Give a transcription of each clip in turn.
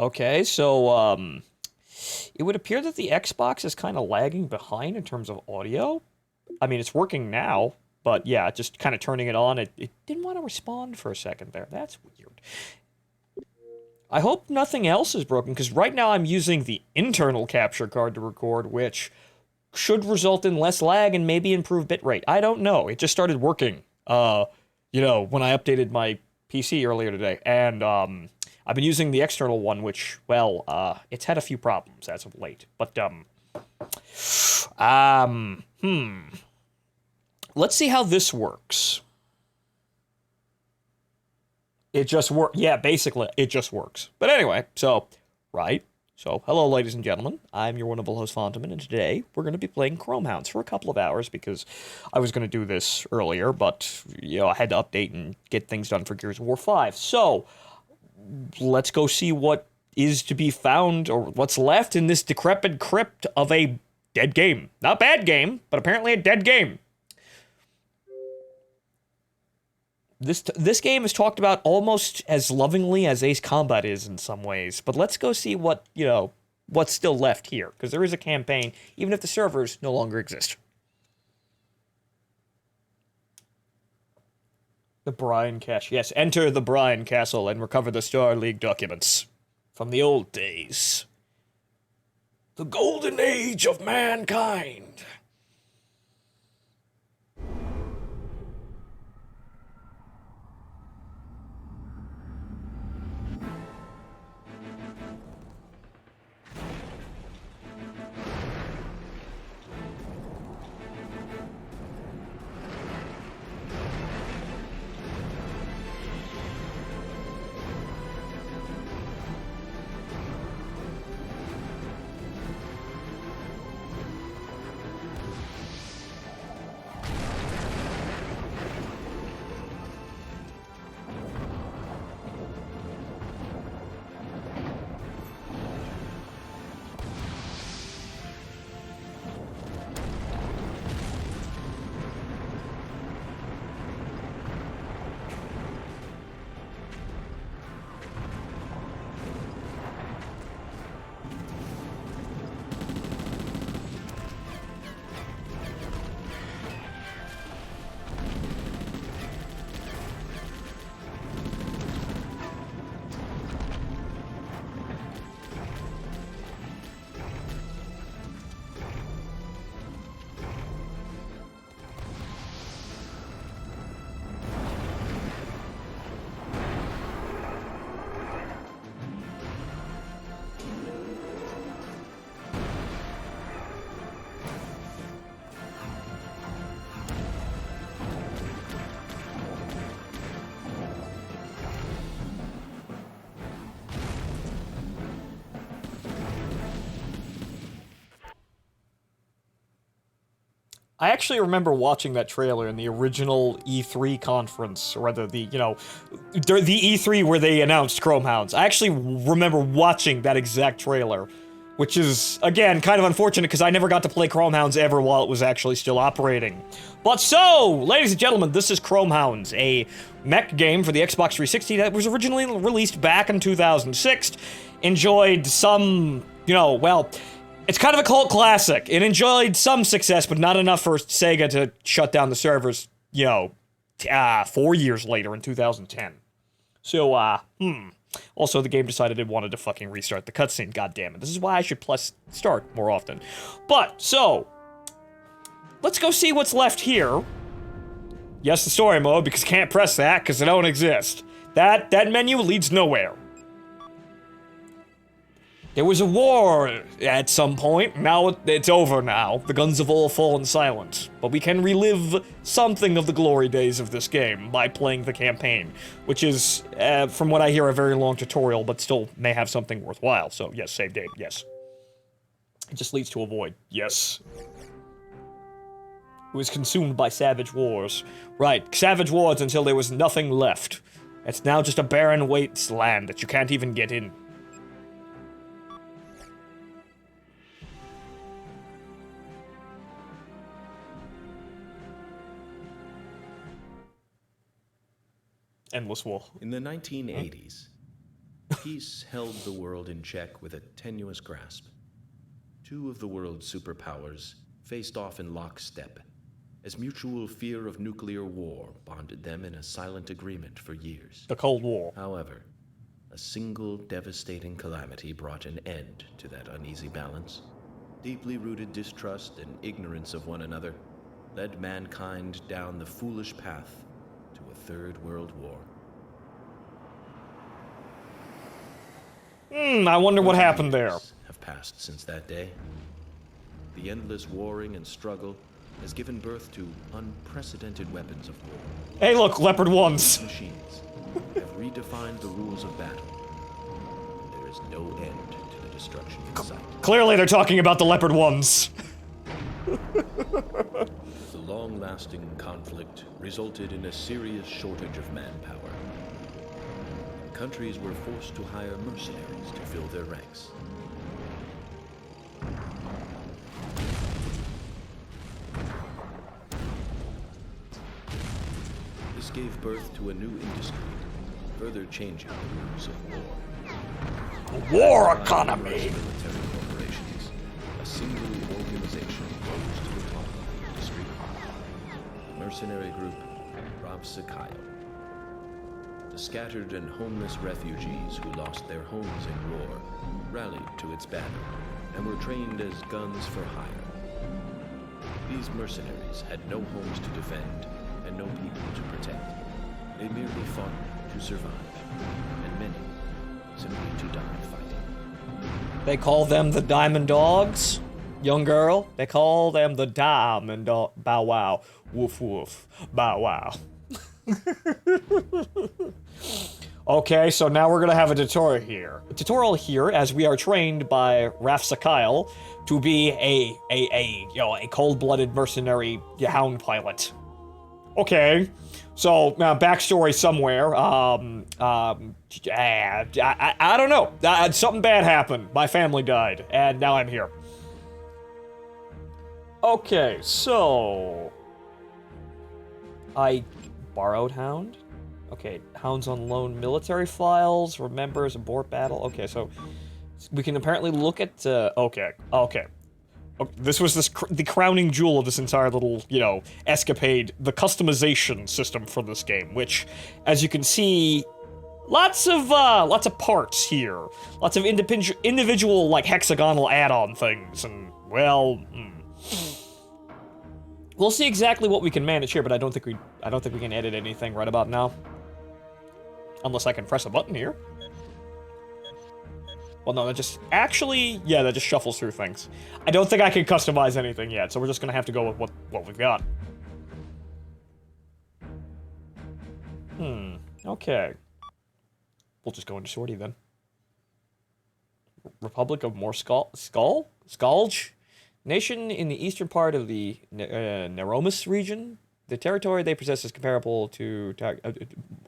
Okay, so it would appear that the Xbox is kind of lagging behind in terms of audio. I mean, it's working now, but yeah, just kind of turning it on, it didn't want to respond for a second there. That's weird. I hope nothing else is broken, because right now I'm using the internal capture card to record, which should result in less lag and maybe improve bitrate. I don't know. It just started working, when I updated my PC earlier today. And I've been using the external one, which, well, it's had a few problems as of late. But, um, hmm. Let's see how this works. It just works. Yeah, basically, it just works. But anyway, right. So, hello, ladies and gentlemen. I'm your wonderful host, Phontomen, and today we're going to be playing Hounds for a couple of hours because I was going to do this earlier, but, I had to update and get things done for Gears of War 5. So, let's go see what is to be found, or what's left in this decrepit crypt of a dead game. Not a bad game, but apparently a dead game. This game is talked about almost as lovingly as Ace Combat is in some ways, but let's go see what's still left here, because there is a campaign, even if the servers no longer exist. The Bryan Castle. Yes, enter the Bryan Castle and recover the Star League documents from the old days. The golden age of mankind. I actually remember watching that trailer in the original E3 conference, or rather the E3 where they announced Hounds. I actually remember watching that exact trailer, which is, again, kind of unfortunate because I never got to play Hounds ever while it was actually still operating. But so, ladies and gentlemen, this is Hounds, a mech game for the Xbox 360 that was originally released back in 2006, enjoyed some, it's kind of a cult classic. It enjoyed some success, but not enough for Sega to shut down the servers, 4 years later in 2010. So, Also, the game decided it wanted to fucking restart the cutscene, goddammit. This is why I should start more often. But, so, let's go see what's left here. Yes, the story mode, because I can't press that, because it don't exist. That menu leads nowhere. There was a war at some point. Now it's over now. The guns have all fallen silent. But we can relive something of the glory days of this game by playing the campaign, which is, from what I hear, a very long tutorial, but still may have something worthwhile. So, yes, save date, yes. It just leads to a void, yes. It was consumed by savage wars. Right, savage wars until there was nothing left. It's now just a barren wasteland that you can't even get in. Endless war. In the 1980s, Peace held the world in check with a tenuous grasp. Two of the world's superpowers faced off in lockstep, as mutual fear of nuclear war bonded them in a silent agreement for years. The Cold War. However, a single devastating calamity brought an end to that uneasy balance. Deeply rooted distrust and ignorance of one another led mankind down the foolish path to a third world war. I wonder what happened there. Have passed since that day. The endless warring and struggle has given birth to unprecedented weapons of war. Hey, look, Leopard 1s. These machines have redefined the rules of battle. And there is no end to the destruction in sight. Clearly, they're talking about the Leopard 1s. The long-lasting conflict resulted in a serious shortage of manpower. Countries were forced to hire mercenaries to fill their ranks. This gave birth to a new industry, further changing the rules of war. War economy! Military corporations, a single organization rose to the top of the industry. The mercenary group Ravsakayo. The scattered and homeless refugees who lost their homes in war rallied to its banner and were trained as guns for hire. These mercenaries had no homes to defend and no people to protect. They merely fought to survive, and many simply to die fighting. They call them the Diamond Dogs. Young girl, they call them the Diamond Dog. Bow wow. Woof woof. Bow wow. Okay, so now we're gonna have a tutorial here. A tutorial here, as we are trained by Rafsakail to be a cold-blooded mercenary hound pilot. Okay, so backstory somewhere. I don't know. Something bad happened. My family died, and now I'm here. Okay, so I borrowed Hound. Okay, Hounds on loan, military files, remembers, abort battle. Okay, so we can apparently look at, okay. This was the crowning jewel of this entire little, escapade, the customization system for this game, which, as you can see, lots of parts here. Lots of individual, like, hexagonal add-on things, and, well, We'll see exactly what we can manage here, but I don't think we can edit anything right about now. Unless I can press a button here. Well, no, that just shuffles through things. I don't think I can customize anything yet, so we're just gonna have to go with what we've got. Okay. We'll just go into sortie then. Republic of Skalj? Nation in the eastern part of the Neromus region. The territory they possess is comparable to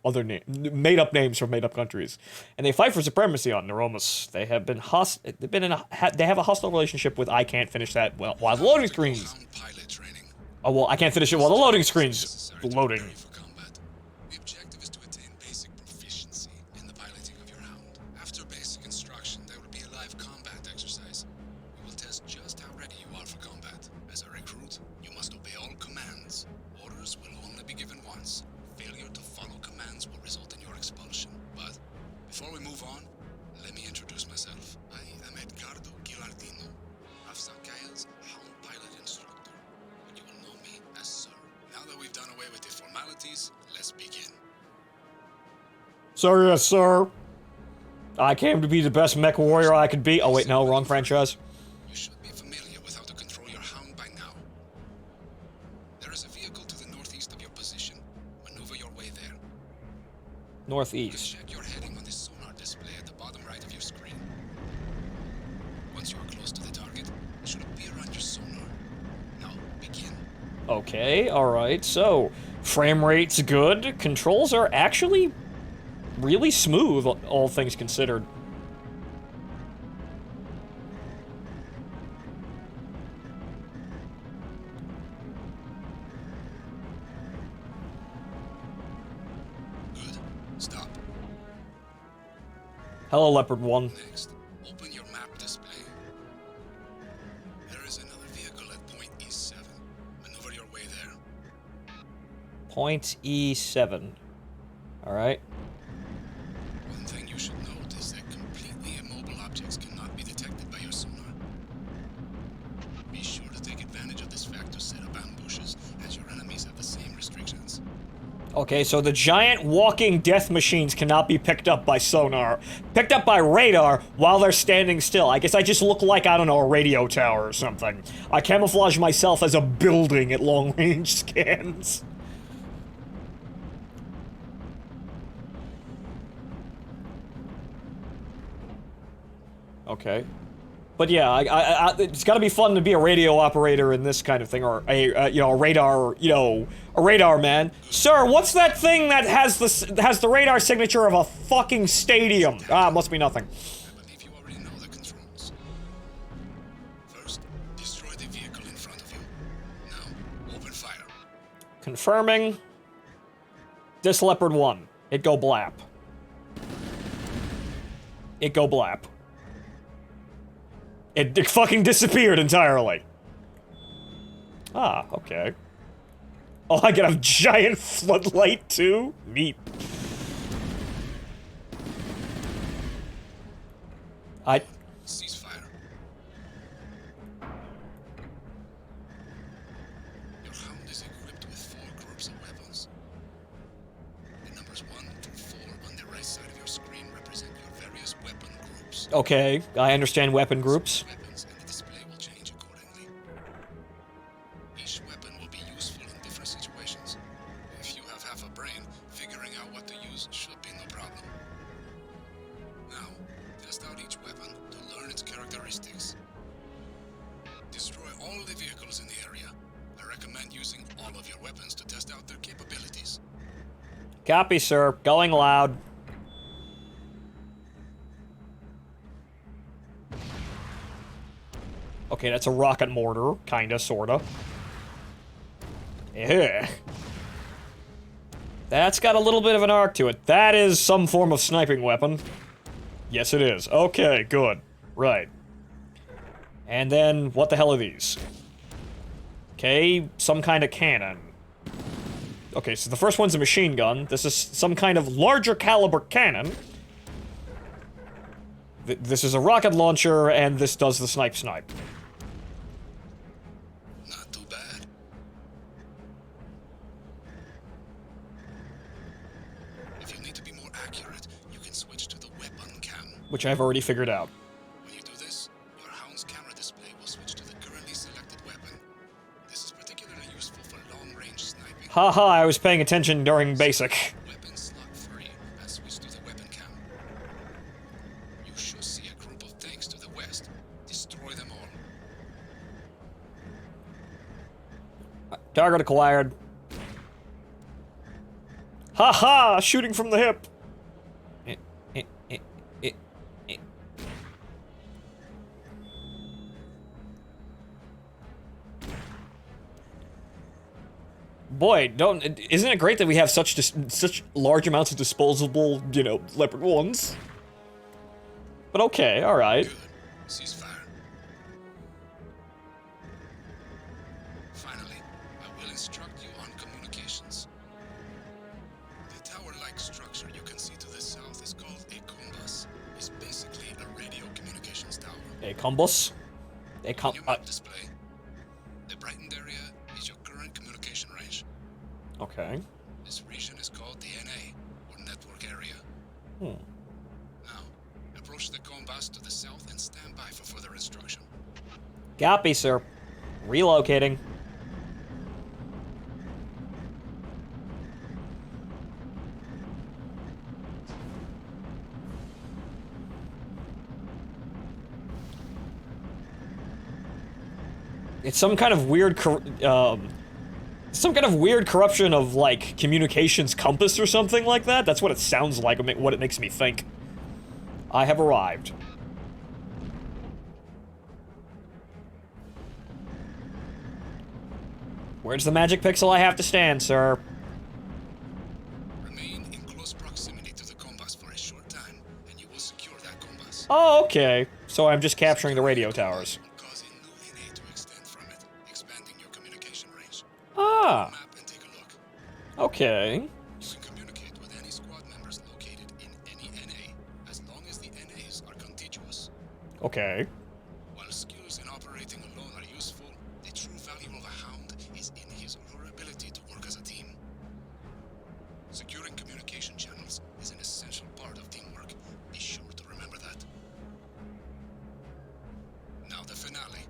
other made-up names from made-up countries, and they fight for supremacy on Neromus. They have been they have a hostile relationship with. I can't finish that while the loading screens. Oh well, I can't finish it while the loading screens loading. The objective is to attain basic proficiency in the piloting of your Hound. After basic instruction, there will be a live combat exercise. We will test just how ready you are for combat. As a recruit, you must obey all commands. Orders will only be given once. Failure to follow commands will result in your expulsion. But before we move on, let me introduce myself. I am Edgardo Gilardino, Rafsakail's Hound pilot instructor. But you will know me as Sir. Now that we've done away with the formalities, let's begin. Sir, yes, sir. I came to be the best mech warrior I could be. Oh wait, no, wrong franchise. You should be familiar with how to control your Hound by now. There is a vehicle to the northeast of your position. Maneuver your way there. Northeast. Check your heading on the sonar display at the bottom right of your screen. Once you are close to the target, it should appear on your sonar. Now, begin. Okay, alright, so frame rate's good. Controls are actually really smooth, all things considered. Good. Stop. Hello, Leopard 1. Next, open your map display. There is another vehicle at point E7. Maneuver your way there. Point E7. Alright. One thing you should note is that completely immobile objects cannot be detected by your sonar. Be sure to take advantage of this fact to set up ambushes, as your enemies have the same restrictions. Okay, so the giant walking death machines cannot be picked up by sonar. Picked up by radar while they're standing still. I guess I just look like, I don't know, a radio tower or something. I camouflage myself as a building at long-range scans. Okay. But yeah, it's gotta be fun to be a radio operator in this kind of thing, or a radar man. Sir, what's that thing that has the radar signature of a fucking stadium? Ah, must be nothing. I believe you already know the controls. First, destroy the vehicle in front of you. Now, open fire. Confirming. This Leopard 1. It go blap. It go blap. It fucking disappeared entirely. Ah, okay. Oh, I get a giant floodlight too? Neat. Cease fire. Your Hound is equipped with 4 groups of weapons. The numbers 1 through 4 on the right side of your screen represent your various weapon groups. Okay, I understand weapon groups. Weapons and the display will change accordingly. Each weapon will be useful in different situations. If you have half a brain, figuring out what to use should be no problem. Now, test out each weapon to learn its characteristics. Destroy all the vehicles in the area. I recommend using all of your weapons to test out their capabilities. Copy, sir. Going loud. Okay, that's a rocket mortar. Kinda, sorta. Yeah. That's got a little bit of an arc to it. That is some form of sniping weapon. Yes, it is. Okay, good. Right. And then, what the hell are these? Okay, some kind of cannon. Okay, so the first one's a machine gun. This is some kind of larger caliber cannon. This is a rocket launcher, and this does the snipe. Not too bad. If you need to be more accurate, you can switch to the weapon cam. Which I've already figured out. When you do this, your Hound's camera display will switch to the currently selected weapon. This is particularly useful for long-range sniping. Haha, I was paying attention during basic. Weapon slot free and switch to the weapon cam. You should see a group of tanks to the west. Destroy them all. Target acquired. Haha, shooting from the hip. Boy, isn't it great that we have such large amounts of disposable, you know, Leopard 1s? But okay, alright. Good. Cease fire. Finally, I will instruct you on communications. The tower-like structure you can see to the south is called a combus. It's basically a radio communications tower. A combus? A In your map display, the brightened area is your current communication range. Okay. This region is called the NA, or network area. Hmm. Now, approach the combus to the south and stand by for further instruction. Copy, sir. Relocating. It's some kind of weird, some kind of weird corruption of, like, communications compass or something like that. That's what it sounds like, what it makes me think. I have arrived. Where's the magic pixel I have to stand, sir? Remain in close proximity to the combus for a short time, and you will secure that Oh, okay. So I'm just capturing the radio towers. Will cause a new NA to extend from it, expanding your communication range. Ah, Map and take a look. okay. You can communicate with any squad members located in any NA, as long as the NAs are contiguous. Okay. While skills in operating alone are useful, the true value of a Hound is in his or her ability to work as a team. Securing communication channels is an essential part of teamwork. Be sure to remember that. Now the finale.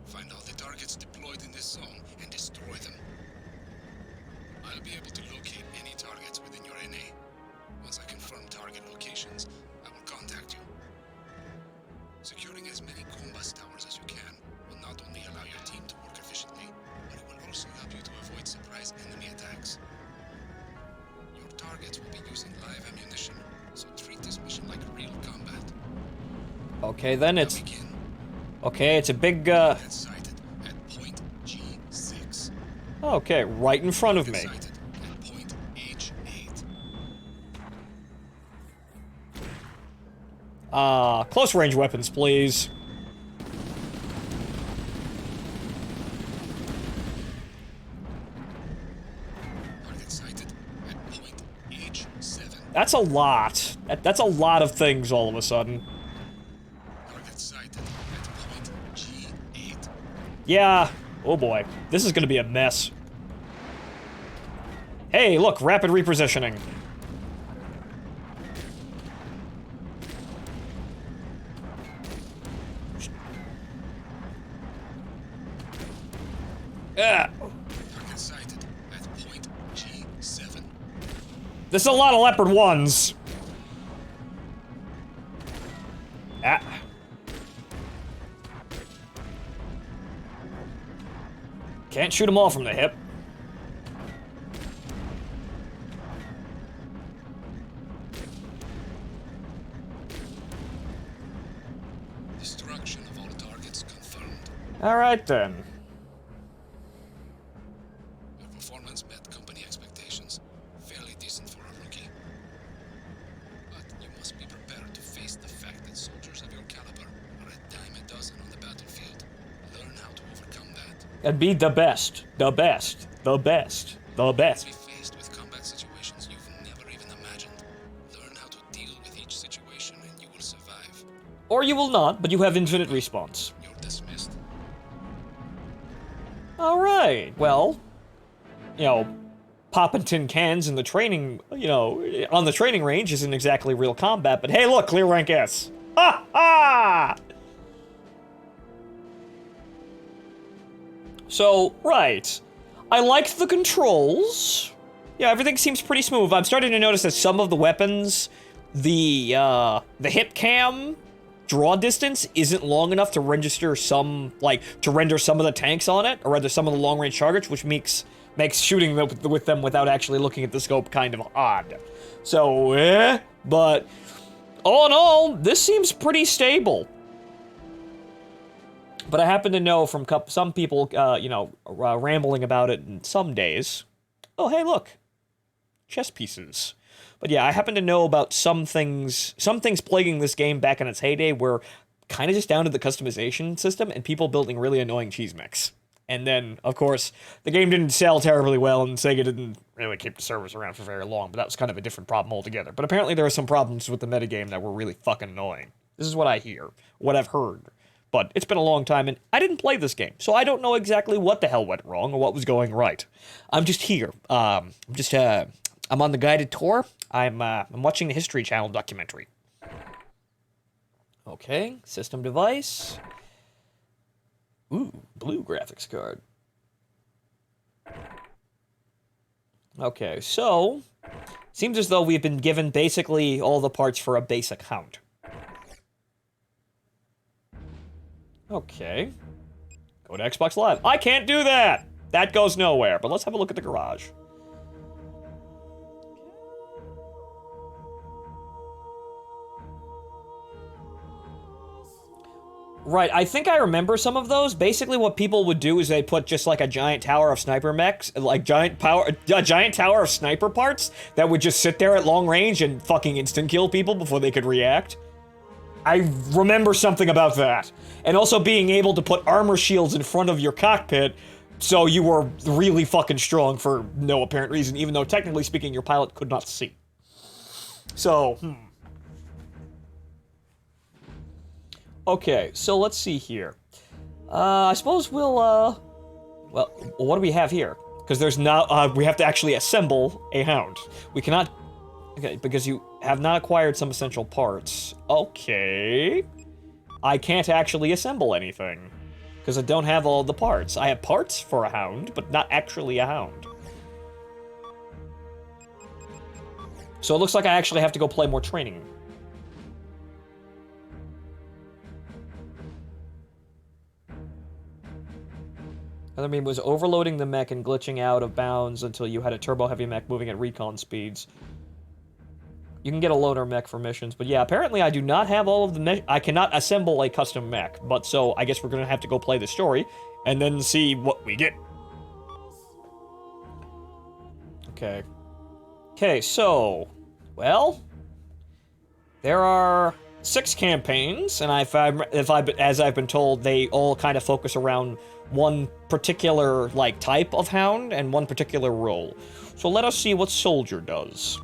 Find all the targets deployed in this zone and destroy them. I'll be able to locate any targets within your NA. Once I confirm target locations, I will contact you. Securing as many Combus towers as you can will not only allow your team to work efficiently, but it will also help you to avoid surprise enemy attacks. Your targets will be using live ammunition, so treat this mission like real combat. Okay, then Now it's... begin. Okay, it's a big, Get sighted at point G6. Okay, right in front of Get me. sighted at point H8. Close range weapons, please. Target sighted at point H7. That's a lot. That's a lot of things all of a sudden. Target sighted at point G8. Yeah. Oh boy. This is gonna be a mess. Hey, look, rapid repositioning. Ah. Target sighted at point G7. This is a lot of Leopard 1s. Ah. Can't shoot them all from the hip. Destruction of all targets confirmed. Alright then. Your performance met company expectations. Fairly decent for a rookie. But you must be prepared to face the fact that soldiers of your caliber are a dime a dozen on the battlefield. Learn how to overcome that. And be the best. The best. The best. The best. Be faced with combat situations you've never even imagined. Learn how to deal with each situation and you will survive. Or you will not, but you have infinite respawns. You're dismissed. Alright, well, you know, popping tin cans in the training, you know, on the training range isn't exactly real combat, but hey, look, clear rank S. Ha ha! So, right. I liked the controls. Yeah, everything seems pretty smooth. I'm starting to notice that some of the weapons, the hip cam draw distance isn't long enough to register some, like, to render some of the tanks on it, or rather some of the long-range targets, which makes shooting with them without actually looking at the scope kind of odd. So, but all in all, this seems pretty stable. But I happen to know from some people, you know, rambling about it in some days. Oh, hey, look. Chess pieces. But yeah, I happen to know about some things plaguing this game back in its heyday were kind of just down to the customization system and people building really annoying cheese mix. And then, of course, the game didn't sell terribly well and Sega didn't really keep the servers around for very long, but that was kind of a different problem altogether. But apparently there were some problems with the metagame that were really fucking annoying. This is what I hear, what I've heard. But it's been a long time, and I didn't play this game, so I don't know exactly what the hell went wrong or what was going right. I'm just here. I'm on the guided tour. I'm watching the History Channel documentary. Okay, system device. Ooh, blue graphics card. Okay, so seems as though we've been given basically all the parts for a basic Hound. Okay. Go to Xbox Live. I can't do that! That goes nowhere, but let's have a look at the garage. Right, I think I remember some of those. Basically what people would do is they put just like a giant tower of sniper mechs, like a giant tower of sniper parts that would just sit there at long range and fucking instant kill people before they could react. I remember something about that. And also being able to put armor shields in front of your cockpit, so you were really fucking strong for no apparent reason, even though technically speaking your pilot could not see. So, Okay, so let's see here. I suppose we'll, well, what do we have here? Because there's not, we have to actually assemble a Hound. We cannot, okay, because you have not acquired some essential parts. Okay. I can't actually assemble anything. Because I don't have all the parts. I have parts for a Hound, but not actually a Hound. So it looks like I actually have to go play more training. Other meme was overloading the mech and glitching out of bounds until you had a turbo-heavy mech moving at recon speeds. You can get a loaner mech for missions, but yeah, apparently I do not have all of the I cannot assemble a custom mech, but so I guess we're gonna have to go play the story and then see what we get. Okay. Okay, so, well, there are 6 campaigns, and as I've been told, they all kind of focus around one particular, like, type of Hound and one particular role. So let us see what Soldier does.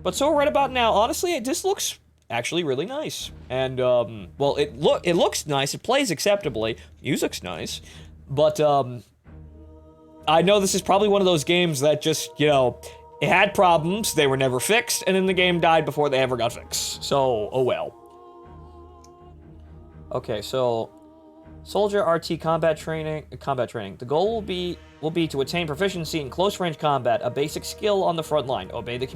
But so right about now, honestly, this looks actually really nice. And, well, it looks nice, it plays acceptably, music's nice, but, I know this is probably one of those games that just, you know, it had problems, they were never fixed, and then the game died before they ever got fixed. So, oh well. Okay, so Soldier RT combat training. The goal will be to attain proficiency in close range combat, a basic skill on the front line. Obey the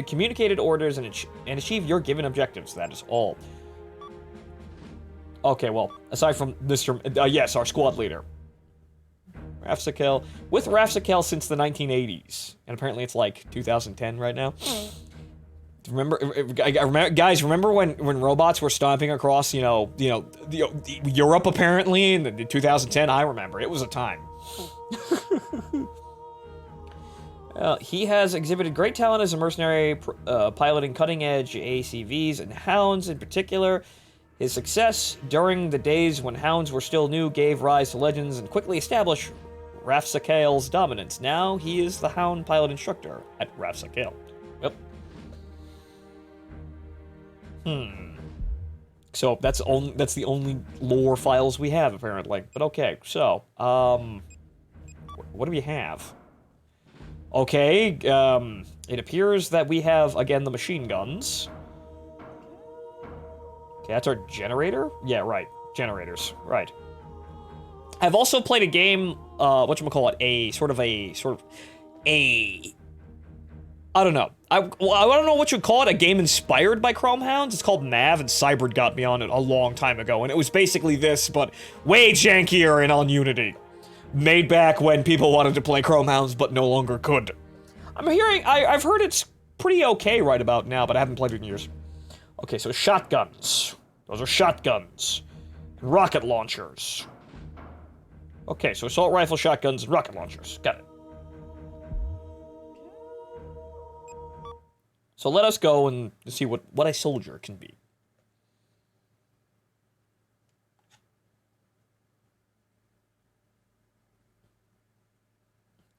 communicated orders and achieve your given objectives. That is all. Okay, well, aside from Mr. Yes, our squad leader. Rafsakel. With Rafsakel since the 1980s. And apparently it's like 2010 right now. Guys, remember when robots were stomping across, Europe apparently in 2010? I remember. It was a time. He has exhibited great talent as a mercenary, piloting cutting-edge ACVs and Hounds in particular. His success during the days when Hounds were still new gave rise to legends and quickly established Rafsakel's dominance. Now he is the Hound pilot instructor at Rafsakel. Yep. So that's the only lore files we have apparently. But okay, so what do we have? Okay, it appears that we have again the machine guns. Okay, that's our generator? Yeah, right. Generators. Right. I've also played a game, whatchamacallit, I don't know. I don't know what you'd call it, a game inspired by Chrome Hounds. It's called Mav, and Cyberd got me on it a long time ago, and it was basically this, but way jankier and on Unity. Made back when people wanted to play Chrome Hounds, but no longer could. I've heard it's pretty okay right about now, but I haven't played it in years. Okay, so shotguns. Those are shotguns. And rocket launchers. Okay, so assault rifle, shotguns, and rocket launchers. Got it. So let us go and see what a soldier can be.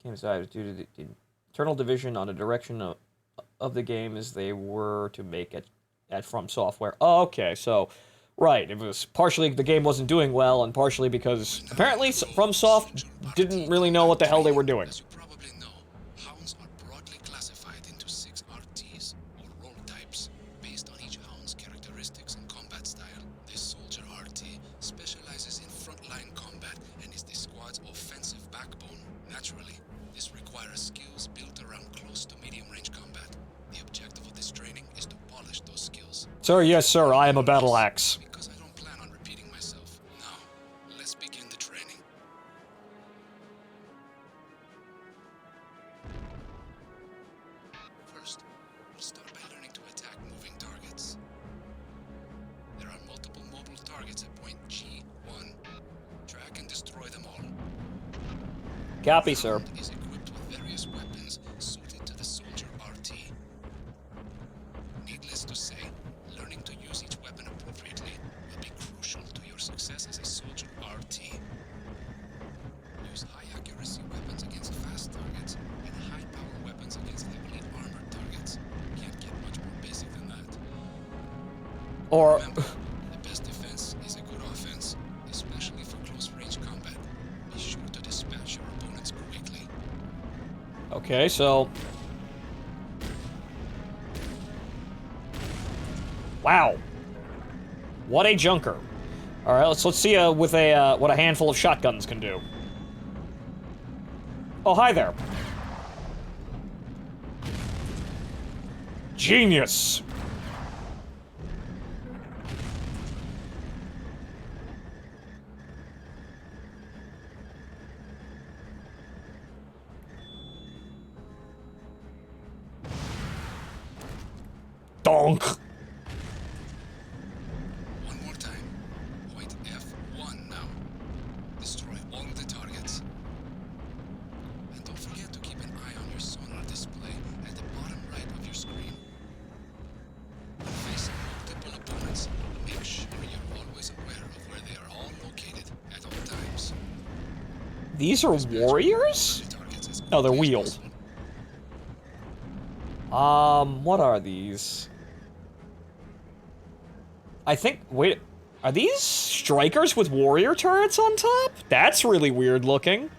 Game decided due to the internal division on the direction of the game as they were to make it at From Software. Oh, okay, so right, it was partially the game wasn't doing well, and partially because apparently FromSoft didn't really know what the hell they were doing. As you probably know, Hounds are broadly classified into 6 RTs, or role types, based on each Hound's characteristics and combat style. This Soldier RT specializes in frontline combat and is the squad's offensive backbone. Naturally, this requires skills built around close to medium-range combat. The objective of this training is to polish those skills. Sir, yes, sir, I am a battle axe. Because I don't plan on repeating myself. Now, let's begin the training. First, we'll start by learning to attack moving targets. There are multiple mobile targets at point G1. Track and destroy them all. Copy, sir. Is equipped with various weapons suited to the Soldier RT. Or... Remember, the best defense is a good offense, especially for close-range combat. Be sure to dispatch your opponents quickly. Okay, so... Wow. What a junker. Alright, let's see with a what a handful of shotguns can do. Oh, hi there. Genius. Donk. One more time. Point F1 now. Destroy all of the targets. And don't forget to keep an eye on your sonar display at the bottom right of your screen. When facing multiple opponents, make sure you're always aware of where they are all located at all times. These are warriors? The targets as No, they're quickly as wheeled. possible. What are these? I think, wait, are these strikers with warrior turrets on top? That's really weird looking.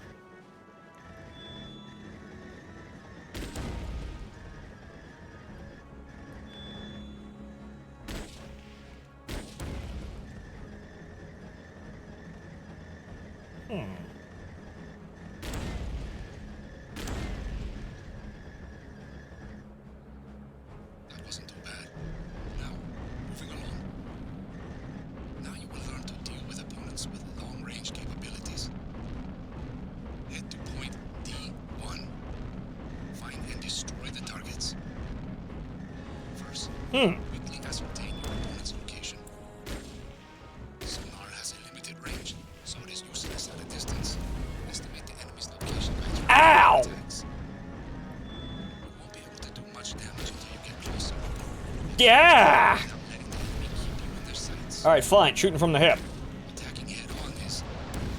That wasn't too bad. Now, moving along. Now you will learn to deal with opponents with long-range capabilities. Head to point D1. Find and destroy the targets. First, quickly ascertain your opponent's location. Sonar has a limited range, so it is useless at a distance. Estimate the enemy's location by Ow! attacks. You won't be able to do much damage until you get closer. Yeah! Without letting the enemy keep you in their sights. Alright, fine, shooting from the hip. Attacking head-on is, to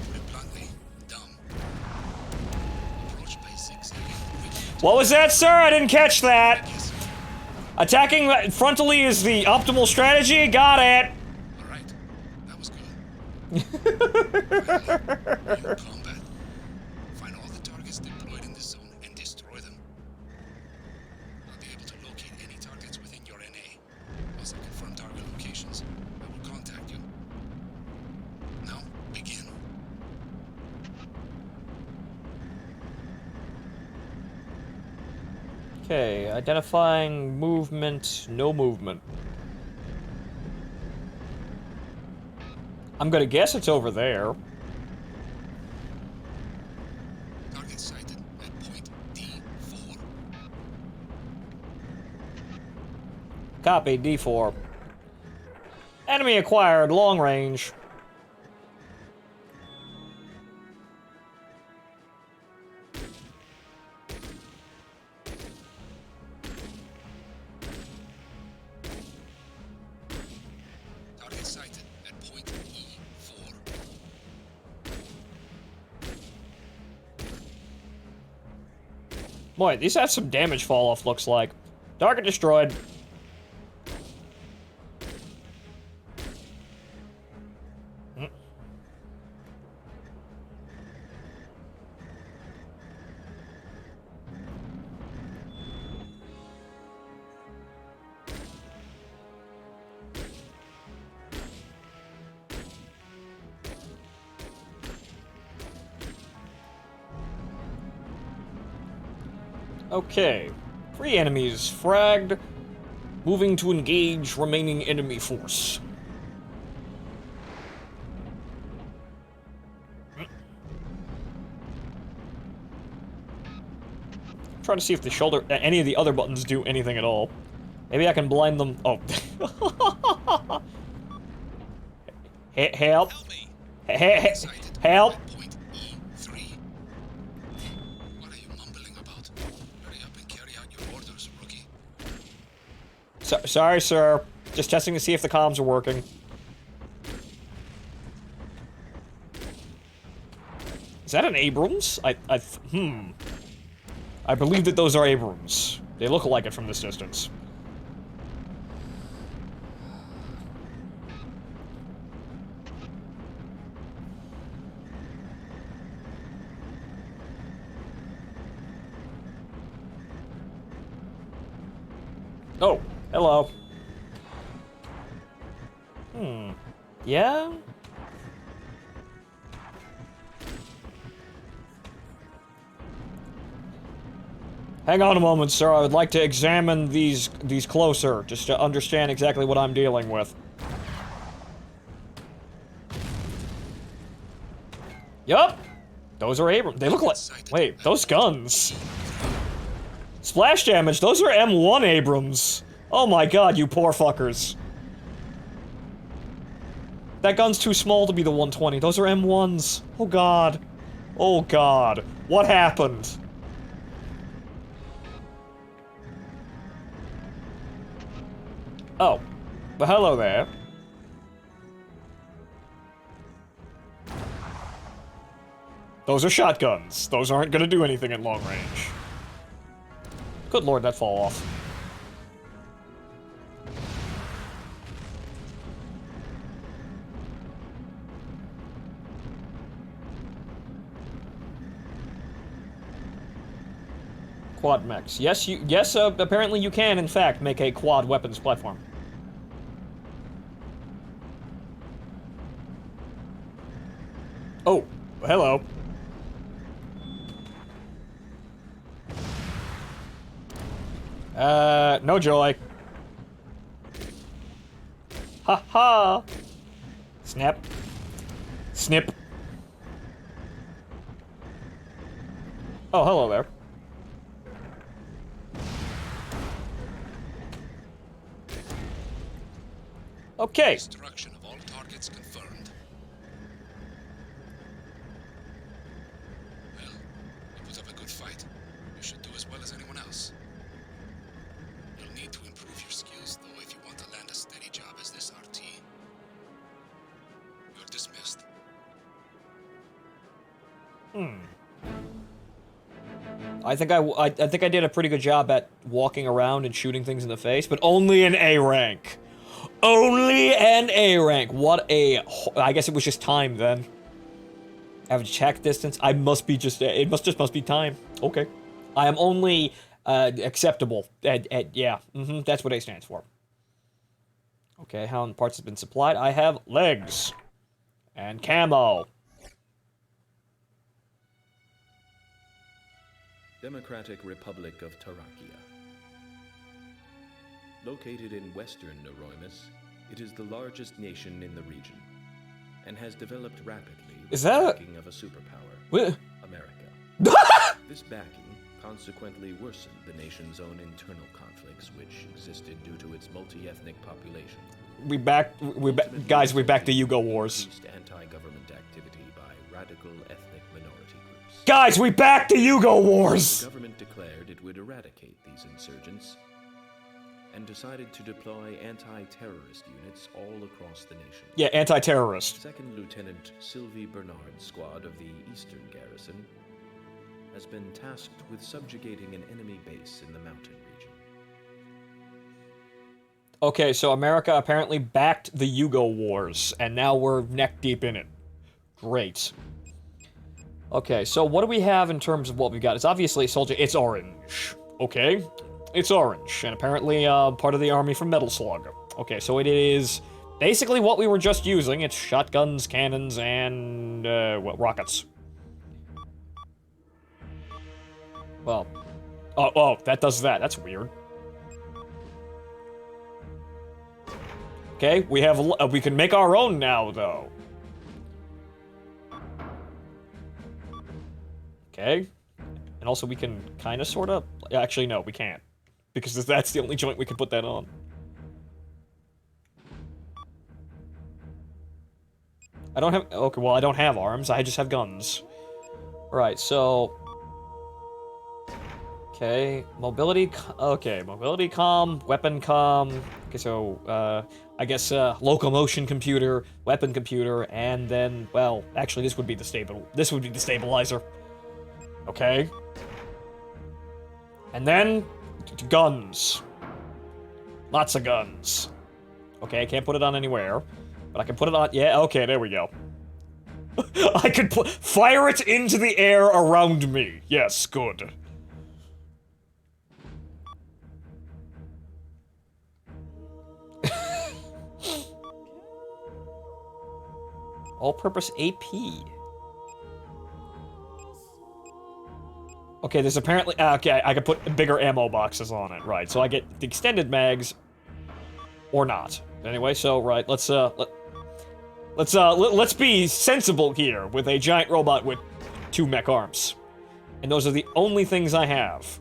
put it bluntly, dumb. Approach by zigzagging quickly. What was that, sir? I didn't catch that. Yes. Attacking frontally is the optimal strategy? Got it. All right. That was good. Real combat. Find all the targets deployed in this zone and destroy them. I'll be able to locate any targets within your NA. Once I confirm target locations, I will contact you. Now, begin. Okay, identifying movement, no movement. I'm gonna guess it's over there. Target sighted at point D4. Copy, D4. Enemy acquired, long range. Target sighted at point E4. Boy, these have some damage fall off, looks like. Target destroyed. Okay. 3 enemies fragged. Moving to engage remaining enemy force. Trying to see if the shoulder, any of the other buttons do anything at all. Maybe I can blind them. Oh. Help. Help me. Sighted. Help. At point E3. What are you mumbling about? Hurry up and carry out your orders, rookie. Sorry, sir. Just testing to see if the comms are working. Is that an Abrams? I believe that those are Abrams. They look like it from this distance. Oh, hello. Yeah? Hang on a moment, sir. I would like to examine these closer, just to understand exactly what I'm dealing with. Yup! Those are Abrams. They look like... Wait, those guns. Splash damage, those are M1 Abrams. Oh my god, you poor fuckers. That gun's too small to be the 120. Those are M1s. Oh god. Oh god. What happened? Oh. Well, hello there. Those are shotguns. Those aren't gonna do anything at long range. Good lord, that fall off. Quad mechs. Yes, apparently you can, in fact, make a quad weapons platform. Oh, hello. No joy. Ha ha! Snap. Snip. Oh, hello there. Okay. Destruction of all targets confirmed. Well, you put up a good fight. You should do as well as anyone else. You'll need to improve your skills, though, if you want to land a steady job as this RT. You're dismissed. I think I did a pretty good job at walking around and shooting things in the face, but only an A rank. Only an A rank. What a... I guess it was just time then. Average attack distance. I must be just... It must be time. Okay. I am only acceptable. Yeah. That's what A stands for. Okay, Hound parts have been supplied. I have legs. And camo. Democratic Republic of Tarakia. Located in western Neuroimus, it is the largest nation in the region, and has developed rapidly with the backing of a superpower, What? America. This backing consequently worsened the nation's own internal conflicts, which existed due to its multi-ethnic population. Guys, we back the Yugo Wars. Increased anti-government activity by radical ethnic minority groups. Guys, we back the Yugo Wars! The government declared it would eradicate these insurgents, and decided to deploy anti-terrorist units all across the nation. Yeah, anti-terrorist. Second Lieutenant Sylvie Bernard's squad of the Eastern Garrison has been tasked with subjugating an enemy base in the mountain region. Okay, so America apparently backed the Yugo Wars, and now we're neck-deep in it. Great. Okay, so what do we have in terms of what we've got? It's obviously a soldier. It's orange. Okay. It's orange, and apparently part of the army from Metal Slug. Okay, so it is basically what we were just using. It's shotguns, cannons, and, well, rockets. Well, oh, that does that. That's weird. Okay, we have, we can make our own now, though. Okay. And also we can kind of, sort of, actually, no, we can't. Because that's the only joint we can put that on. I don't have... Okay, well, I don't have arms. I just have guns. Alright, so... Okay, mobility... Okay, mobility comm, weapon comm... Okay, so, I guess, locomotion computer, weapon computer, and then, well, actually, this would be the stabilizer. Okay. And then... guns. Lots of guns. Okay, I can't put it on anywhere. But I can put it on... Yeah, okay, there we go. I can fire it into the air around me. Yes, good. All-purpose AP. Okay, there's apparently... okay, I could put bigger ammo boxes on it, right. So I get the extended mags, or not. Anyway, so, right, let's be sensible here with a giant robot with 2 mech arms. And those are the only things I have.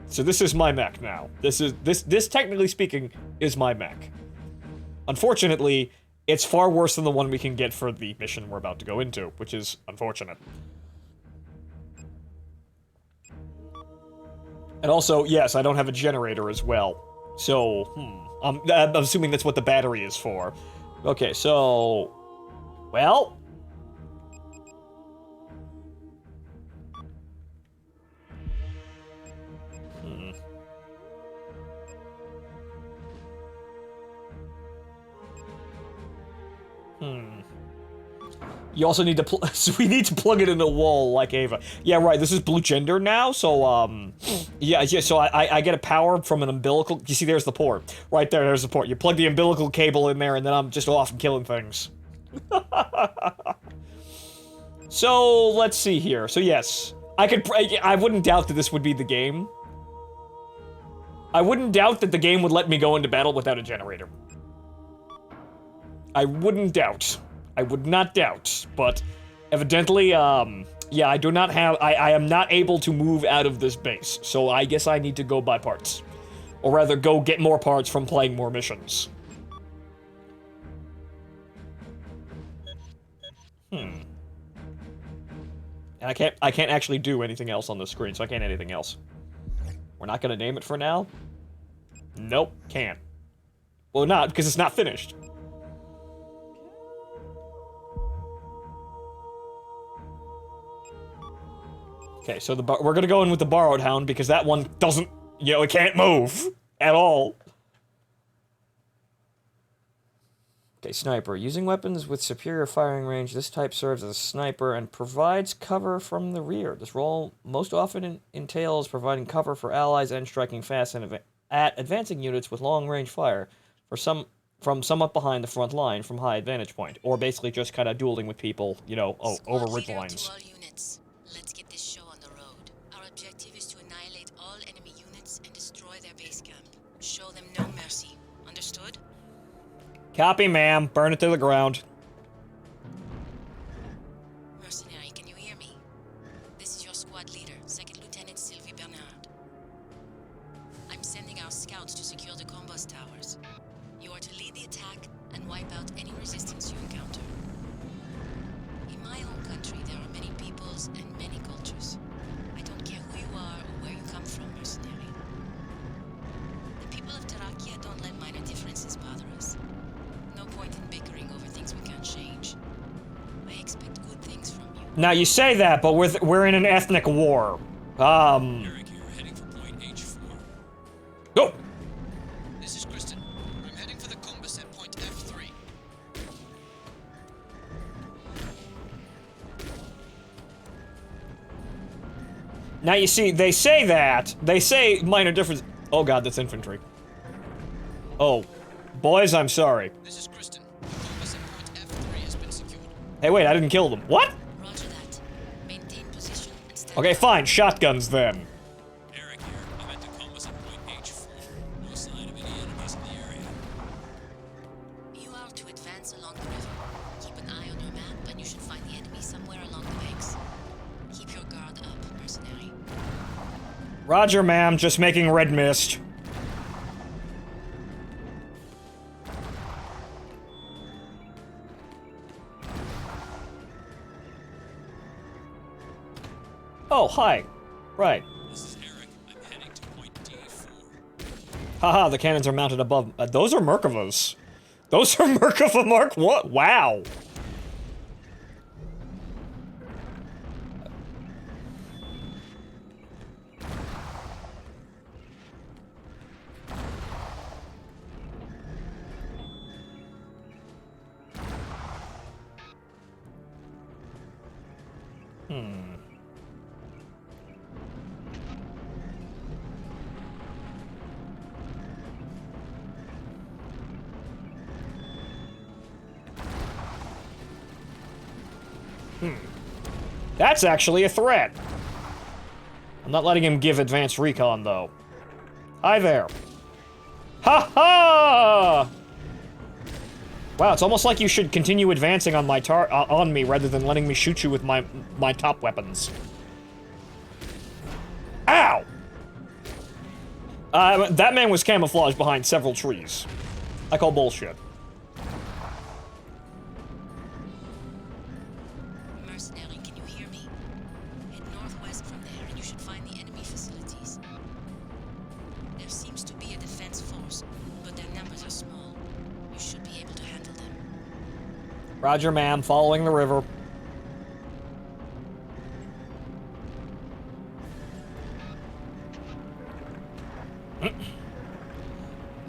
So this is my mech now. This technically speaking, is my mech. Unfortunately, it's far worse than the one we can get for the mission we're about to go into, which is unfortunate. And also, yes, I don't have a generator as well. So, I'm assuming that's what the battery is for. Okay, so... well... You also need to so we need to plug it in a wall like Ava. Yeah, right, this is blue gender now, so, yeah, so I get a power from an umbilical... You see, there's the port. Right there, there's the port. You plug the umbilical cable in there, and then I'm just off and killing things. So, let's see here. So, yes. I wouldn't doubt that this would be the game. I wouldn't doubt that the game would let me go into battle without a generator. I wouldn't doubt. I would not doubt, but evidently, yeah, I do not have, I am not able to move out of this base, so I guess I need to go buy parts. Or rather, go get more parts from playing more missions. And I can't actually do anything else on the screen, so I can't anything else. We're not gonna name it for now? Nope, can't. Well, not, because it's not finished. Okay, so we're gonna go in with the borrowed hound because that one doesn't, you know, it can't move at all. Okay, sniper. Using weapons with superior firing range, this type serves as a sniper and provides cover from the rear. This role most often entails providing cover for allies and striking fast and at advancing units with long-range fire from somewhat behind the front line from high advantage point, or basically just kind of dueling with people, you know, over ridge lines. Let's get this show on the road. Our objective is to annihilate all enemy units and destroy their base camp. Show them no mercy. Understood? Copy, ma'am. Burn it to the ground. Mercenary, can you hear me? This is your squad leader, Second Lieutenant Sylvie Bernard. I'm sending our scouts to secure the combos towers. You are to lead the attack and wipe out any resistance you encounter. In my own country, there are many peoples and many cultures. I don't care who you are or where you come from, mercenary. The people of Terrakia don't let minor differences bother us. No point in bickering over things we can't change. I expect good things from you. Now you say that, but we're in an ethnic war. Eric here, heading for point H4. Go! This is Kristen. I'm heading for the compass at point F3. Now you see, they say that. They say minor difference. Oh god, that's infantry. Oh. Boys, I'm sorry. This is Kristen. The compass at point F3 has been secured. Hey, wait, I didn't kill them. What? Roger that. Maintain position and stand. Okay, fine. Shotguns then. Eric here. I'm at the compass at point H4. No sign of any enemies in the area. You are to advance along the river. Keep an eye on your map, and you should find the enemy somewhere along the banks. Keep your guard up, mercenary. Roger, ma'am. Just making red mist. Oh, hi. Right. This is Eric. I'm heading to point D4. Haha, the cannons are mounted above. Those are Merkavas. Those are Merkava Mark 1. Wow. That's actually a threat. I'm not letting him give advanced recon, though. Hi there. Ha ha! Wow, it's almost like you should continue advancing on my on me rather than letting me shoot you with my top weapons. Ow! That man was camouflaged behind several trees. I call bullshit. Mercenary, can you hear me? Head northwest from there and you should find the enemy facilities. There seems to be a defense force, but their numbers are small. You should be able to handle them. Roger, ma'am. Following the river.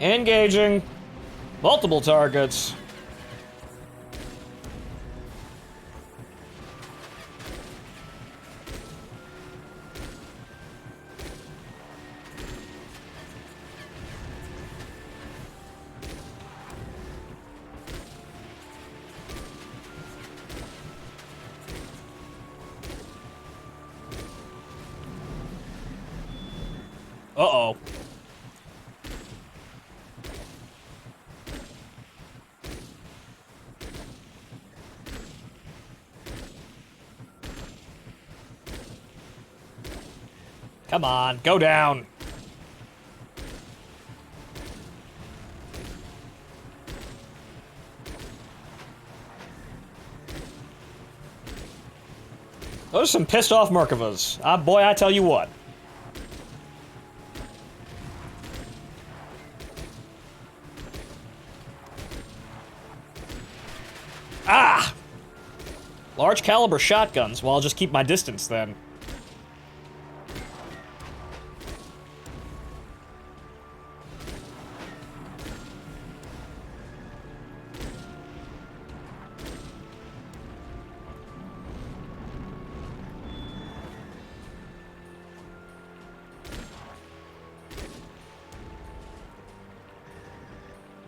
Engaging. Multiple targets. Uh-oh. Come on, go down. Those are some pissed off Merkavas. Ah, boy, I tell you what. Ah! Large caliber shotguns. Well, I'll just keep my distance then.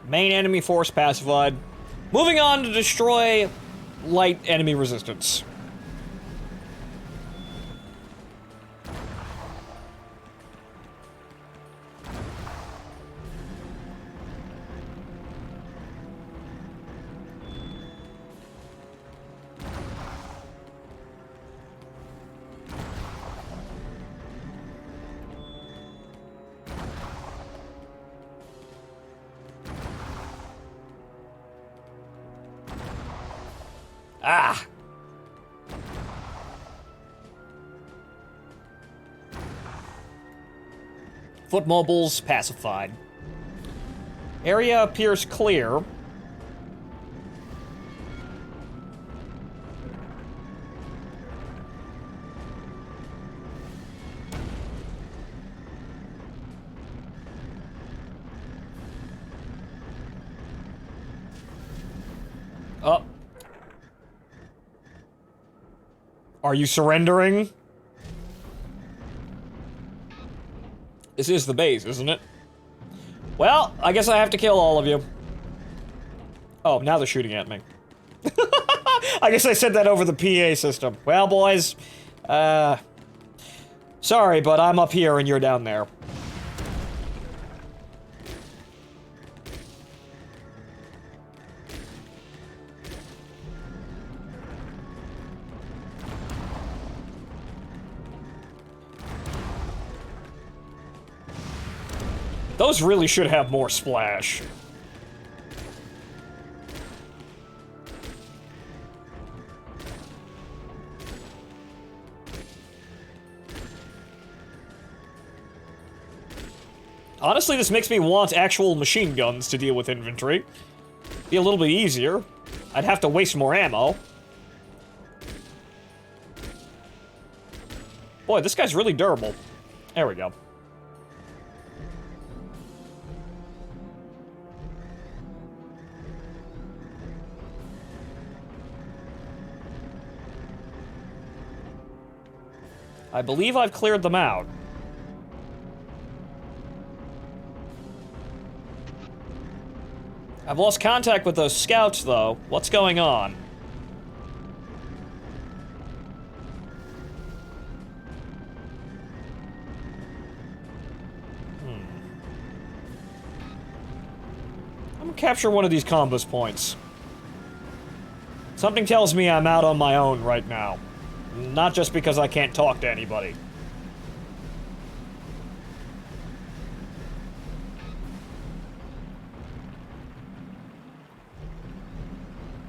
Main enemy force pacified. Moving on to destroy light enemy resistance. Ah! Foot mobiles pacified. Area appears clear. Oh. Are you surrendering? This is the base, isn't it? Well, I guess I have to kill all of you. Oh, now they're shooting at me. I guess I said that over the PA system. Well, boys, sorry, but I'm up here and you're down there. Those really should have more splash. Honestly, this makes me want actual machine guns to deal with infantry. Be a little bit easier. I'd have to waste more ammo. Boy, this guy's really durable. There we go. I believe I've cleared them out. I've lost contact with those scouts, though. What's going on? capture one of these combos points. Something tells me I'm out on my own right now. Not just because I can't talk to anybody.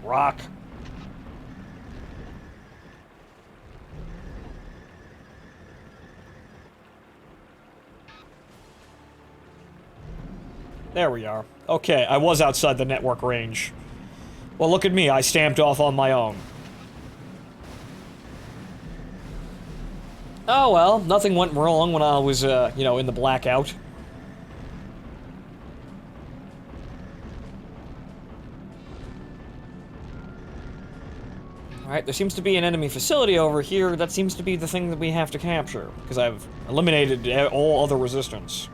Rock. There we are. Okay, I was outside the network range. Well, look at me, I stamped off on my own. Oh well, nothing went wrong when I was, you know, in the blackout. Alright, there seems to be an enemy facility over here. That seems to be the thing that we have to capture, because I've eliminated all other resistance.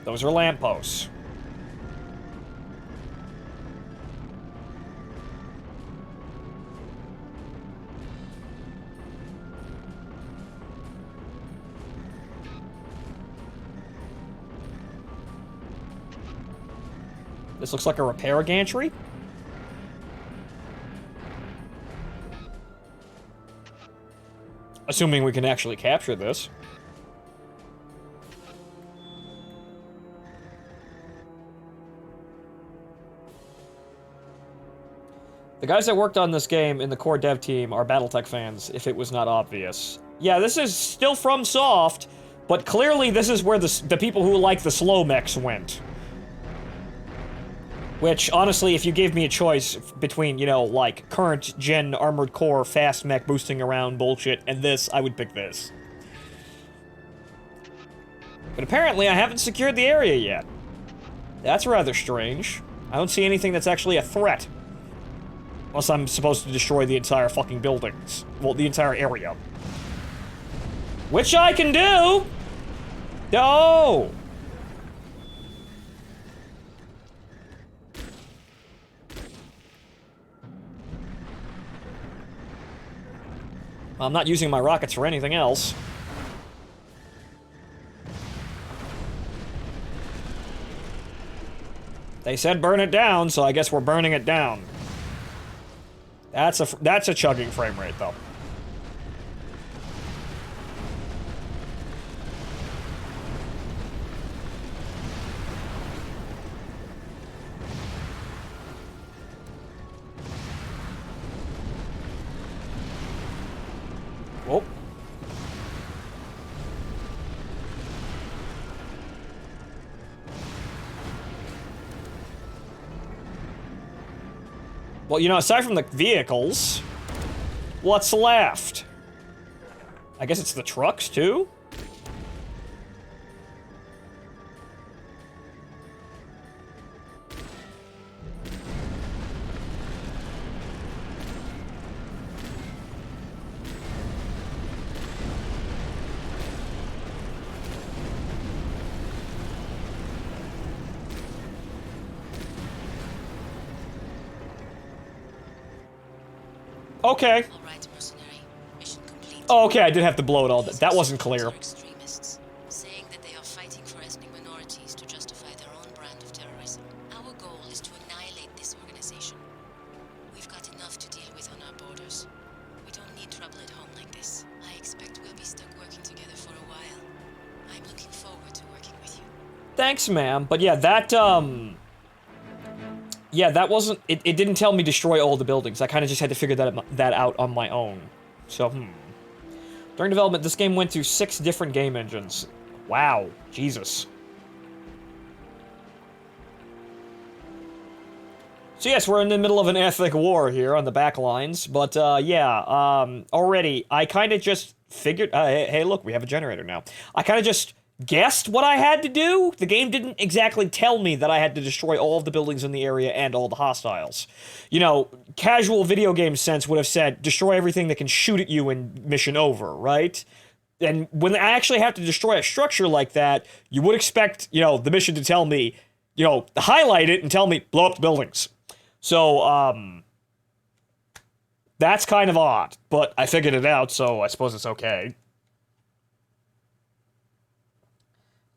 Those are lampposts. This looks like a repair gantry. Assuming we can actually capture this. The guys that worked on this game in the core dev team are Battletech fans, if it was not obvious. Yeah, this is still from Soft, but clearly this is where the people who like the slow mechs went. Which, honestly, if you gave me a choice between, you know, like, current-gen Armored Core, fast mech boosting around bullshit, and this, I would pick this. But apparently I haven't secured the area yet. That's rather strange. I don't see anything that's actually a threat. Unless I'm supposed to destroy the entire fucking buildings. Well, the entire area. Which I can do! No! I'm not using my rockets for anything else. They said burn it down, so I guess we're burning it down. That's a chugging frame rate, though. Whoa. Well, you know, aside from the vehicles, what's left? I guess it's the trucks, too? Okay. All right, mercenary. Mission complete. Oh, okay, I did have to blow it all. These That wasn't mercenaries clear. are extremists, saying that they are fighting for ethnic minorities to justify their own brand of terrorism. Our goal is to annihilate this organization. We've got enough to deal with on our borders. We don't need trouble at home like this. I expect we'll be stuck working together for a while. I'm looking forward to working with you. Thanks, ma'am. But yeah, that, yeah, that wasn't... It didn't tell me destroy all the buildings. I kind of just had to figure that out on my own. So, During development, this game went through 6 different game engines. Wow. Jesus. So yes, we're in the middle of an ethnic war here on the back lines. But, yeah, already, I kind of just figured... hey, look, we have a generator now. I kind of just... guessed what I had to do. The game didn't exactly tell me that I had to destroy all of the buildings in the area and all the hostiles. You know, casual video game sense would have said, destroy everything that can shoot at you and mission over, right? And when I actually have to destroy a structure like that, you would expect, you know, the mission to tell me, you know, highlight it and tell me, blow up the buildings. So, that's kind of odd, but I figured it out, so I suppose it's okay.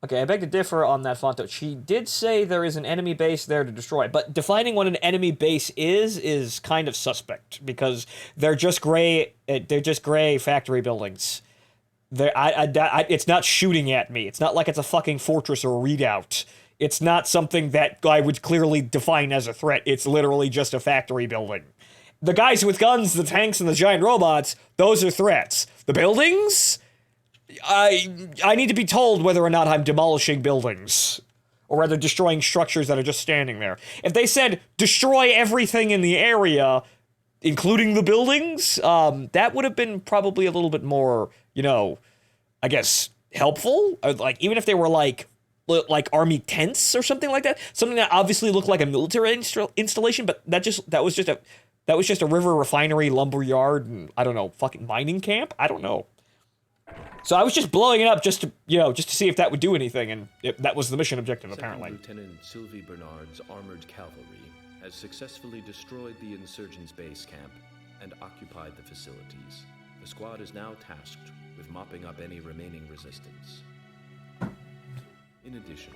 Okay, I beg to differ on that, Phonto. She did say there is an enemy base there to destroy, but defining what an enemy base is kind of suspect because they're just gray. They're just gray factory buildings. It's not shooting at me. It's not like it's a fucking fortress or a redoubt. It's not something that I would clearly define as a threat. It's literally just a factory building. The guys with guns, the tanks, and the giant robots, those are threats. The buildings? I need to be told whether or not I'm demolishing buildings. Or rather, destroying structures that are just standing there. If they said, destroy everything in the area, including the buildings, that would have been probably a little bit more, you know, I guess, helpful. Like, even if they were like army tents or something like that. Something that obviously looked like a military installation, but that was just a river refinery, lumber yard, and I don't know, fucking mining camp? I don't know. So I was just blowing it up just to see if that would do anything, and that was the mission objective, apparently. Lieutenant Sylvie Bernard's armored cavalry has successfully destroyed the insurgents' base camp and occupied the facilities. The squad is now tasked with mopping up any remaining resistance. In addition,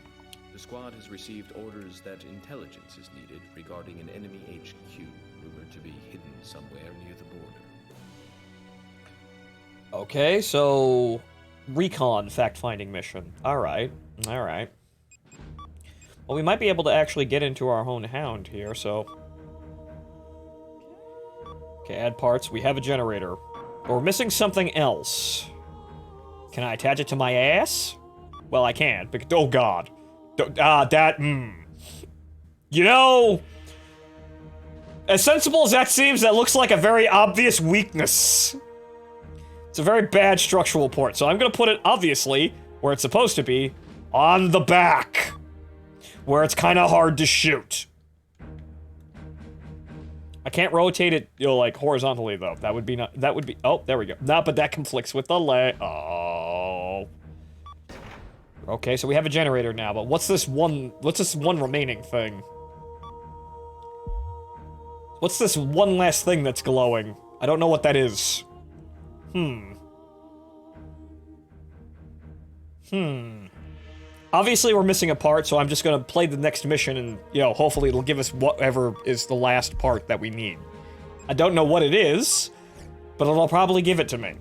the squad has received orders that intelligence is needed regarding an enemy HQ rumored to be hidden somewhere near the border. Okay, so recon fact-finding mission. All right. Well, we might be able to actually get into our own hound here, so... Okay, add parts. We have a generator. But we're missing something else. Can I attach it to my ass? Well, I can't, because... Oh, God. You know... As sensible as that seems, that looks like a very obvious weakness. It's a very bad structural port, so I'm gonna put it, obviously, where it's supposed to be, on the back. Where it's kinda hard to shoot. I can't rotate it, like, horizontally, though. That would be oh, there we go. No, but that conflicts with the leg. Oh. Okay, so we have a generator now, but what's this one remaining thing? What's this one last thing that's glowing? I don't know what that is. Obviously, we're missing a part, so I'm just gonna play the next mission and, hopefully it'll give us whatever is the last part that we need. I don't know what it is, but it'll probably give it to me.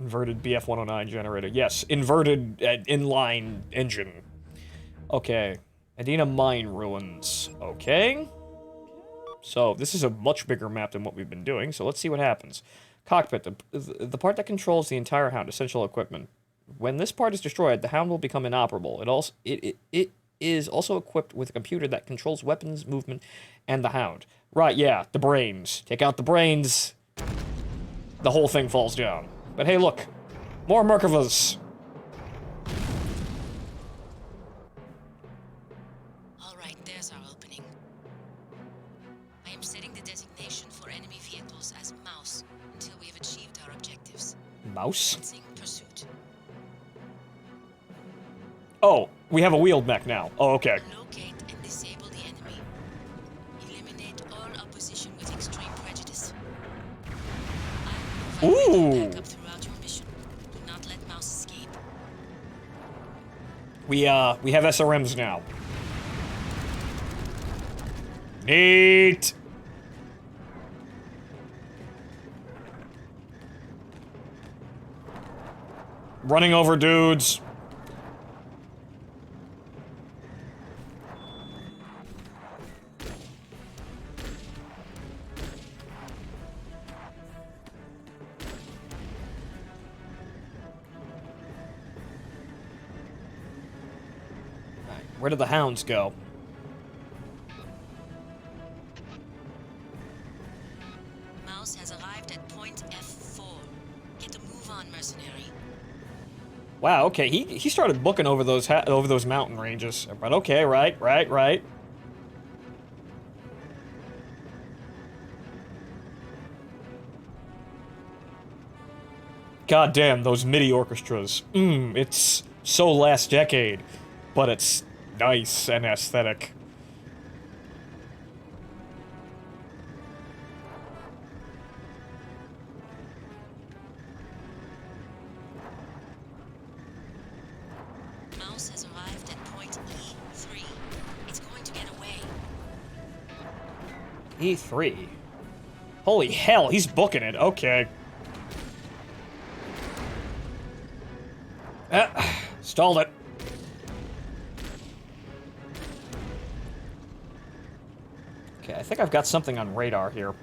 Inverted BF-109 generator. Yes, inverted inline engine. Okay. Adina Mine Ruins. Okay. So, this is a much bigger map than what we've been doing, so let's see what happens. Cockpit, the part that controls the entire Hound, essential equipment. When this part is destroyed, the Hound will become inoperable. It is also equipped with a computer that controls weapons, movement, and the Hound. Right, yeah, the brains. Take out the brains, the whole thing falls down. But hey, look, more Merkavas. All right, there's our opening. I am setting the designation for enemy vehicles as Mouse until we have achieved our objectives. Mouse? Commencing pursuit. Oh, we have a wheeled mech now. Oh, okay. Locate and disable the enemy. Eliminate all opposition with extreme prejudice. I will provide backup throughout your mission. Do not let Mouse escape. We have SRMs now. Neat! Running over dudes. Where did the Hounds go? Mouse has arrived at point F4. Get a move on, mercenary. Wow, okay, he started booking over those mountain ranges. But okay, right. God damn, those MIDI orchestras. It's so last decade, but it's nice and aesthetic. Mouse has arrived at point E3. It's going to get away. E3. Holy hell, he's booking it. Okay. Stalled it. Okay, I think I've got something on radar here.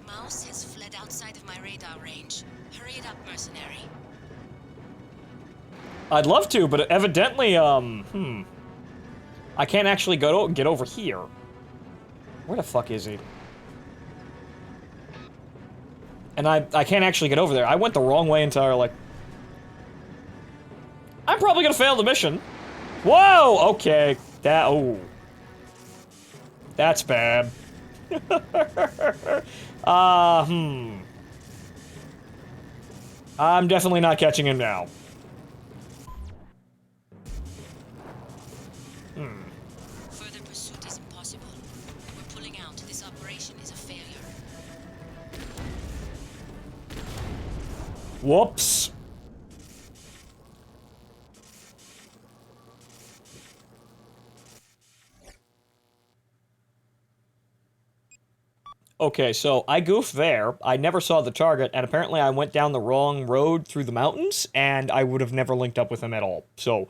Mouse has fled outside of my radar range. Hurry it up, mercenary. I'd love to, but evidently, I can't actually get over here. Where the fuck is he? And I can't actually get over there. I went the wrong way entirely. I'm probably gonna fail the mission. Whoa! Okay. That's bad. I'm definitely not catching him now. Further pursuit is impossible. We're pulling out. This operation is a failure. Whoops. Okay, so I goofed there. I never saw the target, and apparently I went down the wrong road through the mountains, and I would have never linked up with him at all. So,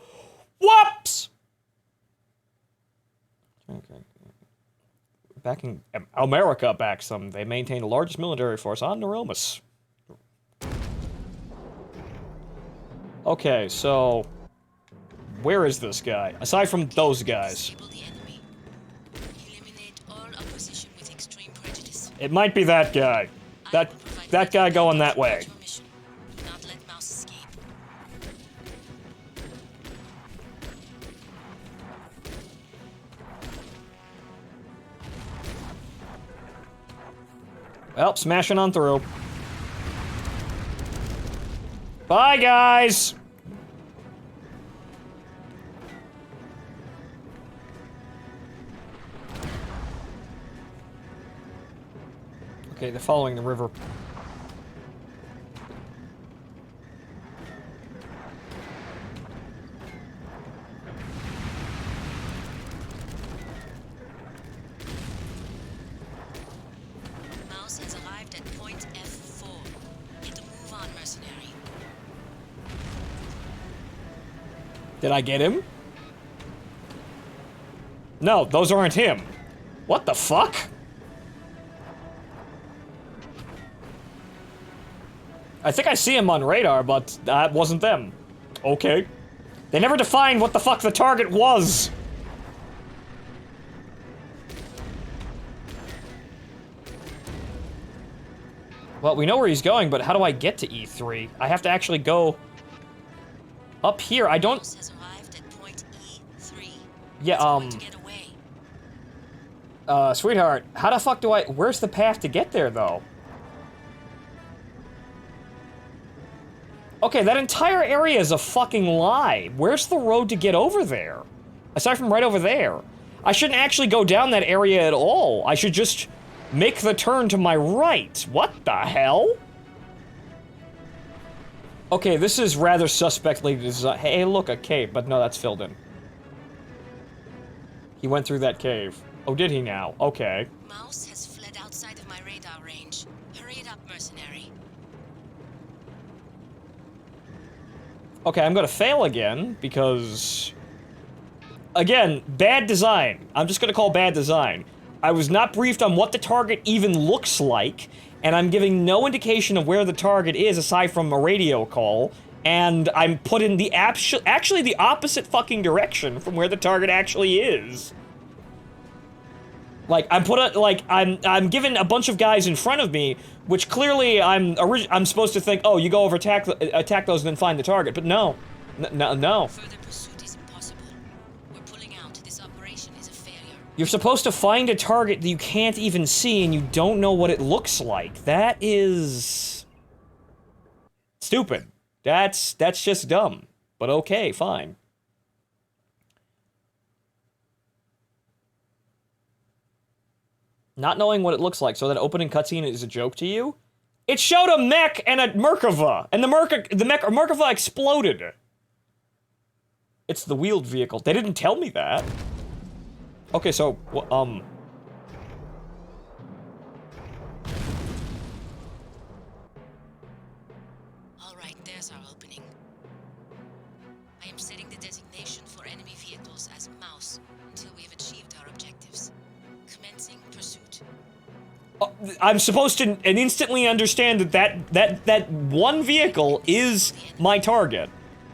whoops! Okay. Backing America backs them. They maintain the largest military force on Neuromus. Okay, so where is this guy? Aside from those guys. Disable the enemy. Eliminate all opposition with extreme prejudice. It might be that guy. That guy going that way. Your mission. Do not let Mouse escape. Well, smashing on through. Bye, guys! Okay, they're following the river. Mouse has arrived at point F4. Get a move on, mercenary. Did I get him? No, those aren't him. What the fuck? I think I see him on radar, but that wasn't them. Okay. They never defined what the fuck the target was. Well, we know where he's going, but how do I get to E3? I have to actually go up here. I don't... Mouse has arrived at point E3. Yeah, It's going to get away. Sweetheart, how the fuck do I... Where's the path to get there, though? Okay, that entire area is a fucking lie. Where's the road to get over there? Aside from right over there. I shouldn't actually go down that area at all. I should just make the turn to my right. What the hell? Okay, this is rather suspectly designed. Hey, look, a cave. But no, that's filled in. He went through that cave. Oh, did he now? Okay. Mouse has fled outside of my radar range. Hurry it up, mercenary. Okay, I'm gonna fail again, because... Again, bad design. I'm just gonna call bad design. I was not briefed on what the target even looks like, and I'm giving no indication of where the target is aside from a radio call, and I'm put in the actually the opposite fucking direction from where the target actually is. Like, I'm given a bunch of guys in front of me, which clearly I'm supposed to think, oh, you go over attack those and then find the target, but no. No. Further pursuit is impossible. We're pulling out. This operation is a failure. You're supposed to find a target that you can't even see and you don't know what it looks like. That is... stupid. That's just dumb. But okay, fine. Not knowing what it looks like, so that opening cutscene is a joke to you? It showed a mech and a Merkava, and the Merkava exploded. It's the wheeled vehicle. They didn't tell me that. Okay, so, All right, there's our opening. I am setting the designation for enemy vehicles as mouse until we have achieved our objectives. Commencing pursuit. I'm supposed to instantly understand that one vehicle is my target.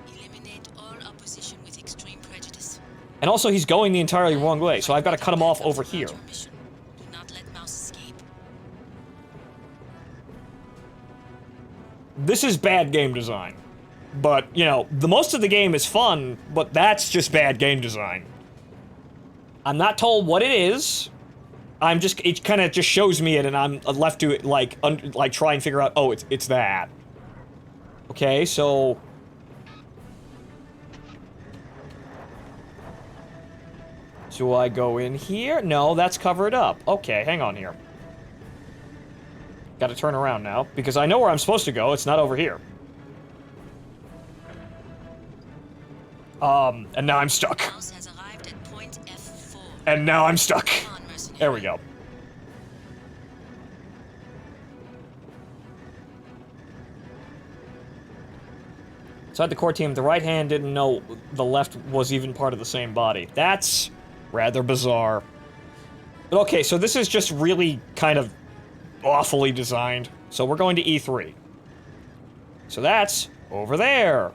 Eliminate all opposition with extreme prejudice. And also, he's going the entirely wrong way, so I've got to cut him off over here. Do not let mouse escape. This is bad game design. But, you know, the most of the game is fun, but that's just bad game design. I'm not told what it is. It kind of just shows me it, and I'm left to, like, try and figure out, oh, it's that. Okay, so... Do I go in here? No, that's covered up. Okay, hang on here. Gotta turn around now, because I know where I'm supposed to go. It's not over here. And now I'm stuck. Mouse has arrived at point F4. And now I'm stuck. Come on, mercenary. There we go. Inside the core team, the right hand didn't know the left was even part of the same body. That's rather bizarre. But okay, so this is just really kind of awfully designed. So we're going to E3. So that's over there.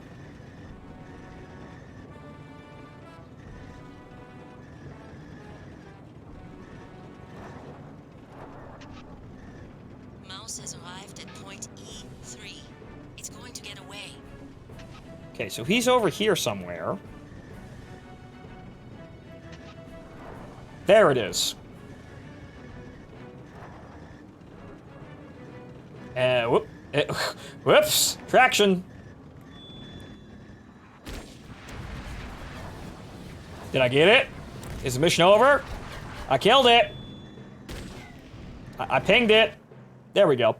Mouse has arrived at point E3. It's going to get away. Okay, so he's over here somewhere. There it is. Whoops! Traction! Did I get it? Is the mission over? I killed it! I pinged it! There we go.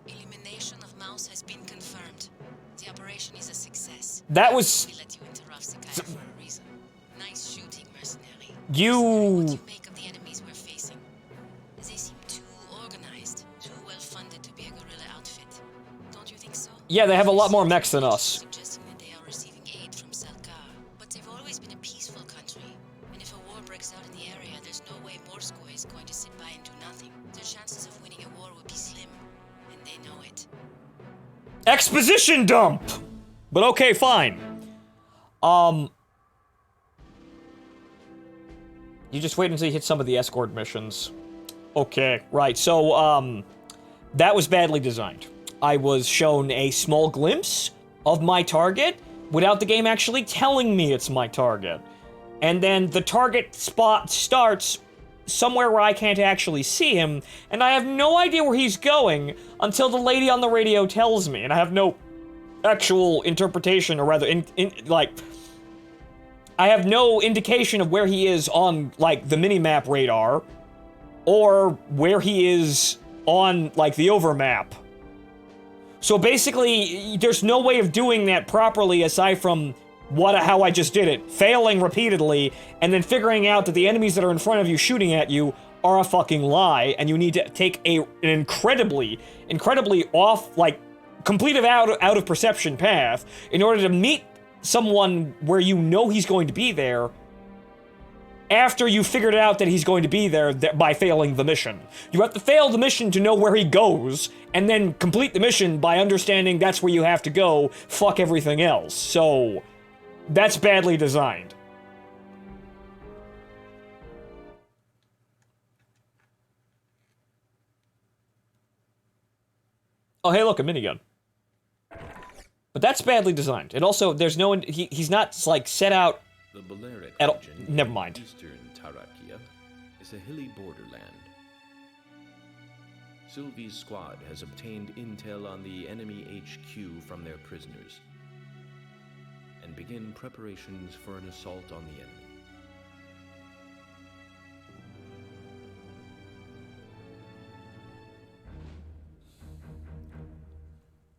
Elimination of mouse has been confirmed. The operation is a success. That was... We let you interrupt Sakai for a reason. Nice shooting, mercenary. What You... do you make of the enemies we're facing? They seem too organized, too well-funded to be a guerrilla outfit. Don't you think so? Yeah, they have a lot more mechs than us. Suggesting that they are receiving aid from Salkar. But they've always been a peaceful country. And if a war breaks out in the area, there's no way Moscow is going to sit by and do nothing. Their chances of winning a war would be slim. And they know it. Exposition dump! But okay, fine. You just wait until you hit some of the escort missions. Okay, right, so, that was badly designed. I was shown a small glimpse of my target without the game actually telling me it's my target. And then the target spot starts somewhere where I can't actually see him, and I have no idea where he's going until the lady on the radio tells me, and I have no actual interpretation, or rather, I have no indication of where he is on, like, the minimap radar, or where he is on, like, the overmap. So basically, there's no way of doing that properly aside from how I just did it. Failing repeatedly, and then figuring out that the enemies that are in front of you shooting at you are a fucking lie, and you need to take an incredibly off, like, completed out of perception path in order to meet someone where you know he's going to be there after you figured out that he's going to be there by failing the mission. You have to fail the mission to know where he goes, and then complete the mission by understanding that's where you have to go, fuck everything else. So, that's badly designed. Oh, hey, look, a minigun. But that's badly designed. And also, there's no... He's not, like, set out... The Balearic at all. region Never in mind. Eastern Tarakia is a hilly borderland. Sylvie's squad has obtained intel on the enemy HQ from their prisoners and begin preparations for an assault on the enemy.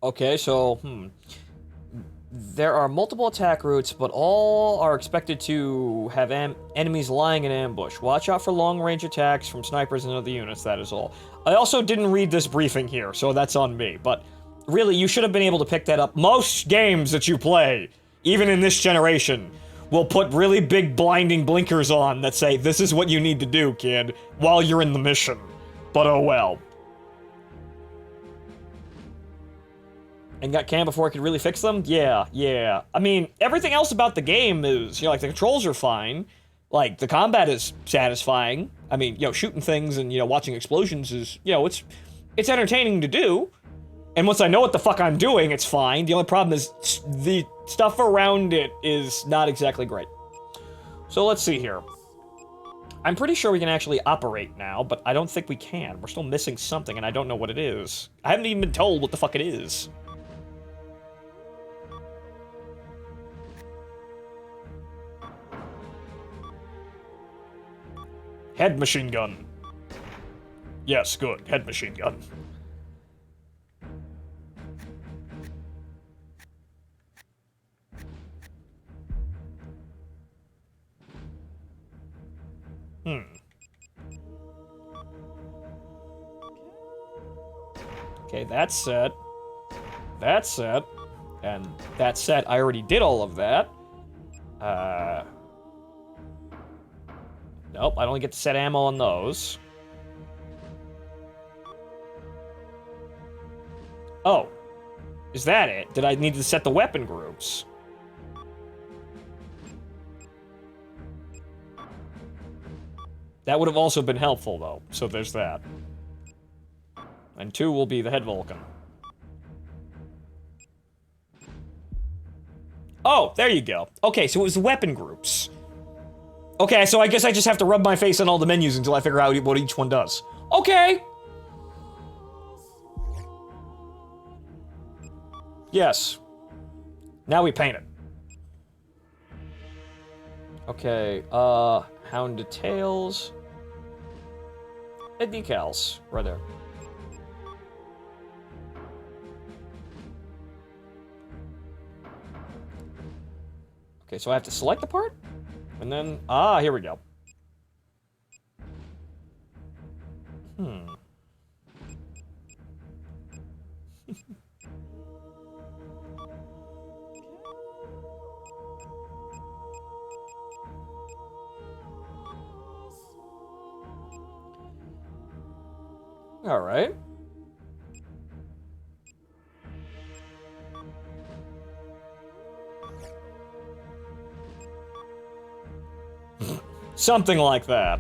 Okay, so, there are multiple attack routes, but all are expected to have enemies lying in ambush. Watch out for long-range attacks from snipers and other units, that is all. I also didn't read this briefing here, so that's on me, but really, you should have been able to pick that up. Most games that you play, even in this generation, will put really big blinding blinkers on that say, this is what you need to do, kid, while you're in the mission. But oh well. And got canned before I could really fix them? Yeah. I mean, everything else about the game is, like, the controls are fine. Like, the combat is satisfying. I mean, shooting things and, watching explosions is, it's entertaining to do. And once I know what the fuck I'm doing, it's fine. The only problem is the stuff around it is not exactly great. So let's see here. I'm pretty sure we can actually operate now, but I don't think we can. We're still missing something, and I don't know what it is. I haven't even been told what the fuck it is. Head machine gun. Yes, good. Head machine gun. Okay, that's set. That's set. And that's set. I already did all of that. Nope, I don't get to set ammo on those. Oh. Is that it? Did I need to set the weapon groups? That would have also been helpful, though. So there's that. And 2 will be the head Vulcan. Oh, there you go. Okay, so it was the weapon groups. Okay, so I guess I just have to rub my face on all the menus until I figure out what each one does. Okay! Yes. Now we paint it. Okay, Hound details. And decals, right there. Okay, so I have to select the part? And then, here we go. All right. Something like that.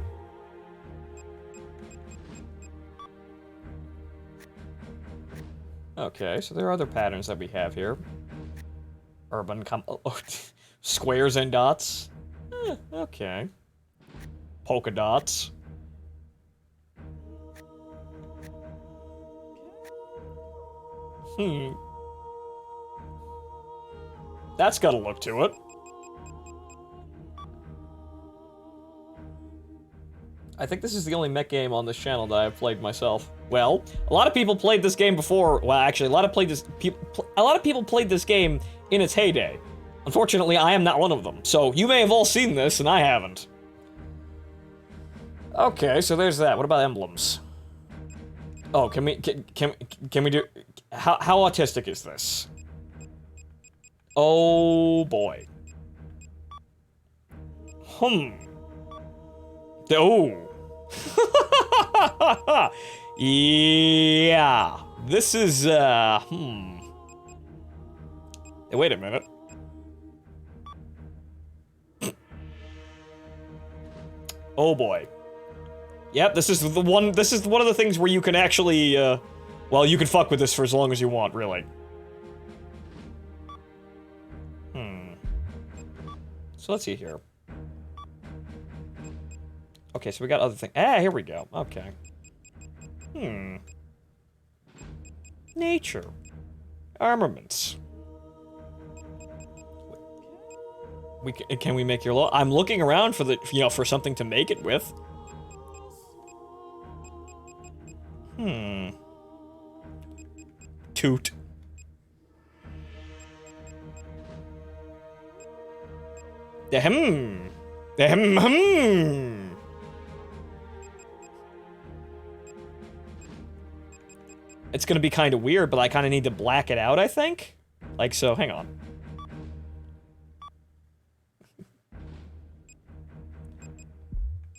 Okay, so there are other patterns that we have here. Squares and dots. Okay. Polka dots. That's got a look to it. I think this is the only mech game on this channel that I've played myself. Well, a lot of people played this game before. Well, actually, a lot of people played this game in its heyday. Unfortunately, I am not one of them. So you may have all seen this, and I haven't. Okay, so there's that. What about emblems? Oh, can we do? How autistic is this? Oh boy. Oh. Yeah. This is, Hey, wait a minute. Oh boy. Yep, this is one of the things where you can actually, well, you can fuck with this for as long as you want, really. So let's see here. Okay, so we got other things. Here we go. Okay. Nature. Armaments. Can we make your law? I'm looking around for for something to make it with. Toot. Ahem. Ahem. Ahem. It's gonna be kind of weird, but I kind of need to black it out, I think? Like so, hang on.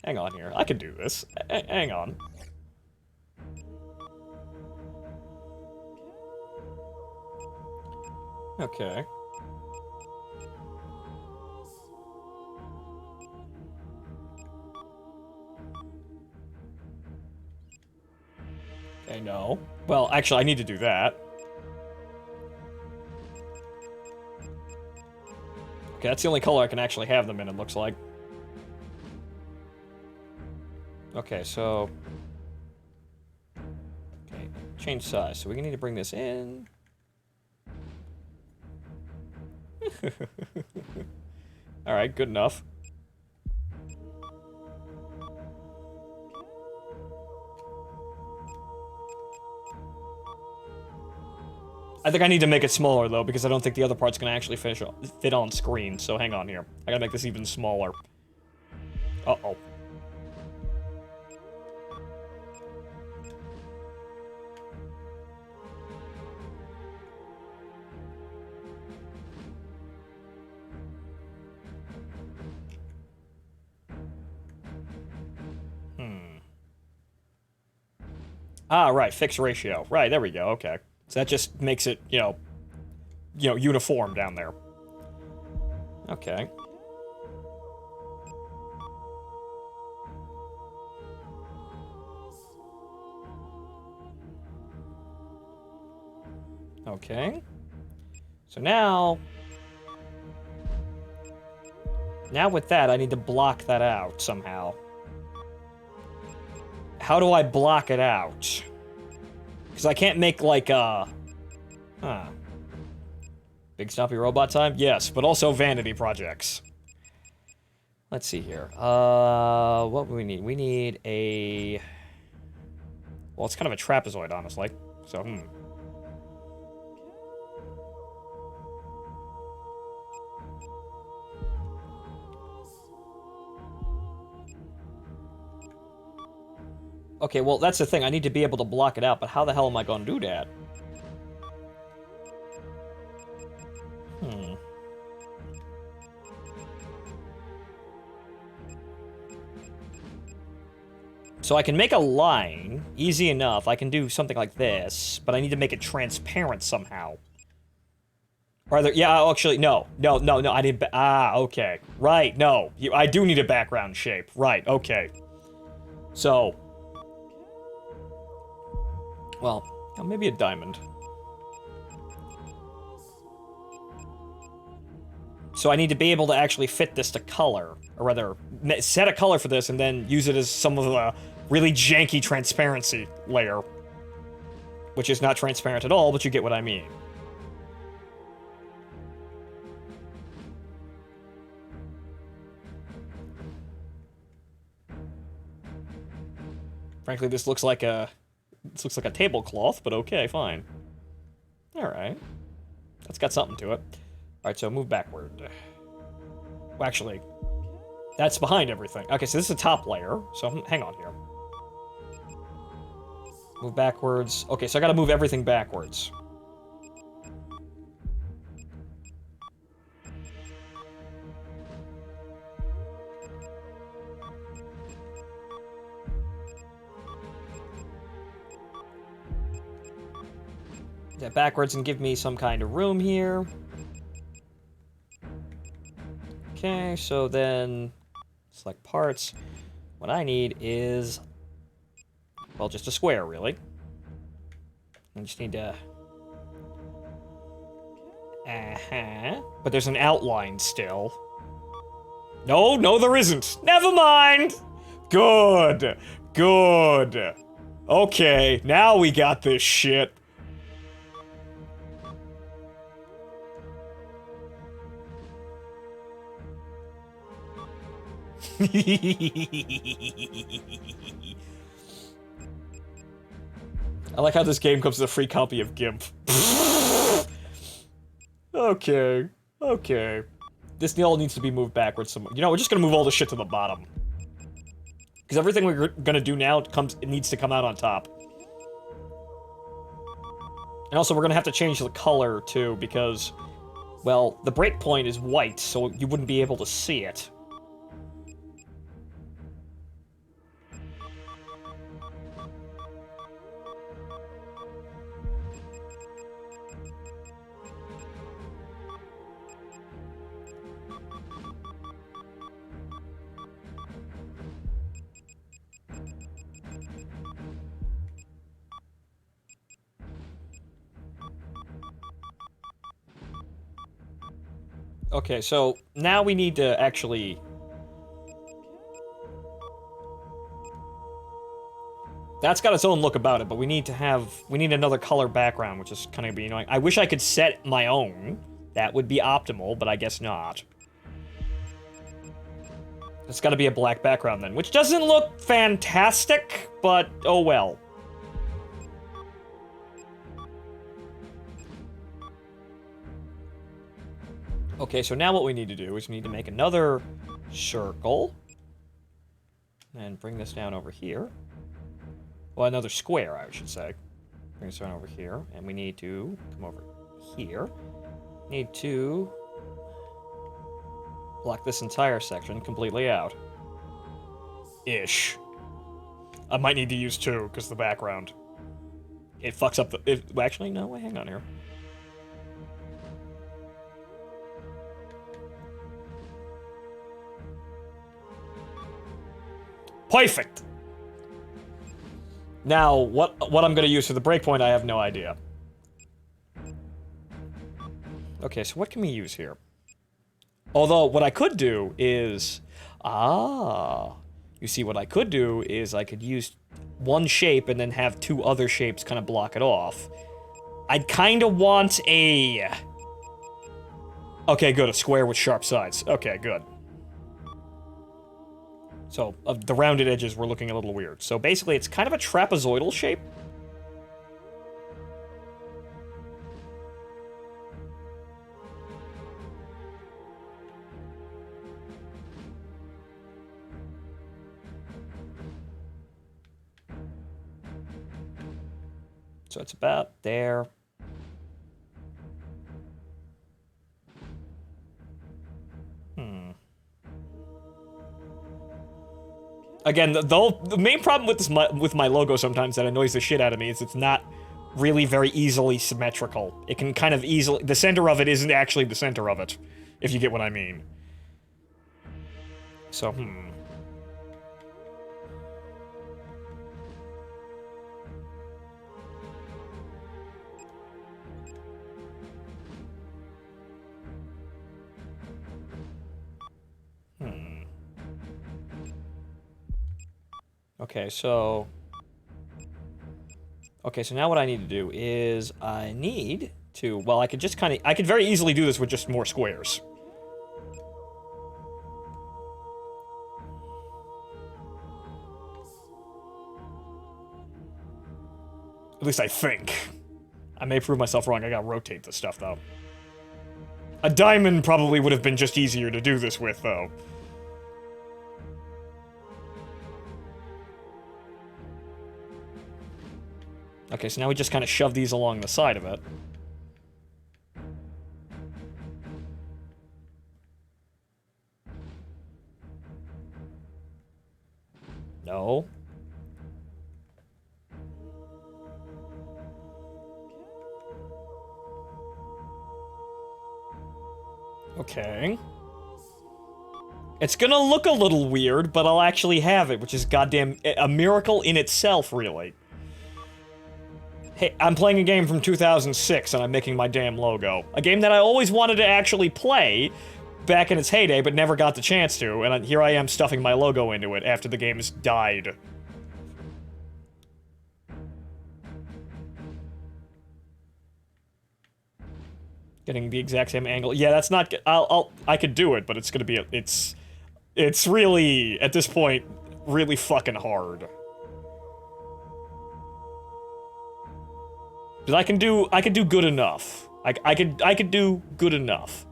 Hang on here, I can do this. Hang on. Okay. Okay, no. Well, actually, I need to do that. Okay, that's the only color I can actually have them in, it looks like. Okay, so... Okay, change size. So we need to bring this in. Alright, good enough. I think I need to make it smaller, though, because I don't think the other part's gonna actually fit on screen, so hang on here. I gotta make this even smaller. Uh-oh. Ah, right, fixed ratio. Right, there we go, okay. So that just makes it, you know, uniform down there. Okay. Okay. So now with that, I need to block that out somehow. How do I block it out? Because I can't make, like, Big Stompy Robot time? Yes, but also vanity projects. Let's see here. What do we need? We need a... Well, it's kind of a trapezoid, honestly. So, Okay, well, that's the thing. I need to be able to block it out, but how the hell am I going to do that? So I can make a line, easy enough. I can do something like this, but I need to make it transparent somehow. Or either, yeah, actually, no, I need, okay. Right, no, I do need a background shape. Right, okay. So, well, maybe a diamond. So I need to be able to actually fit this to color, or rather, set a color for this and then use it as some of the really janky transparency layer. Which is not transparent at all, but you get what I mean. Frankly, this looks like a tablecloth, but okay, fine. Alright. That's got something to it. Alright, so move backward. Well, actually, that's behind everything. Okay, so this is a top layer, so hang on here. Move backwards. Okay, so I gotta move everything backwards. That backwards and give me some kind of room here. Okay, so then select parts. What I need is, well, just a square, really. I just need to... But there's an outline still. No, there isn't. Never mind. Good. Okay, now we got this shit. I like how this game comes with a free copy of GIMP. Okay. this all needs to be moved backwards some. You know, we're just gonna move all this shit to the bottom. Because everything we're gonna do now it needs to come out on top. And also, we're gonna have to change the color, too, because, well, the breakpoint is white, so you wouldn't be able to see it. Okay, so now we need to actually... That's got its own look about it, but we need another color background, which is kind of be annoying. I wish I could set my own. That would be optimal, but I guess not. It's gotta be a black background then, which doesn't look fantastic, but oh well. Okay, so now what we need to do is we need to make another circle. And bring this down over here. Well, another square, I should say. Bring this down over here. And we need to come over here. Need to block this entire section completely out. Ish. I might need to use two, because the background. It fucks up the... actually, no, wait, hang on here. Perfect! Now, what I'm gonna use for the breakpoint, I have no idea. Okay, so what can we use here? Although, what I could do is... You see, what I could do is I could use one shape and then have two other shapes kind of block it off. I'd kind of want a... Okay, good, a square with sharp sides. Okay, good. So, the rounded edges were looking a little weird. So basically, it's kind of a trapezoidal shape. So it's about there. Again, the main problem with this with my logo sometimes that annoys the shit out of me is it's not really very easily symmetrical. It can kind of easily... The center of it isn't actually the center of it, if you get what I mean. So, Okay, so... Okay, so now what I need to do is I need to... Well, I could just kind of... I could very easily do this with just more squares. At least I think. I may prove myself wrong. I gotta rotate this stuff, though. A diamond probably would have been just easier to do this with, though. Okay, so now we just kind of shove these along the side of it. No. Okay. It's gonna look a little weird, but I'll actually have it, which is goddamn a miracle in itself, really. Hey, I'm playing a game from 2006, and I'm making my damn logo. A game that I always wanted to actually play back in its heyday, but never got the chance to, and here I am stuffing my logo into it after the game has died. Getting the exact same angle. Yeah, that's not... I could do it, but it's gonna be... It's really, at this point, really fucking hard. But I could do good enough. I could do good enough.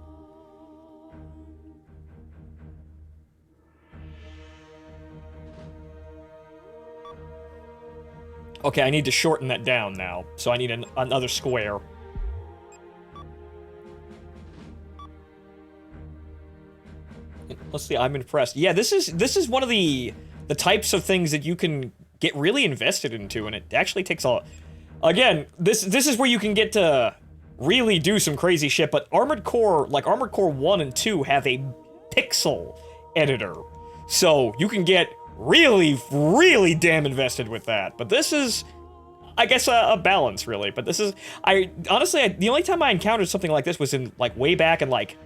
Okay, I need to shorten that down now, so I need another square. Let's see, I'm impressed. Yeah, this is one of the types of things that you can get really invested into, and it actually takes a... Again, this is where you can get to really do some crazy shit, but Armored Core 1 and 2 have a pixel editor. So you can get really, really damn invested with that. But this is, I guess, a balance, really. But this is, honestly, the only time I encountered something like this was in, like, way back in, like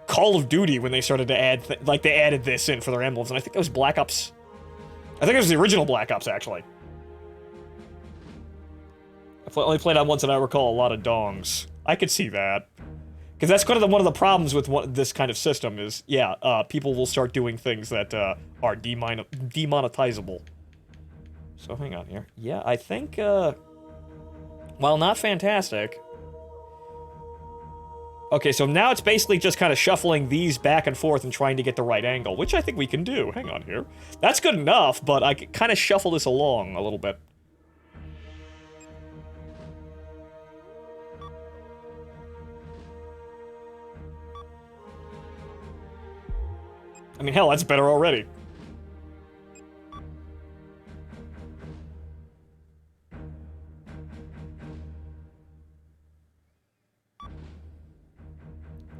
Call of Duty when they started to add, they added this in for their emblems, and I think it was Black Ops. I think it was the original Black Ops, actually. I've only played on once, and I recall a lot of dongs. I could see that. Because that's kind of one of the problems with this kind of system is, yeah, people will start doing things that are demonetizable. So hang on here. Yeah, I think, while not fantastic... Okay, so now it's basically just kind of shuffling these back and forth and trying to get the right angle, which I think we can do. Hang on here. That's good enough, but I can kind of shuffle this along a little bit. I mean, hell, that's better already.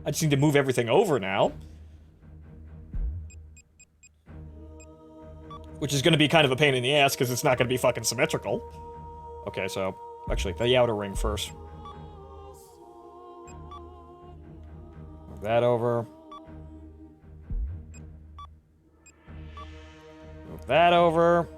I just need to move everything over now. Which is going to be kind of a pain in the ass, because it's not going to be fucking symmetrical. Okay, so, actually, the outer ring first. Move that over. Move that over.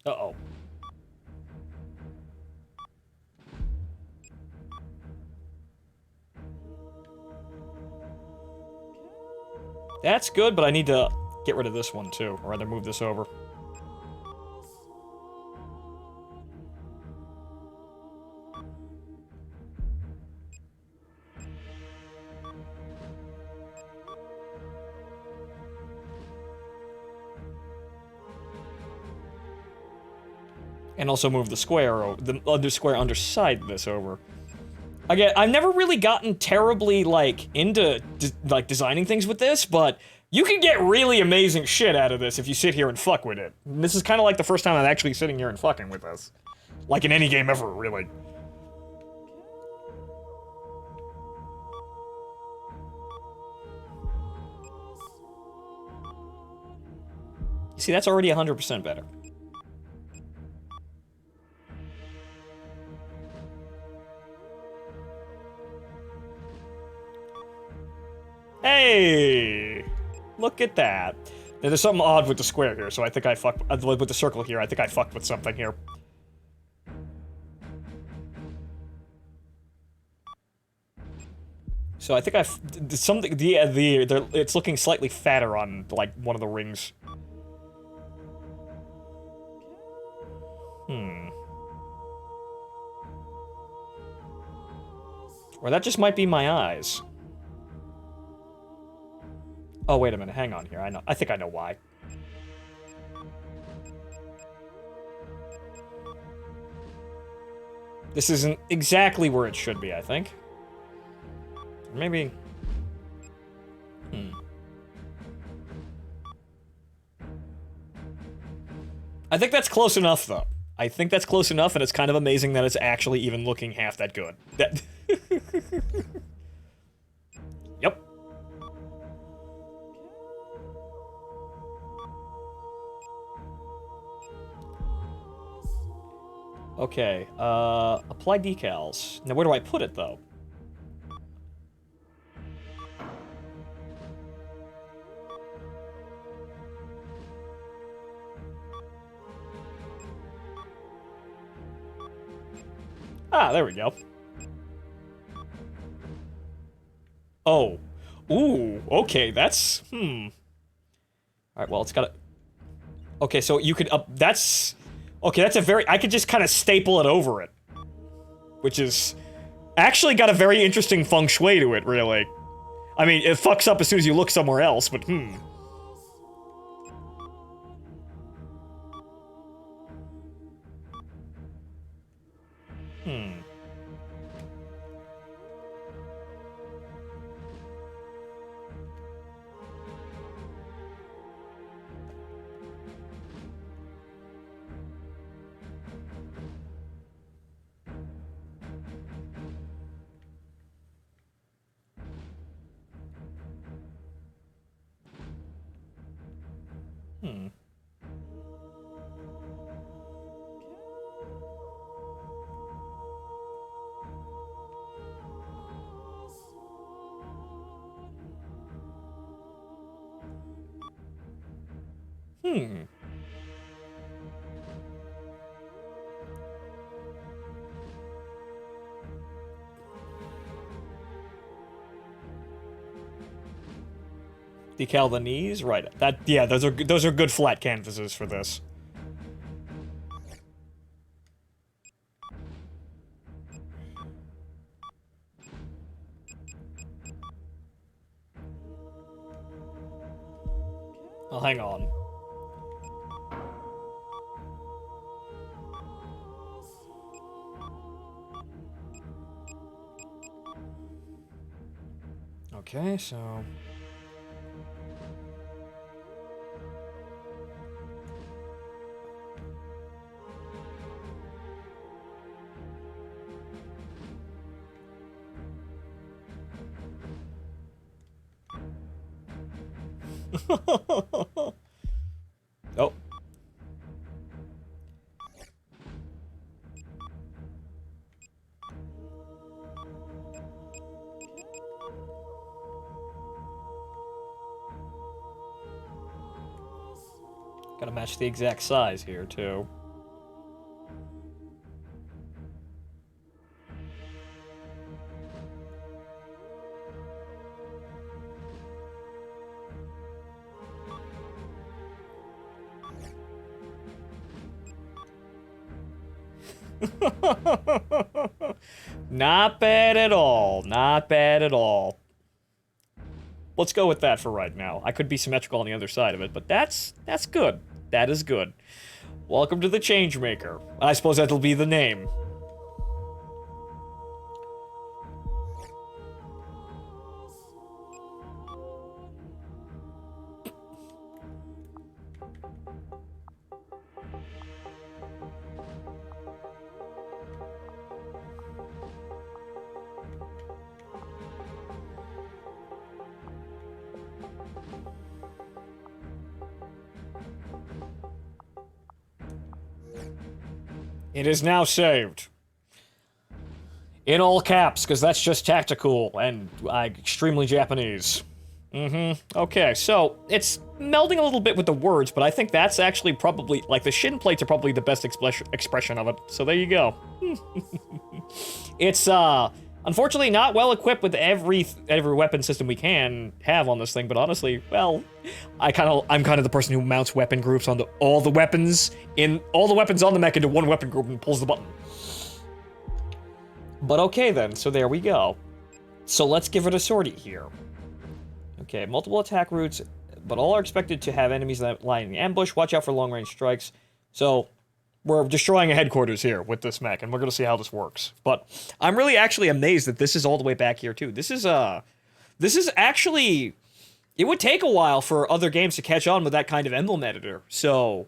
Uh-oh. That's good, but I need to get rid of this one, too. Or rather, move this over. And also move the square, the other square underside this over. Again, I've never really gotten terribly, like, into, designing things with this, but you can get really amazing shit out of this if you sit here and fuck with it. And this is kind of like the first time I'm actually sitting here and fucking with this. Like in any game ever, really. See, that's already 100% better. Hey! Look at that. Now, there's something odd with the square here, so I think I fucked... with the circle here, I think I fucked with something here. So I think something... it's looking slightly fatter on, like, one of the rings. Or that just might be my eyes. Oh, wait a minute, hang on here. I think I know why. This isn't exactly where it should be, I think. Maybe... I think that's close enough, though. I think that's close enough, and it's kind of amazing that it's actually even looking half that good. Yep. Okay, apply decals. Now, where do I put it, though? Ah, there we go. Oh. Ooh, okay, that's... Alright, well, it's gotta... Okay, so you could that's okay. That's a very. I could just kind of staple it over it, which is actually got a very interesting feng shui to it. Really, I mean, it fucks up as soon as you look somewhere else. But Hmm. Decal the knees, right? That yeah, those are good flat canvases for this. Oh, hang on. Okay, so oh. Gotta match the exact size here, too. Not bad at all. Not bad at all. Let's go with that for right now. I could be symmetrical on the other side of it, but that's good. That is good. Welcome to the Changemaker. I suppose that'll be the name. It is now saved. In all caps, because that's just tactical and extremely Japanese. Okay, so it's melding a little bit with the words, but I think that's actually probably, like, the shin plates are probably the best expression of it. So there you go. It's, unfortunately not well equipped with every weapon system we can have on this thing, but honestly, well, I'm kind of the person who mounts weapon groups onto all the weapons on the mech into one weapon group and pulls the button. But okay then, so there we go. So let's give it a sortie here. Okay, multiple attack routes, but all are expected to have enemies that lie in ambush. Watch out for long-range strikes. So we're destroying a headquarters here with this mech, and we're gonna see how this works. But I'm really actually amazed that this is all the way back here too. This is actually, it would take a while for other games to catch on with that kind of emblem editor. So,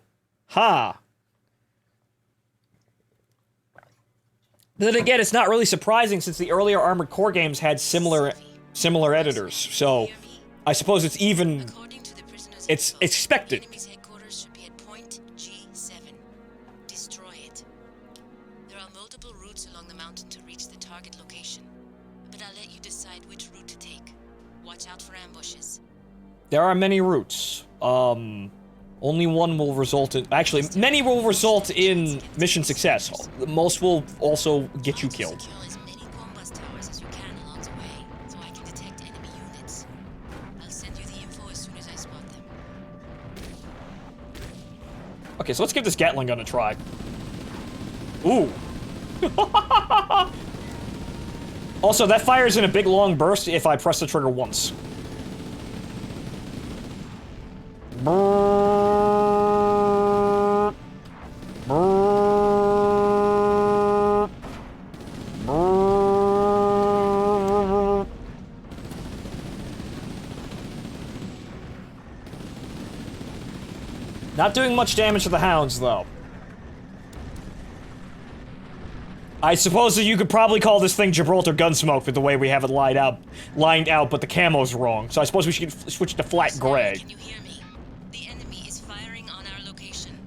Then again, it's not really surprising since the earlier Armored Core games had similar editors. So, I suppose it's even, it's expected. Enemy's headquarters should be at point G7. Destroy it. There are multiple routes along the mountain to reach the target location, but I'll let you decide which route to take. Watch out for ambushes. There are many routes. Only one will result in... Actually, many will result in mission success. Most will also get you killed. Secure as many combust towers as you can along the way, so I can detect enemy units. I'll send you the info as soon as I spot them. Okay, so let's give this Gatling gun a try. Ooh. Also, that fires in a big long burst if I press the trigger once. Not doing much damage to the Hounds, though. I suppose that you could probably call this thing Gibraltar Gunsmoke with the way we have it lined out, but the camo's wrong. So I suppose we should switch to flat gray. Can you hear me? The enemy is firing on our location.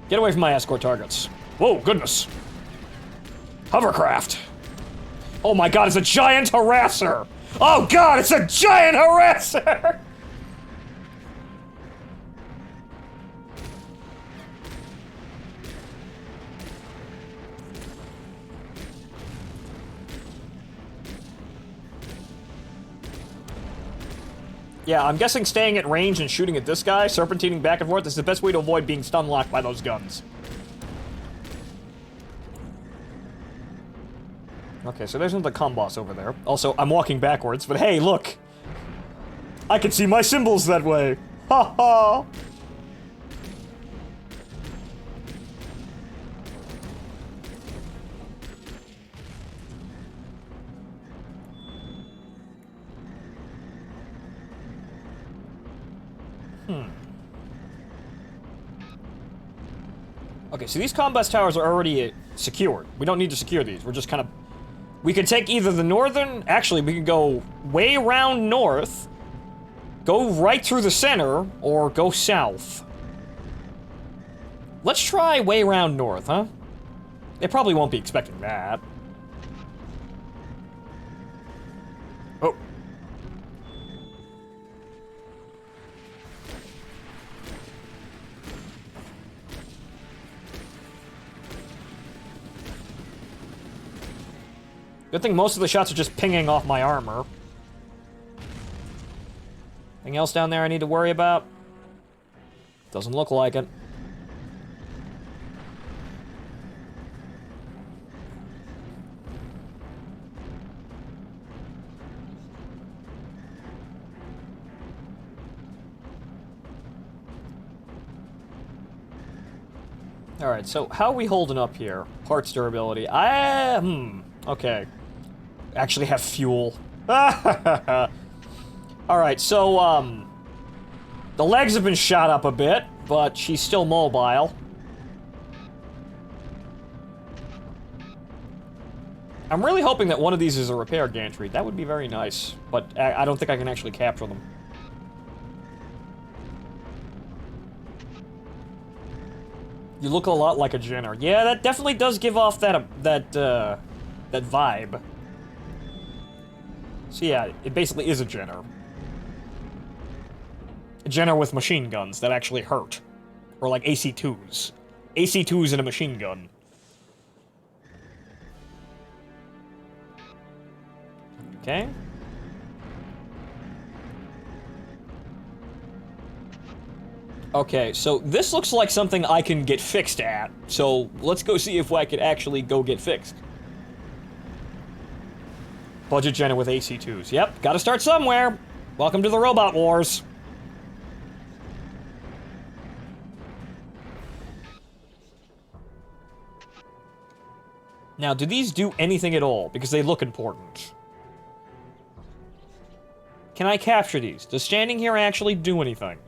Get away from my escort targets. Whoa, goodness. Hovercraft. Oh my god, it's a giant harasser! Oh god, it's a giant harasser! Yeah, I'm guessing staying at range and shooting at this guy, serpentining back and forth, is the best way to avoid being stun locked by those guns. Okay, so there's another comboss over there. Also, I'm walking backwards, but hey, look! I can see my symbols that way! Ha ha! Okay, so these combat towers are already secured. We don't need to secure these. We're just kind of... We can take either the northern... Actually, we can go way around north, go right through the center, or go south. Let's try way around north, huh? They probably won't be expecting that. Oh. Good thing most of the shots are just pinging off my armor. Anything else down there I need to worry about? Doesn't look like it. Alright, so how are we holding up here? Parts durability. Okay. Actually have fuel. Alright, so, the legs have been shot up a bit, but she's still mobile. I'm really hoping that one of these is a repair gantry. That would be very nice, but I don't think I can actually capture them. You look a lot like a Jenner. Yeah, that definitely does give off that vibe. So yeah, it basically is a Jenner. A Jenner with machine guns that actually hurt. Or like AC-2s. AC-2s and a machine gun. Okay. Okay, so this looks like something I can get fixed at. So let's go see if I could actually go get fixed. Budget Jenner with AC-2s. Yep, gotta start somewhere. Welcome to the Robot Wars. Now, do these do anything at all? Because they look important. Can I capture these? Does standing here actually do anything?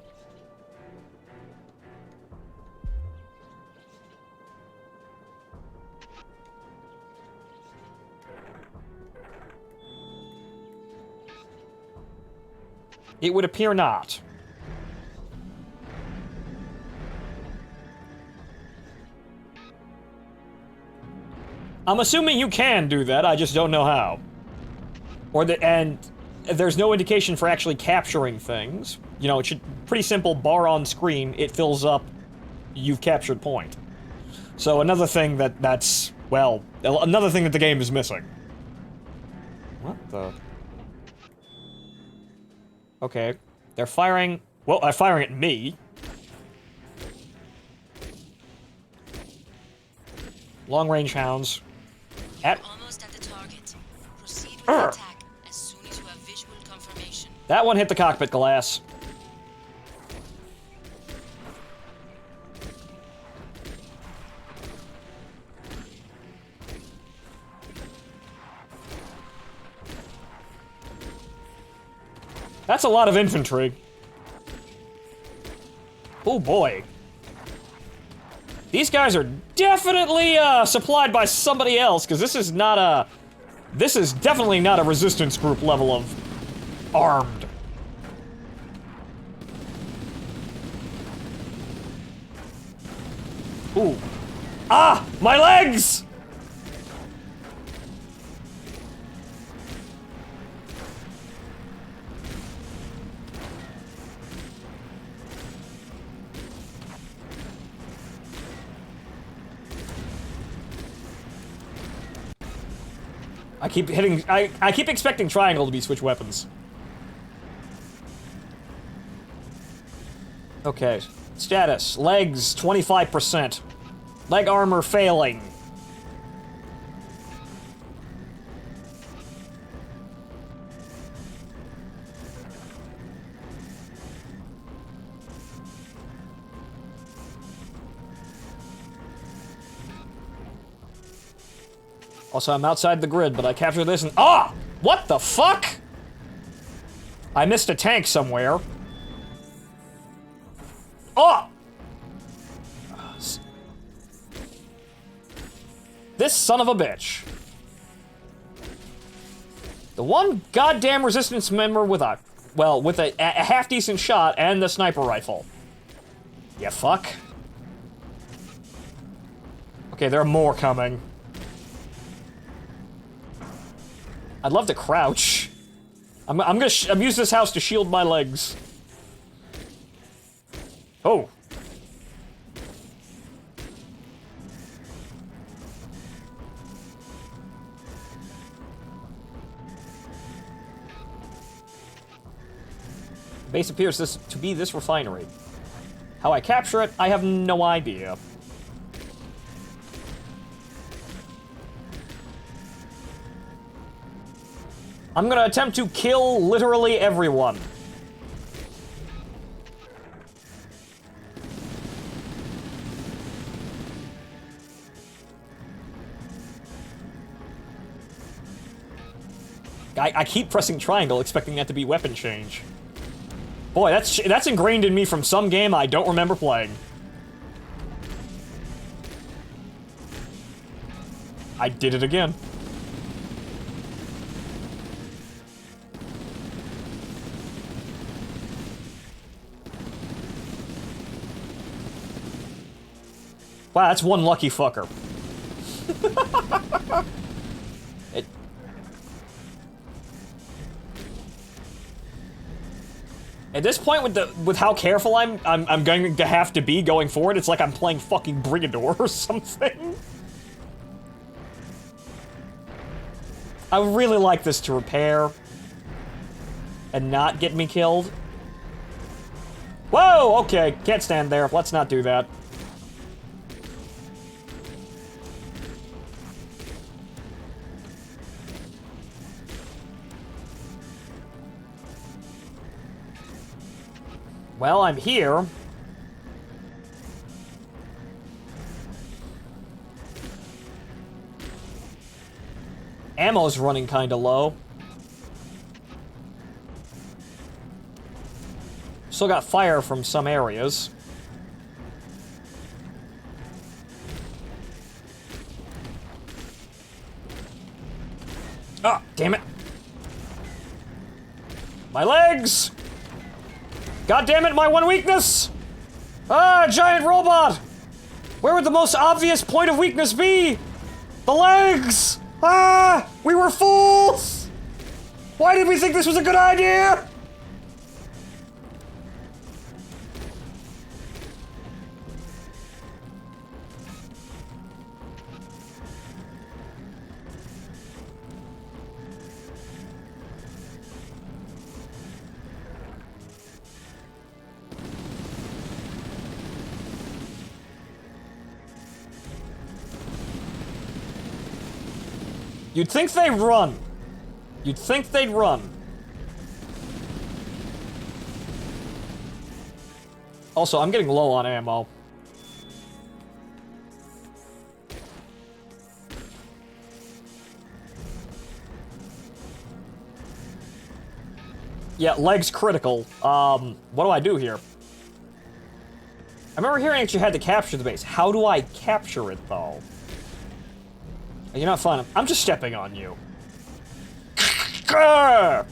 It would appear not. I'm assuming you can do that, I just don't know how. And there's no indication for actually capturing things. You know, it should pretty simple, bar on screen, it fills up, you've captured point. So another thing that's Well, another thing that the game is missing. What the? Okay. They're firing... Well, they're firing at me. Long-range hounds. At... Almost at the target. Proceed with the attack as soon as you have visual confirmation. That one hit the cockpit glass. That's a lot of infantry. Oh boy. These guys are definitely supplied by somebody else, because this is not a... This is definitely not a resistance group level of armed. Ooh. Ah! My legs! I keep hitting... I keep expecting triangle to be switch weapons. Okay. Status. Legs, 25%. Leg armor failing. Also, I'm outside the grid, but I captured this and... Ah! What the fuck? I missed a tank somewhere. Oh! This son of a bitch. The one goddamn resistance member with a... Well, with a half-decent shot and the sniper rifle. Yeah, fuck. Okay, there are more coming. I'd love to crouch. I'm gonna use this house to shield my legs. Oh. Base appears to be this refinery. How I capture it, I have no idea. I'm gonna attempt to kill literally everyone. I keep pressing triangle, expecting that to be weapon change. Boy, that's ingrained in me from some game I don't remember playing. I did it again. Wow, that's one lucky fucker. At this point, with how careful I'm going to have to be going forward, it's like I'm playing fucking Brigador or something. I would really like this to repair and not get me killed. Whoa, okay, can't stand there. Let's not do that. Well, I'm here. Ammo's running kinda low. Still got fire from some areas. Ah, damn it. My legs! God damn it, my one weakness! Ah, giant robot! Where would the most obvious point of weakness be? The legs! Ah! We were fools! Why did we think this was a good idea? You'd think they'd run. You'd think they'd run. Also, I'm getting low on ammo. Yeah, legs critical. What do I do here? I remember hearing that you had to capture the base. How do I capture it, though? You're not fun. I'm just stepping on you. Whoa,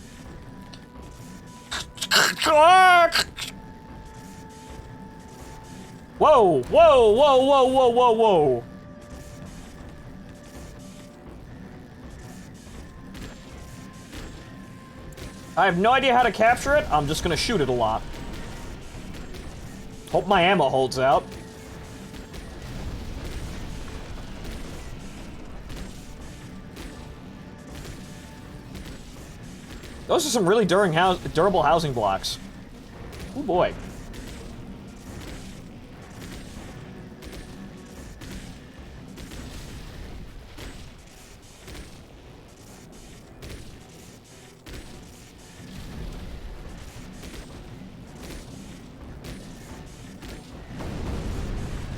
whoa, whoa, whoa, whoa, whoa, whoa. I have no idea how to capture it. I'm just gonna shoot it a lot. Hope my ammo holds out. Those are some really durable housing blocks. Oh boy.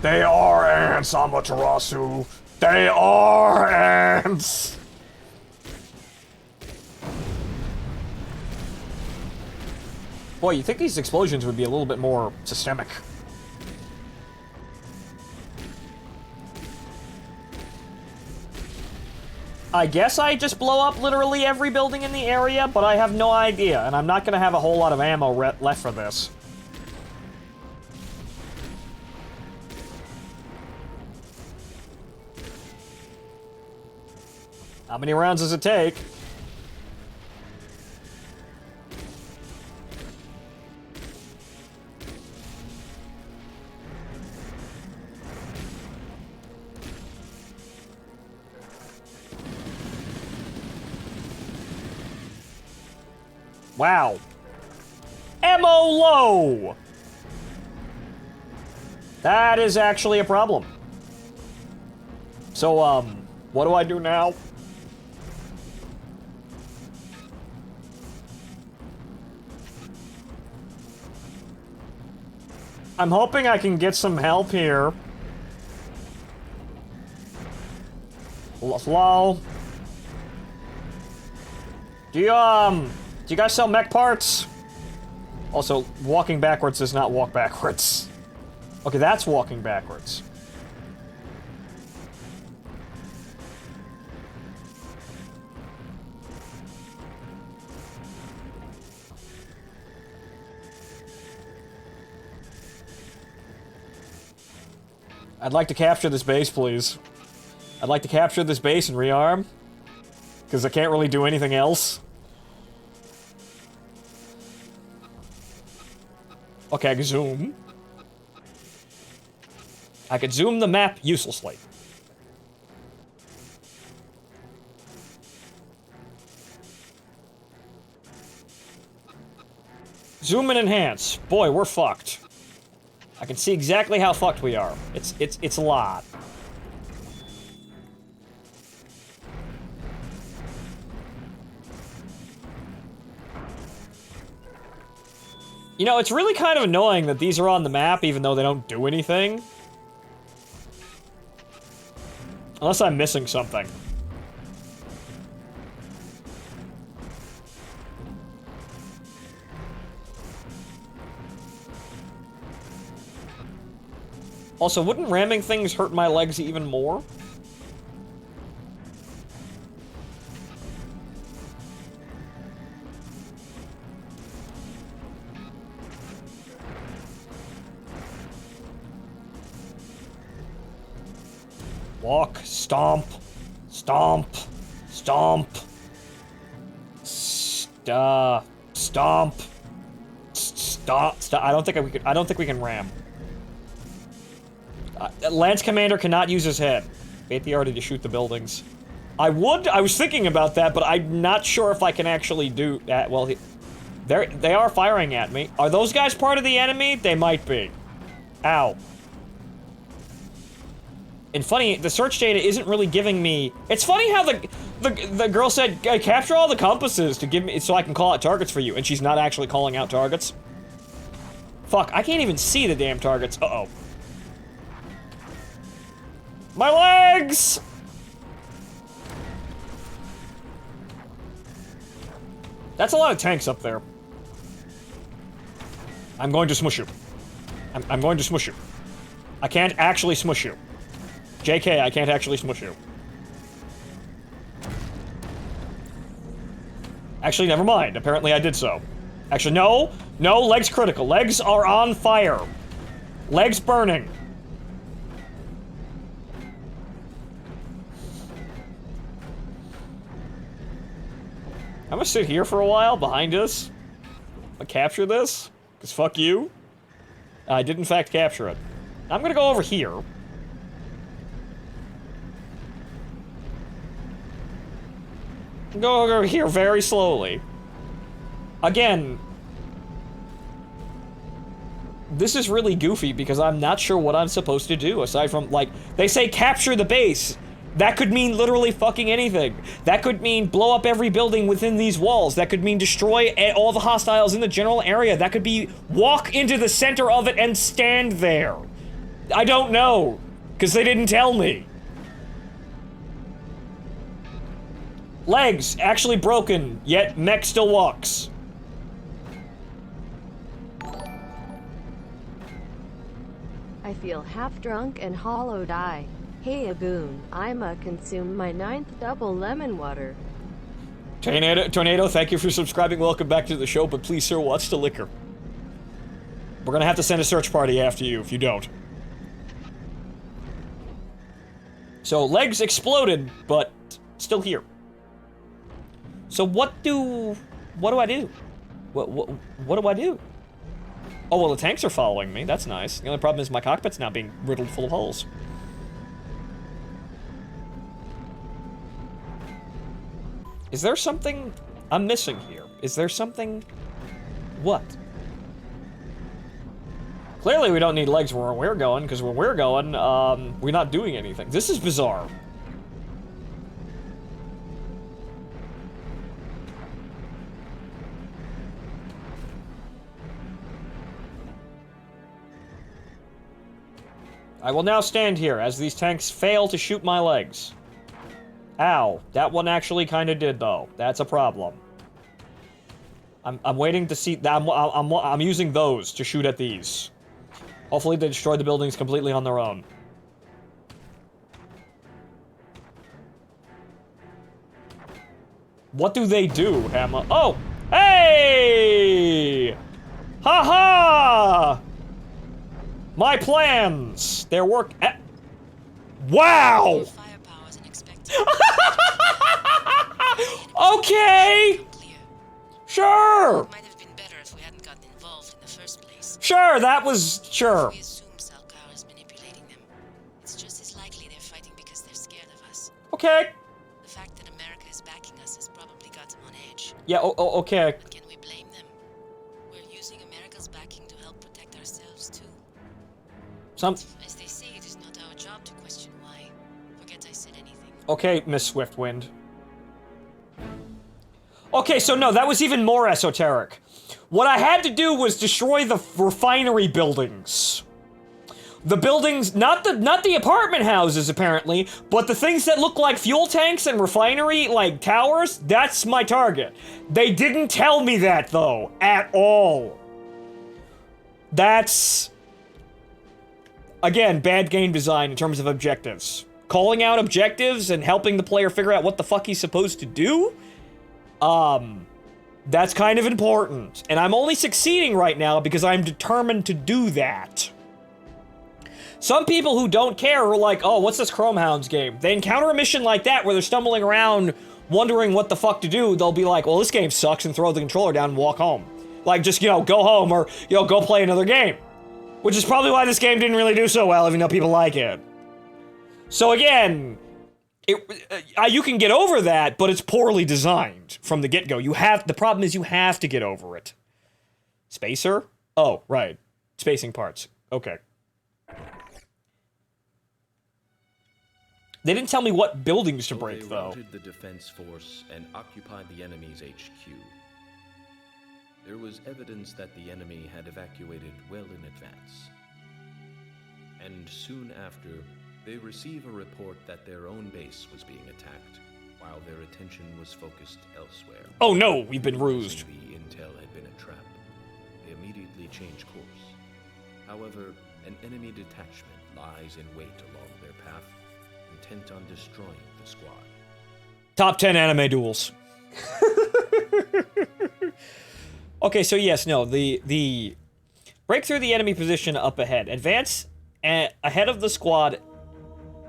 They are ants, Amaterasu. They are ants. Boy, you think these explosions would be a little bit more systemic. I guess I just blow up literally every building in the area, but I have no idea, and I'm not gonna have a whole lot of ammo left for this. How many rounds does it take? Wow. Ammo low! That is actually a problem. So, what do I do now? I'm hoping I can get some help here. Hello? Do you guys sell mech parts? Also, walking backwards does not walk backwards. Okay, that's walking backwards. I'd like to capture this base, please. I'd like to capture this base and rearm. Because I can't really do anything else. Okay, I can zoom. I could zoom the map uselessly. Zoom and enhance. Boy, we're fucked. I can see exactly how fucked we are. It's a lot. You know, it's really kind of annoying that these are on the map even though they don't do anything. Unless I'm missing something. Also, wouldn't ramming things hurt my legs even more? Walk, stomp, stomp, stomp, stomp, stop. I don't think we can ram. Lance Commander cannot use his head. Bait the arty to shoot the buildings. I was thinking about that, but I'm not sure if I can actually do that. Well, they are firing at me. Are those guys part of the enemy? They might be. Ow. And funny, the search data isn't really giving me... It's funny how The girl said, capture all the compasses to give me, so I can call out targets for you, and she's not actually calling out targets. Fuck, I can't even see the damn targets. Uh-oh. My legs! That's a lot of tanks up there. I'm going to smush you. I'm going to smush you. I can't actually smush you. JK, I can't actually smush you. Actually, never mind. Apparently I did so. Actually, no. No, legs critical. Legs are on fire. Legs burning. I'm gonna sit here for a while, behind us. I'm gonna capture this, because fuck you. I did in fact capture it. I'm gonna go over here. Go over here very slowly. Again, this is really goofy because I'm not sure what I'm supposed to do aside from, like, they say capture the base. That could mean literally fucking anything. That could mean blow up every building within these walls. That could mean destroy all the hostiles in the general area. That could be walk into the center of it and stand there. I don't know, because they didn't tell me. Legs actually broken, yet mech still walks. I feel half drunk and hollowed eye. Hey Aboon, I'ma consume my 9th double lemon water. Tornado, thank you for subscribing. Welcome back to the show, but please, sir, what's the liquor? We're gonna have to send a search party after you if you don't. So, legs exploded, but still here. So what do I do? What do I do? Oh, well, the tanks are following me. That's nice. The only problem is my cockpit's now being riddled full of holes. Is there something I'm missing here? Is there something... What? Clearly we don't need legs where we're going, because where we're going, we're not doing anything. This is bizarre. I will now stand here as these tanks fail to shoot my legs. Ow. That one actually kind of did, though. That's a problem. I'm waiting to see... I'm using those to shoot at these. Hopefully they destroy the buildings completely on their own. What do they do, Hammer? Oh! Hey! Ha-ha! My plans! Their work... Wow! Firepower is unexpected. Okay! Sure! Might have been better if we hadn't gotten involved in the first place. Sure, that was... Sure. We assume Salkar is manipulating them. It's just as likely they're fighting because they're scared of us. Okay. The fact that America is backing us has probably got them on edge. Yeah, okay. But can we blame them? We're using America's backing to help protect ourselves, too. As they say, it is not our job to question why. Forget I said anything. Okay, Miss Swiftwind. Okay, so no, that was even more esoteric. What I had to do was destroy the refinery buildings. The buildings, not the apartment houses, apparently, but the things that look like fuel tanks and refinery, like, towers, that's my target. They didn't tell me that, though, at all. That's... Again, bad game design in terms of objectives. Calling out objectives and helping the player figure out what the fuck he's supposed to do? That's kind of important. And I'm only succeeding right now because I'm determined to do that. Some people who don't care are like, oh, what's this Chrome Hounds game? They encounter a mission like that where they're stumbling around wondering what the fuck to do. They'll be like, well, this game sucks, and throw the controller down and walk home. Like, just, go home or, go play another game. Which is probably why this game didn't really do so well, even though people like it. So again... you can get over that, but it's poorly designed from the get-go. The problem is you have to get over it. Spacer? Oh, right. Spacing parts. Okay. They didn't tell me what buildings to break, They though. routed the defense force and occupied the enemy's HQ. There was evidence that the enemy had evacuated well in advance. And soon after, they receive a report that their own base was being attacked, while their attention was focused elsewhere. Oh no, we've been rused. The intel had been a trap. They immediately change course. However, an enemy detachment lies in wait along their path, intent on destroying the squad. Top 10 anime duels. Okay, so yes, no, the break through the enemy position up ahead. Advance ahead of the squad.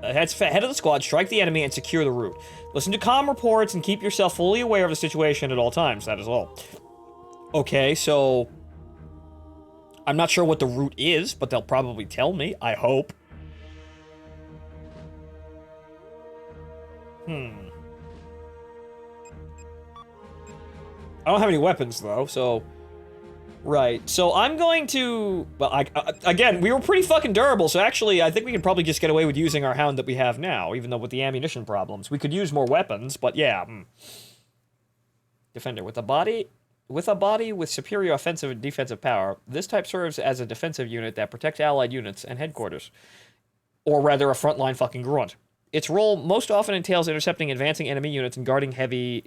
Head of the squad, strike the enemy, and secure the route. Listen to comm reports and keep yourself fully aware of the situation at all times. That is all. Okay, so I'm not sure what the route is, but they'll probably tell me. I hope. I don't have any weapons, though, so... Right, so I'm going to... Well, again, we were pretty fucking durable, so actually, I think we could probably just get away with using our Hound that we have now, even though with the ammunition problems. We could use more weapons, but yeah. Defender. With a body with superior offensive and defensive power, this type serves as a defensive unit that protects allied units and headquarters. Or rather, a frontline fucking grunt. Its role most often entails intercepting advancing enemy units and guarding heavy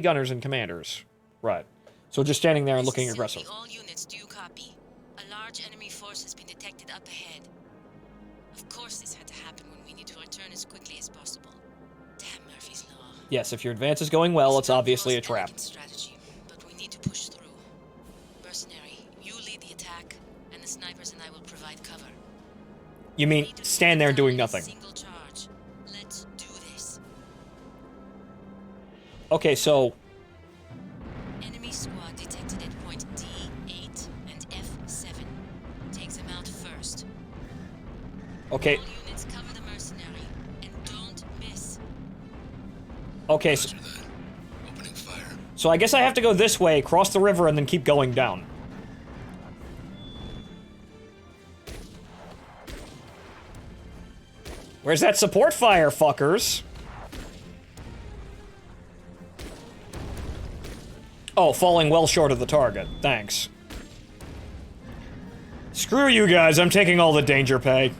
gunners and commanders. Right. So just standing there and looking aggressive. All units, do you copy? A large enemy force has been detected up ahead. Of course this had to happen when we need to return as quickly as possible. Damn Murphy's Law. Yes, if your advance is going well, it's obviously a trap. Strategy, but we need to push through. Mercenary, you lead the attack, and the snipers and I will provide cover. You mean stand there doing nothing? Single charge. Let's do this. Okay, so... Enemy squad detected at point D8 and F7. Take them out first. Okay, All units cover the mercenary, and don't miss. okay, so, Roger that. Opening fire. so I guess I have to go this way, cross the river, and then keep going down. Where's that support fire, fuckers? Oh, falling well short of the target. Thanks. Screw you guys, I'm taking all the danger pay.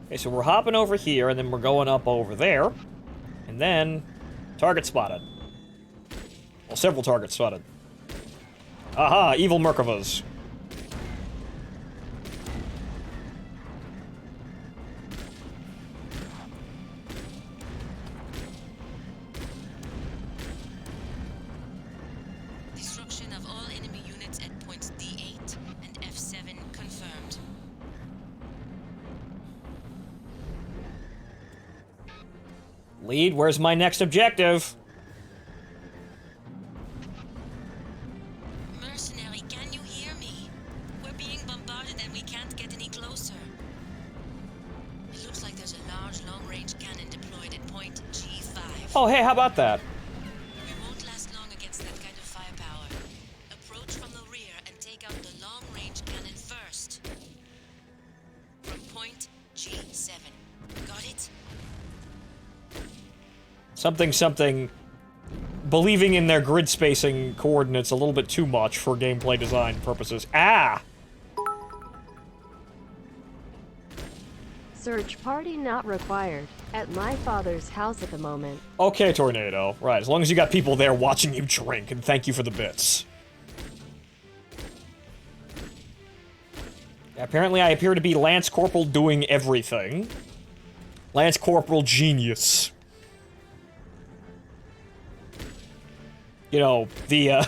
Okay, so we're hopping over here, and then we're going up over there. And then... target spotted. Well, several targets spotted. Aha, evil Merkavas. Destruction of all enemy units at points D8 and F7 confirmed. Lead, where's my next objective? Mercenary, can you hear me? We're being bombarded and we can't get any closer. It looks like there's a large long-range cannon deployed at point G5. Oh, hey, how about that? We won't last long against that kind of firepower. Approach from the rear and take out the long-range cannon first. From point G7. Got it? Something. Believing in their grid spacing coordinates a little bit too much for gameplay design purposes. Ah! Search party not required. At my father's house at the moment. Okay, Tornado. Right, as long as you got people there watching you drink, and thank you for the bits. Apparently I appear to be Lance Corporal doing everything. Lance Corporal genius. You know, the,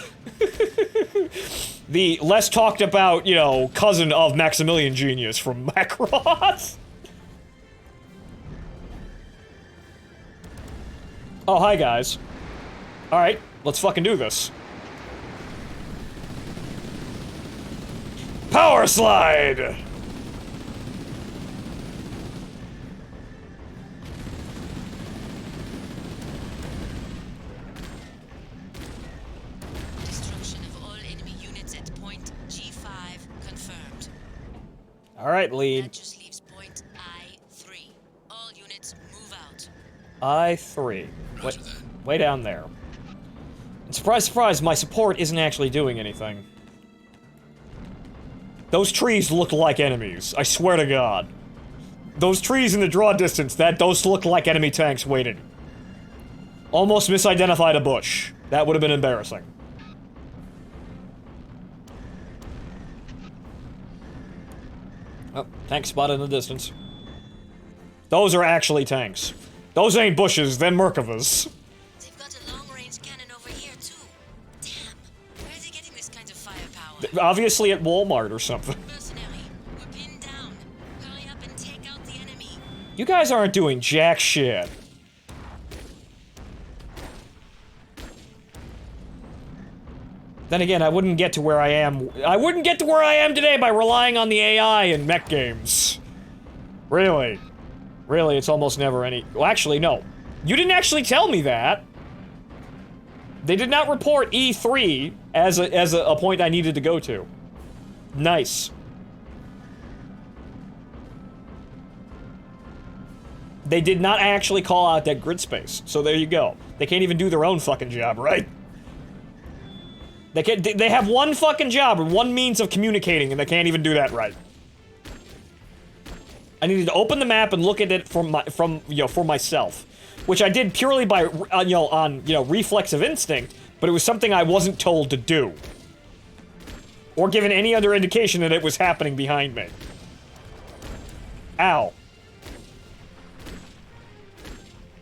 the less talked about, you know, cousin of Maximilian Genius from Macross. Oh, hi, guys. Alright, let's fucking do this. Power slide! Alright, lead. That just leaves point I-3. All units move out. I-3. Roger that. Way down there. And surprise, surprise, my support isn't actually doing anything. Those trees look like enemies. I swear to God. Those trees in the draw distance, those look like enemy tanks waiting. Almost misidentified a bush. That would have been embarrassing. Oh, tank spotted in the distance. Those are actually tanks. Those ain't bushes, they're Merkavas. They've got a long-range cannon over here, too. Damn. Where are they getting this kind of firepower? Obviously at Walmart or something. Mercenary, we're pinned down. Hurry up and take out the enemy. You guys aren't doing jack shit. Then again, I wouldn't get to where I am. I wouldn't get to where I am today by relying on the AI in mech games. Really. Really, it's almost never any. Well, actually, no. You didn't actually tell me that. They did not report E3 as a point I needed to go to. Nice. They did not actually call out that grid space, so there you go. They can't even do their own fucking job, right? They have one fucking job and one means of communicating, and they can't even do that right. I needed to open the map and look at it for myself, which I did purely by reflexive instinct, but it was something I wasn't told to do, or given any other indication that it was happening behind me. Ow.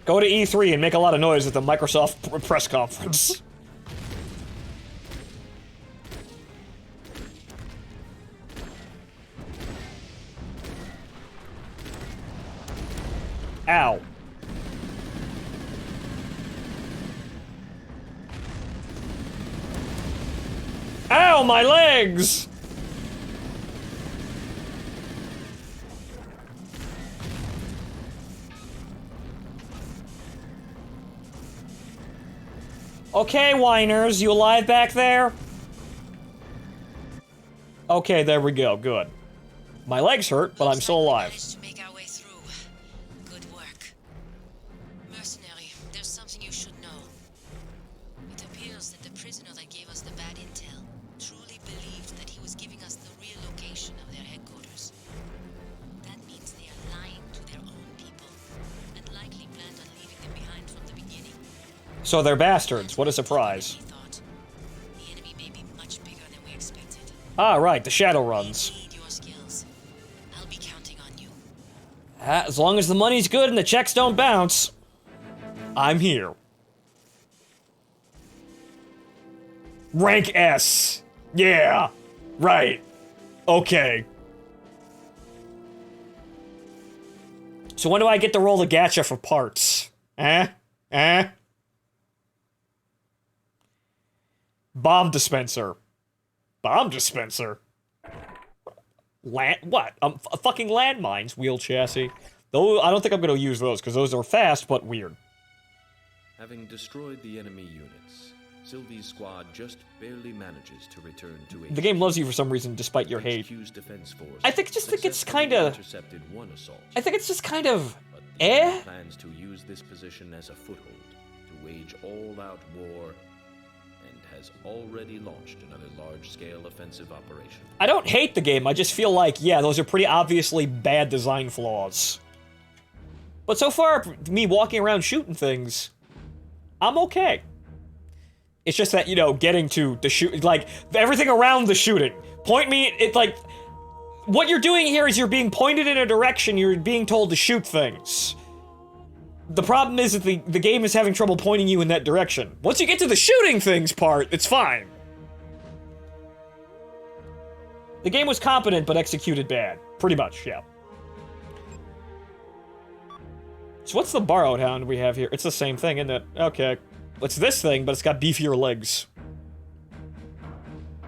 Go to E3 and make a lot of noise at the Microsoft press conference. Ow. Ow, my legs! Okay, whiners, you alive back there? Okay, there we go, good. My legs hurt, but I'm still alive. Managed to make our way through. Good work. Mercenary, there's something you should know. It appears that the prisoner that gave us the bad intel truly believed that he was giving us the real location of their headquarters. That means they are lying to their own people, and likely planned on leaving them behind from the beginning. So they're bastards, what a surprise. We thought the enemy may be much bigger than we expected. Ah, right, the shadow runs. We need your skills. I'll be counting on you. As long as the money's good and the checks don't bounce, I'm here. Rank S. Yeah. Right. Okay. So when do I get to roll the gacha for parts? Bomb dispenser. Bomb dispenser? What? Fucking landmines, wheel chassis. Though I don't think I'm gonna use those, because those are fast, but weird. Having destroyed the enemy units, Sylvie's squad just barely manages to return to HQ. The game loves you for some reason, despite your hate. HQ's defense force I think it's successfully kinda... intercepted one assault. I think it's just kind of... But the enemy plans to use this position as a foothold to wage all-out war, and has already launched another large-scale offensive operation. I don't hate the game, I just feel like, yeah, those are pretty obviously bad design flaws. But so far, me walking around shooting things, I'm okay. It's just that, you know, getting to the shoot, like, everything around the shooting. Point me, it's like, what you're doing here is you're being pointed in a direction, you're being told to shoot things. The problem is that the game is having trouble pointing you in that direction. Once you get to the shooting things part, it's fine. The game was competent, but executed bad. Pretty much, yeah. So what's the borrowed hound we have here? It's the same thing, isn't it? Okay. It's this thing, but it's got beefier legs.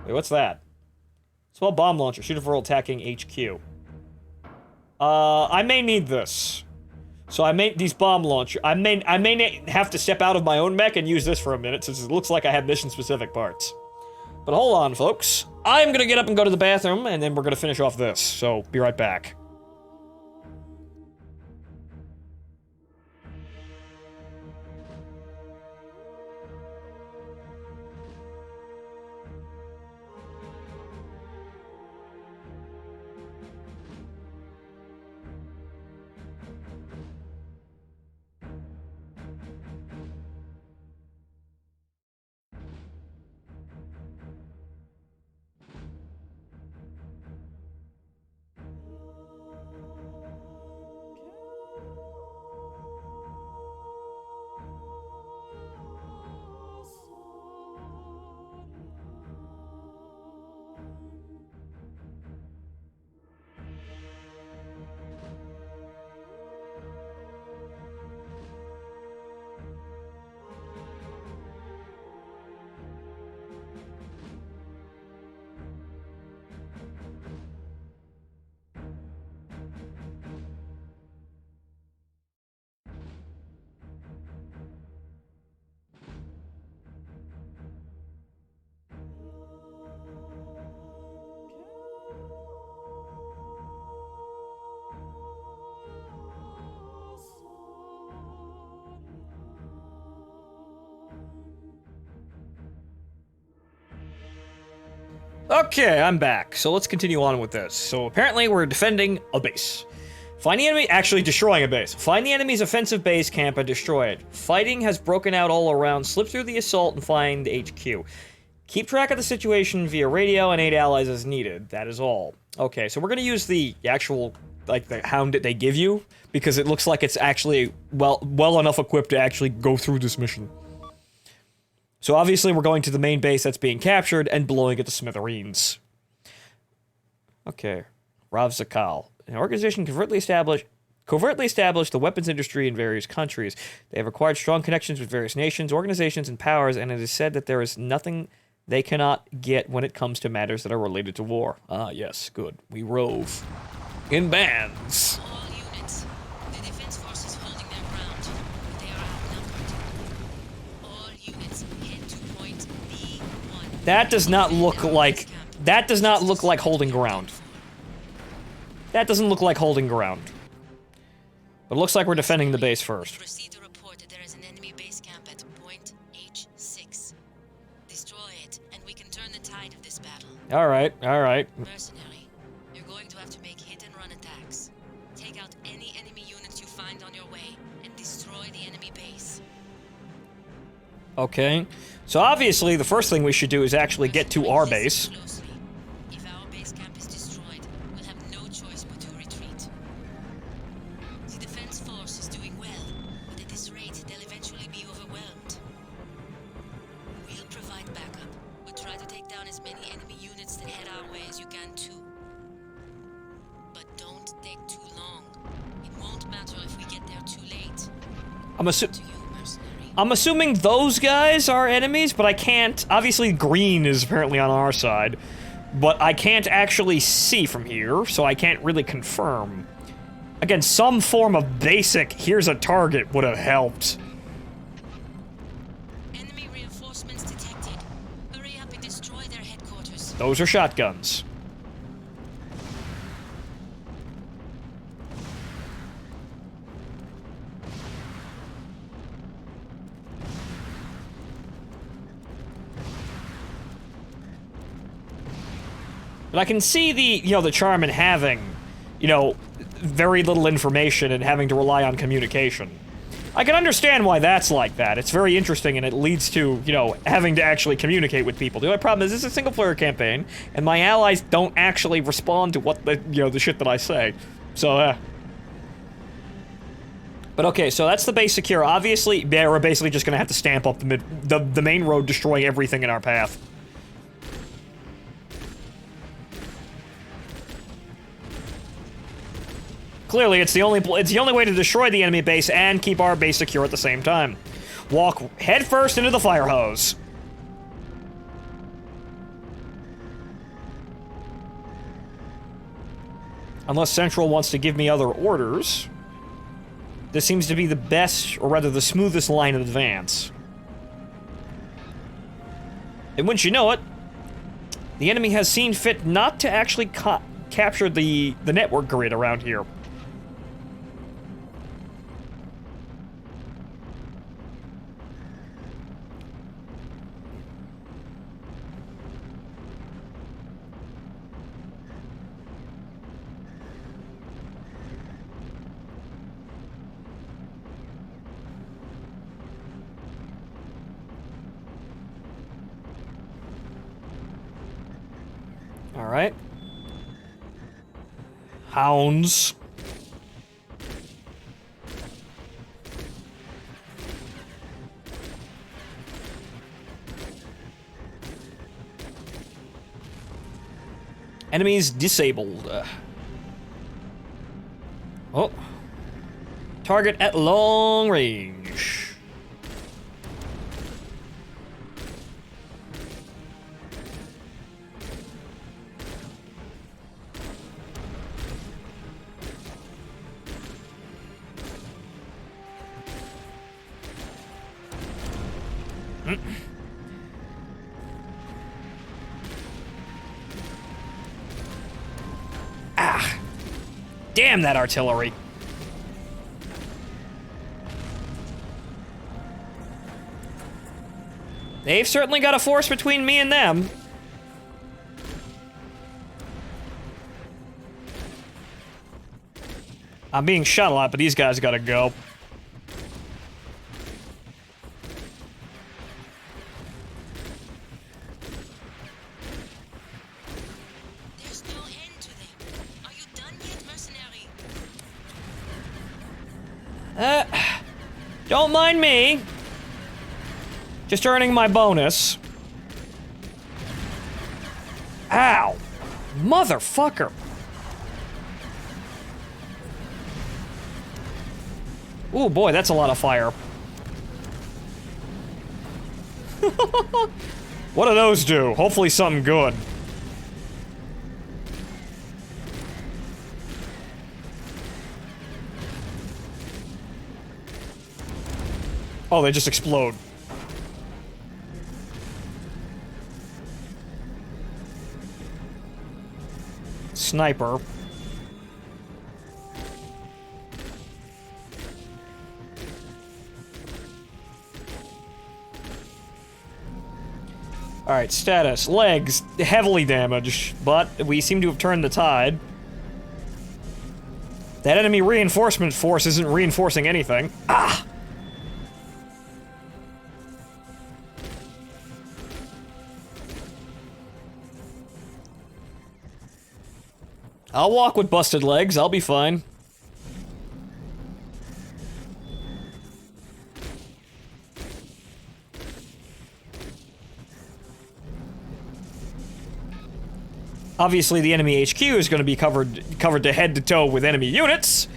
Wait, what's that? Small bomb launcher. Shoot it for attacking HQ. I may need this. So I may, these bomb launcher, I may have to step out of my own mech and use this for a minute, since it looks like I have mission-specific parts. But hold on, folks. I'm gonna get up and go to the bathroom, and then we're gonna finish off this. So, be right back. Okay, I'm back. So let's continue on with this. So apparently we're defending a base. Find the enemy, actually destroying a base. Find the enemy's offensive base camp and destroy it. Fighting has broken out all around. Slip through the assault and find HQ. Keep track of the situation via radio and aid allies as needed. That is all. Okay, so we're gonna use the actual, like, the Hound that they give you, because it looks like it's actually well enough equipped to actually go through this mission. So obviously we're going to the main base that's being captured and blowing it to smithereens. Okay, Rav Zakal. An organization covertly established the weapons industry in various countries. They have acquired strong connections with various nations, organizations, and powers, and it is said that there is nothing they cannot get when it comes to matters that are related to war. Ah, yes, good. We rove. In bands. All units. The defense force is holding their ground, but they are outnumbered. All units head to point B1. That does not look like... That does not look like holding ground. That doesn't look like holding ground. But it looks like we're defending the base first. Proceed to report that there is an enemy base camp at point H6. Destroy it, and we can turn the tide of this battle. Alright, alright. Mercenary, you're going to have to make hit-and-run attacks. Take out any enemy units you find on your way, and destroy the enemy base. Okay. So obviously the first thing we should do is actually get to our base. Closely. If our base camp is destroyed, we'll have no choice but to retreat. The defense force is doing well, but at this rate, they'll eventually be overwhelmed. We'll provide backup, but try to take down as many enemy units that head our way as you can too. But don't take too long. It won't matter if we get there too late. To you, mercenary. I'm assuming those guys are enemies, but I can't... Obviously, green is apparently on our side, but I can't actually see from here, so I can't really confirm. Again, some form of basic, here's a target, would have helped. Enemy reinforcements detected. Hurry up and destroy their headquarters. Those are shotguns. But I can see the, the charm in having, very little information and having to rely on communication. I can understand why that's like that. It's very interesting and it leads to, having to actually communicate with people. The only problem is this is a single-player campaign, and my allies don't actually respond to what the shit that I say. So, But okay, so that's the base secure. Obviously, we're basically just gonna have to stamp up the main road, destroy everything in our path. Clearly, it's the only way to destroy the enemy base and keep our base secure at the same time. Walk headfirst into the fire hose. Unless Central wants to give me other orders. This seems to be the best, or rather the smoothest line of advance. And wouldn't you know it, the enemy has seen fit not to actually capture the network grid around here. Alright. Hounds. Enemies disabled. Oh. Target at long range. Ah! Damn that artillery! They've certainly got a force between me and them. I'm being shot a lot, but these guys gotta go. There's no end to them. Are you done yet, mercenary? Don't mind me. Just earning my bonus. Ow! Motherfucker! Ooh, boy, that's a lot of fire. What do those do? Hopefully something good. Oh, they just explode. Sniper. Alright, status. Legs, heavily damaged, but we seem to have turned the tide. That enemy reinforcement force isn't reinforcing anything. Ah! I'll walk with busted legs, I'll be fine. Obviously, the enemy HQ is going to be covered to head to toe with enemy units,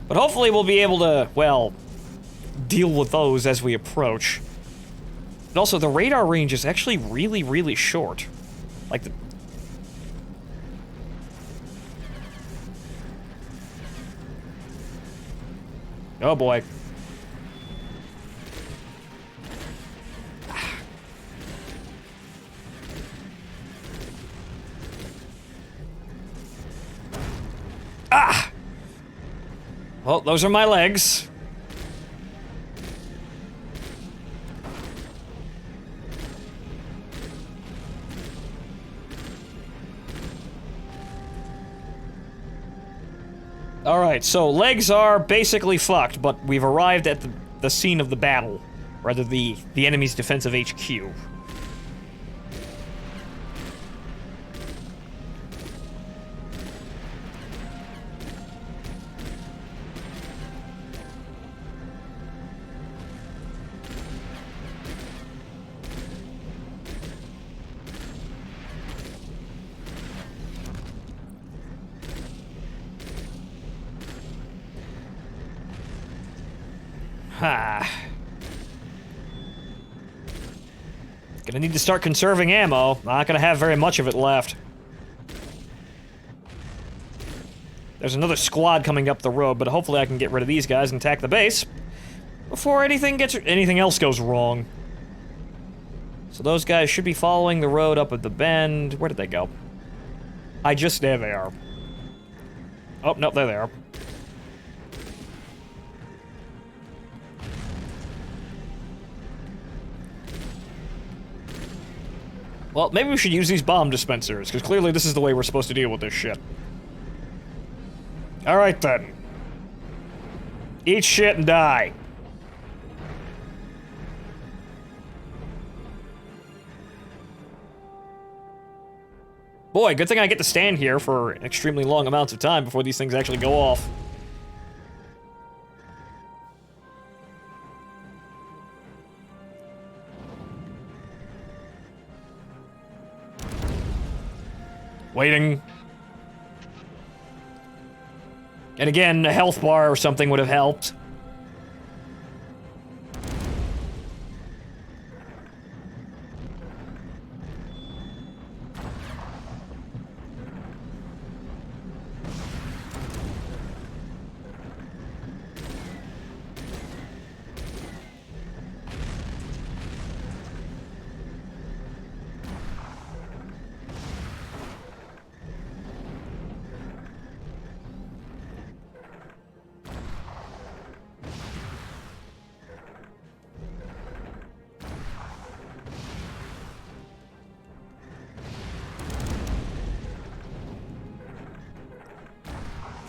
but hopefully we'll be able to, well, deal with those as we approach. And also, the radar range is actually really, really short. Like the... Oh boy. Ah! Well, those are my legs. Alright, so legs are basically fucked, but we've arrived at the scene of the battle. Rather, the enemy's defensive HQ. Ha. Gonna need to start conserving ammo. Not gonna have very much of it left. There's another squad coming up the road, but hopefully I can get rid of these guys and attack the base before anything else goes wrong. So those guys should be following the road up at the bend. Where did they go? There they are. Oh, no, there they are. Well, maybe we should use these bomb dispensers, because clearly this is the way we're supposed to deal with this shit. Alright then. Eat shit and die. Boy, good thing I get to stand here for extremely long amounts of time before these things actually go off. Waiting. And again, a health bar or something would have helped.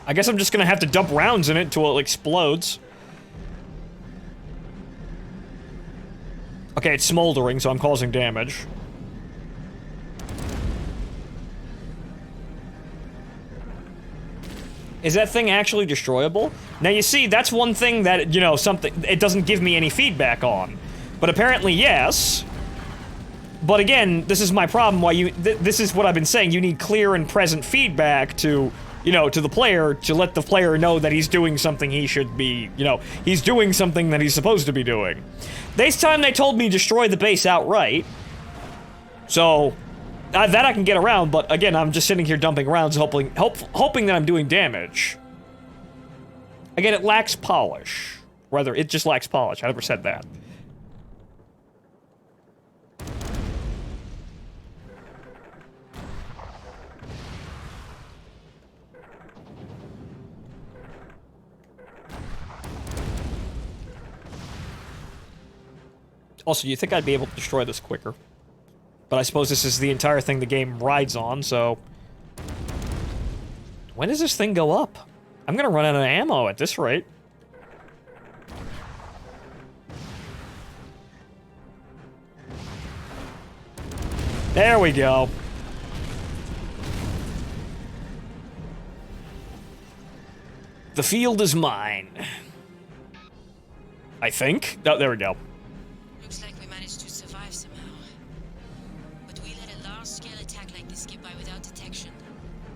I guess I'm just gonna have to dump rounds in it until it explodes. Okay, it's smoldering, so I'm causing damage. Is that thing actually destroyable? Now you see, that's one thing that, you know, it doesn't give me any feedback on. But apparently, yes. But again, this is my problem, this is what I've been saying, you need clear and present feedback to, you know, to the player, to let the player know that he's doing something he should be, you know, he's doing something that he's supposed to be doing. This time they told me destroy the base outright. So, that I can get around, but again, I'm just sitting here dumping rounds, hoping that I'm doing damage. Again, it lacks polish. Rather, it just lacks polish. I never said that. Also, you'd think I'd be able to destroy this quicker. But I suppose this is the entire thing the game rides on, so... When does this thing go up? I'm gonna run out of ammo at this rate. There we go. The field is mine. I think. Oh, there we go. Looks like we managed to survive somehow. But we let a large-scale attack like this get by without detection.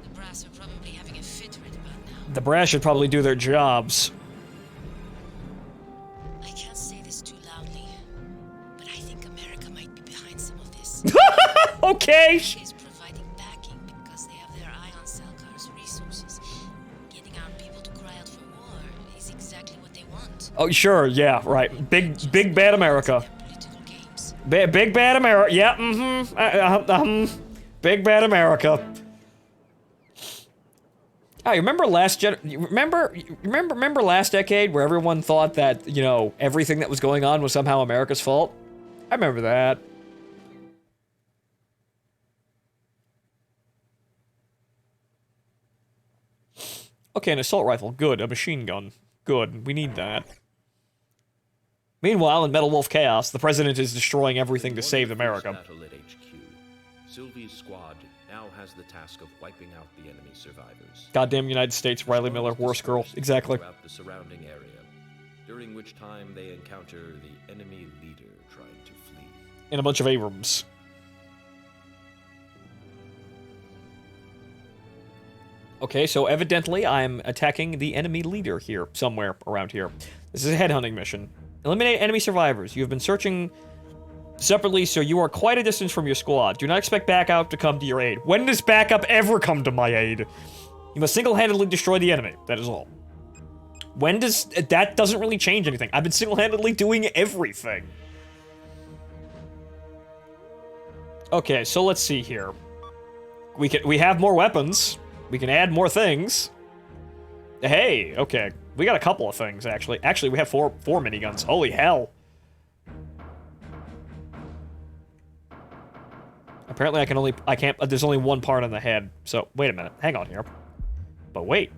The brass are probably having a fit right about now. The brass should probably do their jobs. I can't say this too loudly, but I think America might be behind some of this. Okay. Is providing backing because they have their eye on Salkar's resources. Getting our people to cry out for war is exactly what they want. Oh, sure, yeah, right. Big bad America. Political games. Big bad America. Yeah, big bad America. Oh, you remember remember last decade where everyone thought that, you know, everything that was going on was somehow America's fault? I remember that. Okay, an assault rifle. Good. A machine gun. Good. We need that. Meanwhile, in Metal Wolf Chaos, the president is destroying everything to save America. Battle at HQ. Sylvie's squad now has the task of wiping out the enemy survivors. Goddamn United States, Riley Miller, worst girl. Exactly. Throughout the surrounding area, during which time they encounter the enemy leader trying to flee. And a bunch of Abrams. Okay, so evidently I'm attacking the enemy leader here, somewhere around here. This is a headhunting mission. Eliminate enemy survivors. You have been searching separately, so you are quite a distance from your squad. Do not expect backup to come to your aid. When does backup ever come to my aid? You must single-handedly destroy the enemy. That is all. When does... That doesn't really change anything. I've been single-handedly doing everything. Okay, so let's see here. We have more weapons. We can add more things. Hey, okay. We got a couple of things, actually. Actually, we have four miniguns. Holy hell. Apparently I can't, there's only one part on the head. So, wait a minute. Hang on here. But wait.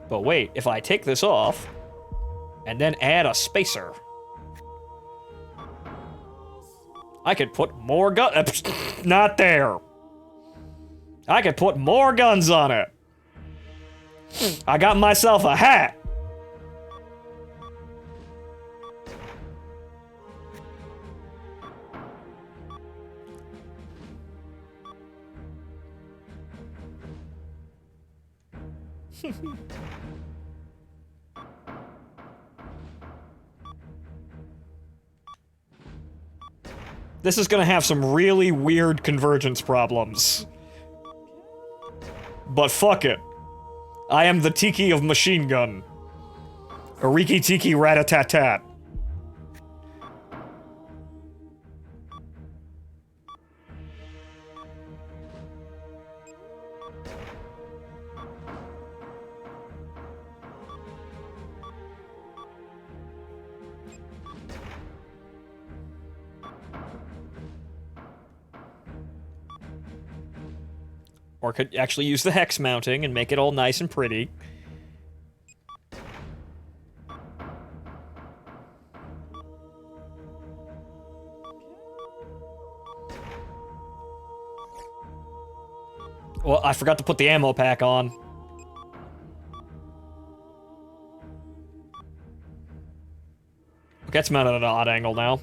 But wait, if I take this off, and then add a spacer, I could put more not there. I could put more guns on it. I got myself a hat. This is gonna have some really weird convergence problems. But fuck it. I am the Tiki of machine gun. Ariki Tiki rat-a-tat-tat. Or could actually use the hex mounting and make it all nice and pretty. Well, I forgot to put the ammo pack on. Okay, it's mounted at an odd angle now.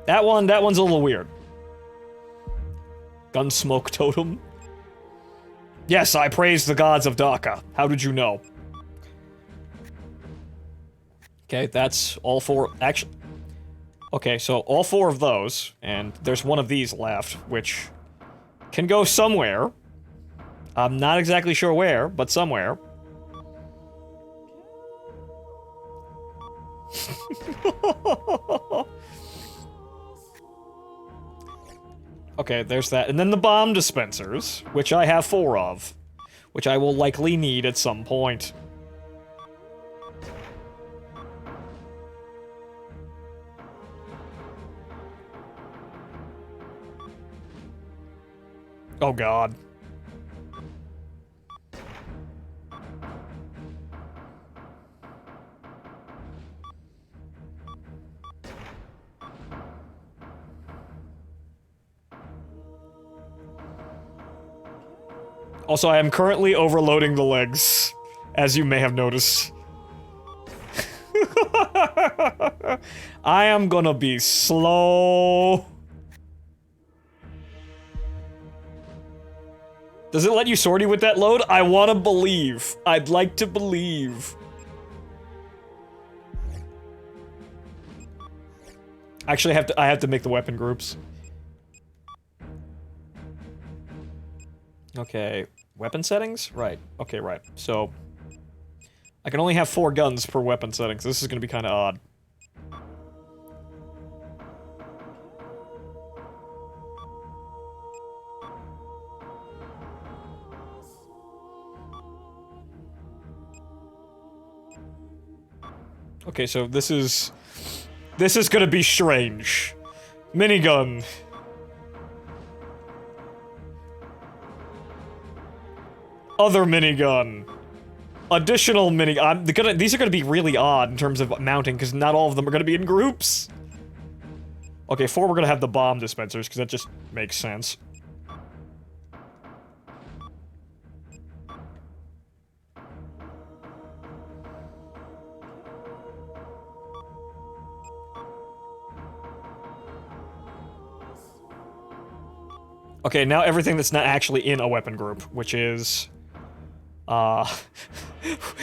That one's a little weird. Gunsmoke totem. Yes, I praise the gods of Dhaka. How did you know? Okay, that's all four. Actually, okay, so all four of those, and there's one of these left, which can go somewhere. I'm not exactly sure where, but somewhere. Okay, there's that. And then the bomb dispensers, which I have 4 of, which I will likely need at some point. Oh god. Also, I am currently overloading the legs, as you may have noticed. I am gonna be slow. Does it let you sortie with that load? I wanna believe. I'd like to believe. Actually, I have to make the weapon groups. Okay, weapon settings? Right. Okay, right. So, I can only have 4 guns per weapon settings. This is gonna be kinda odd. Okay, so this is gonna be strange. Minigun. Other minigun. Additional these are gonna be really odd in terms of mounting, because not all of them are gonna be in groups. Okay, 4 we're gonna have the bomb dispensers, because that just makes sense. Okay, now everything that's not actually in a weapon group, which is...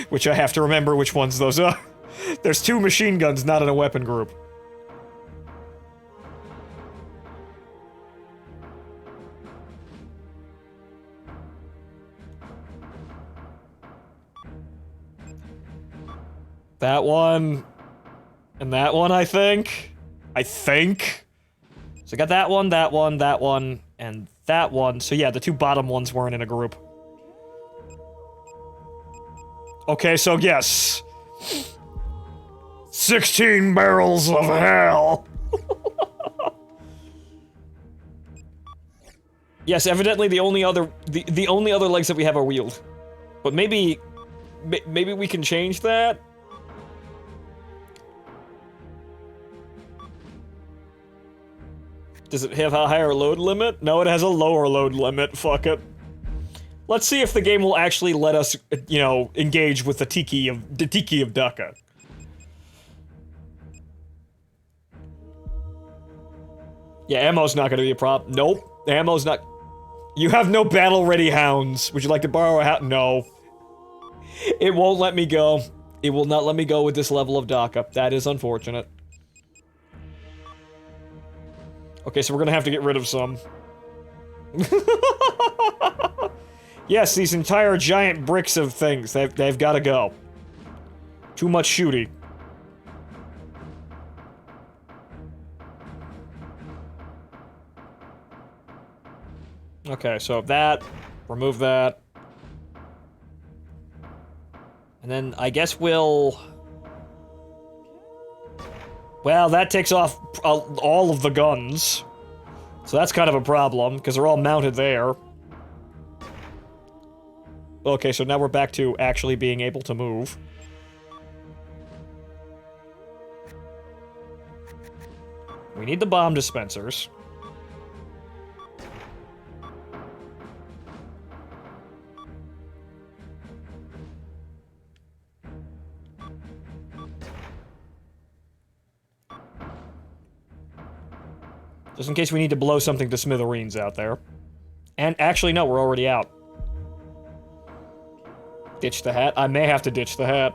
which I have to remember which ones those are. There's 2 machine guns not in a weapon group. That one... and that one, I think? I think. So I got that one, and that one. So yeah, the two bottom ones weren't in a group. Okay, so yes. 16 barrels of hell. Yes, evidently the only other legs that we have are wheeled. But maybe we can change that? Does it have a higher load limit? No, it has a lower load limit. Fuck it. Let's see if the game will actually let us, you know, engage with the Tiki of Dhaka. Yeah, ammo's not gonna be a problem. Nope, ammo's not. You have no battle-ready hounds. Would you like to borrow a hound? No. It won't let me go. It will not let me go with this level of Dhaka. That is unfortunate. Okay, so we're gonna have to get rid of some. Yes, these entire giant bricks of things, they've gotta go. Too much shooty. Okay, so that, remove that. And then I guess we'll... Well, that takes off all of the guns. So that's kind of a problem, because they're all mounted there. Okay, so now we're back to actually being able to move. We need the bomb dispensers. Just in case we need to blow something to smithereens out there. And actually, no, we're already out. Ditch the hat? I may have to ditch the hat.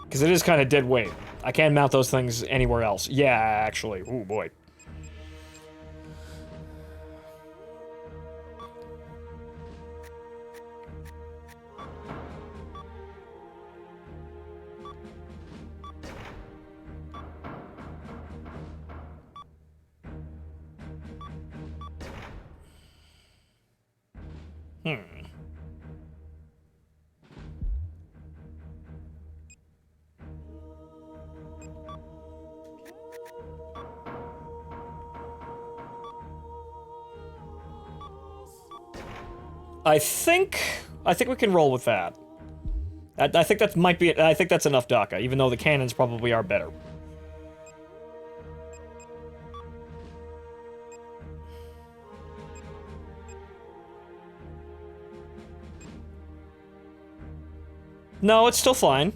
Because it is kind of dead weight. I can't mount those things anywhere else. Yeah, actually. Ooh, boy. I think we can roll with that. I think that might be. I think that's enough Dhaka, even though the cannons probably are better. No, it's still fine.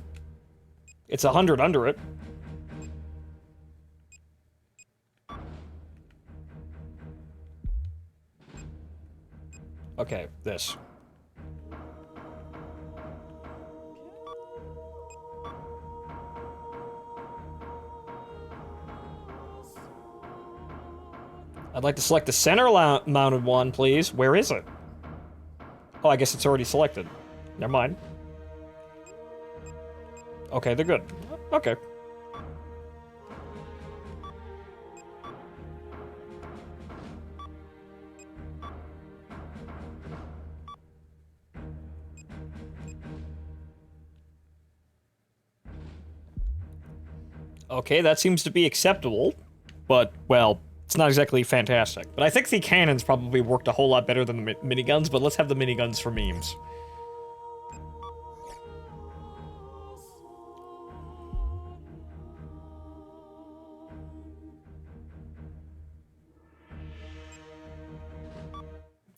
It's 100 under it. Okay, this. I'd like to select the center mounted one, please. Where is it? Oh, I guess it's already selected. Never mind. Okay, they're good. Okay. Okay, that seems to be acceptable, but, well, it's not exactly fantastic. But I think the cannons probably worked a whole lot better than the miniguns, but let's have the miniguns for memes.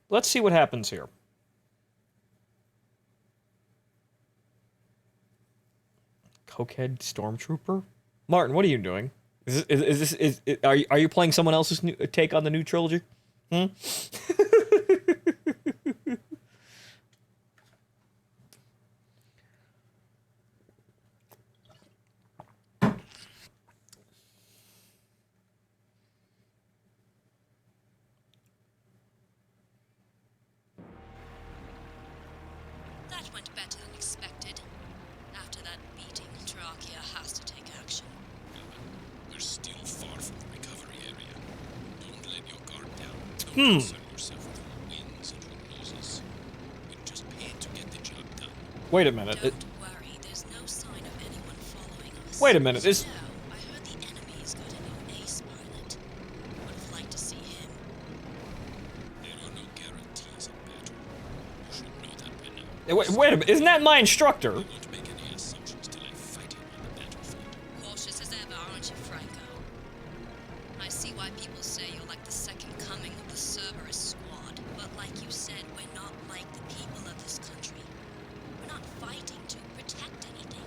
Let's see what happens here. Cokehead Stormtrooper? Martin, what are you doing? Are you playing someone else's take on the new trilogy? Hmm? That went better than expected. After that beating. Concern yourself with your wins and your losses. You're just paid to get the job done. Wait a minute. Don't worry, there's no sign of anyone following us. Wait a minute, is... No, I heard the enemy's got a new ace pilot. Would have liked to see him. There are no guarantees in battle. You should know that by now. Wait a minute, isn't that my instructor? I won't make any assumptions till I fight him on the battlefield. Cautious as ever, aren't you, Franco? I see why people say you're like the second coming of the Cerberus squad. But like you said, we're not like the people of this country. We're not fighting to protect anything.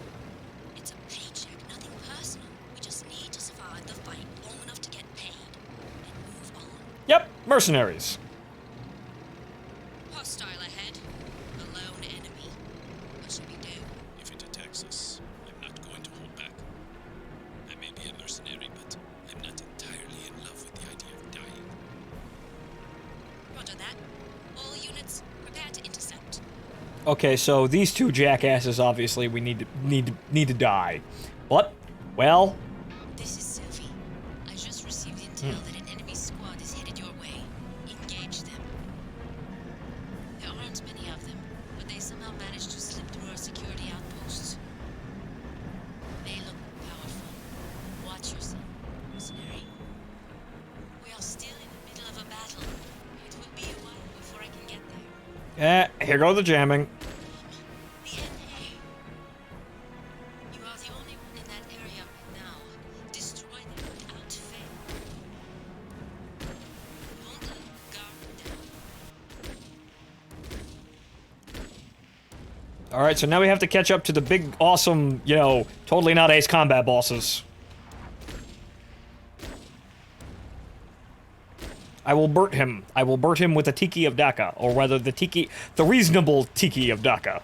It's a paycheck, nothing personal. We just need to survive the fight long enough to get paid and move on. Yep, mercenaries. Hostile ahead. A lone enemy. What should we do? If it attacks us, I'm not going to hold back. I may be a mercenary, but I'm not entirely in love with the idea of dying. Roger that. All units, prepare to intercept. Okay, so these two jackasses, obviously, we need to die. What? Well, This is Sylvie. I just received intel that an enemy squad is headed your way. Engage them. There aren't many of them, but they somehow managed to slip through our security outposts. They look powerful. Watch yourself, mercenary. We are still in the middle of a battle. It will be a while before I can get there. here go the jamming. The NA. You are the only one in that area right now. Destroy them without fail. Hold the guard down. Alright, so now we have to catch up to the big, awesome, you know, totally not Ace Combat bosses. I will burt him. I will burt him with the Tiki of Daka, or rather the reasonable Tiki of Daka.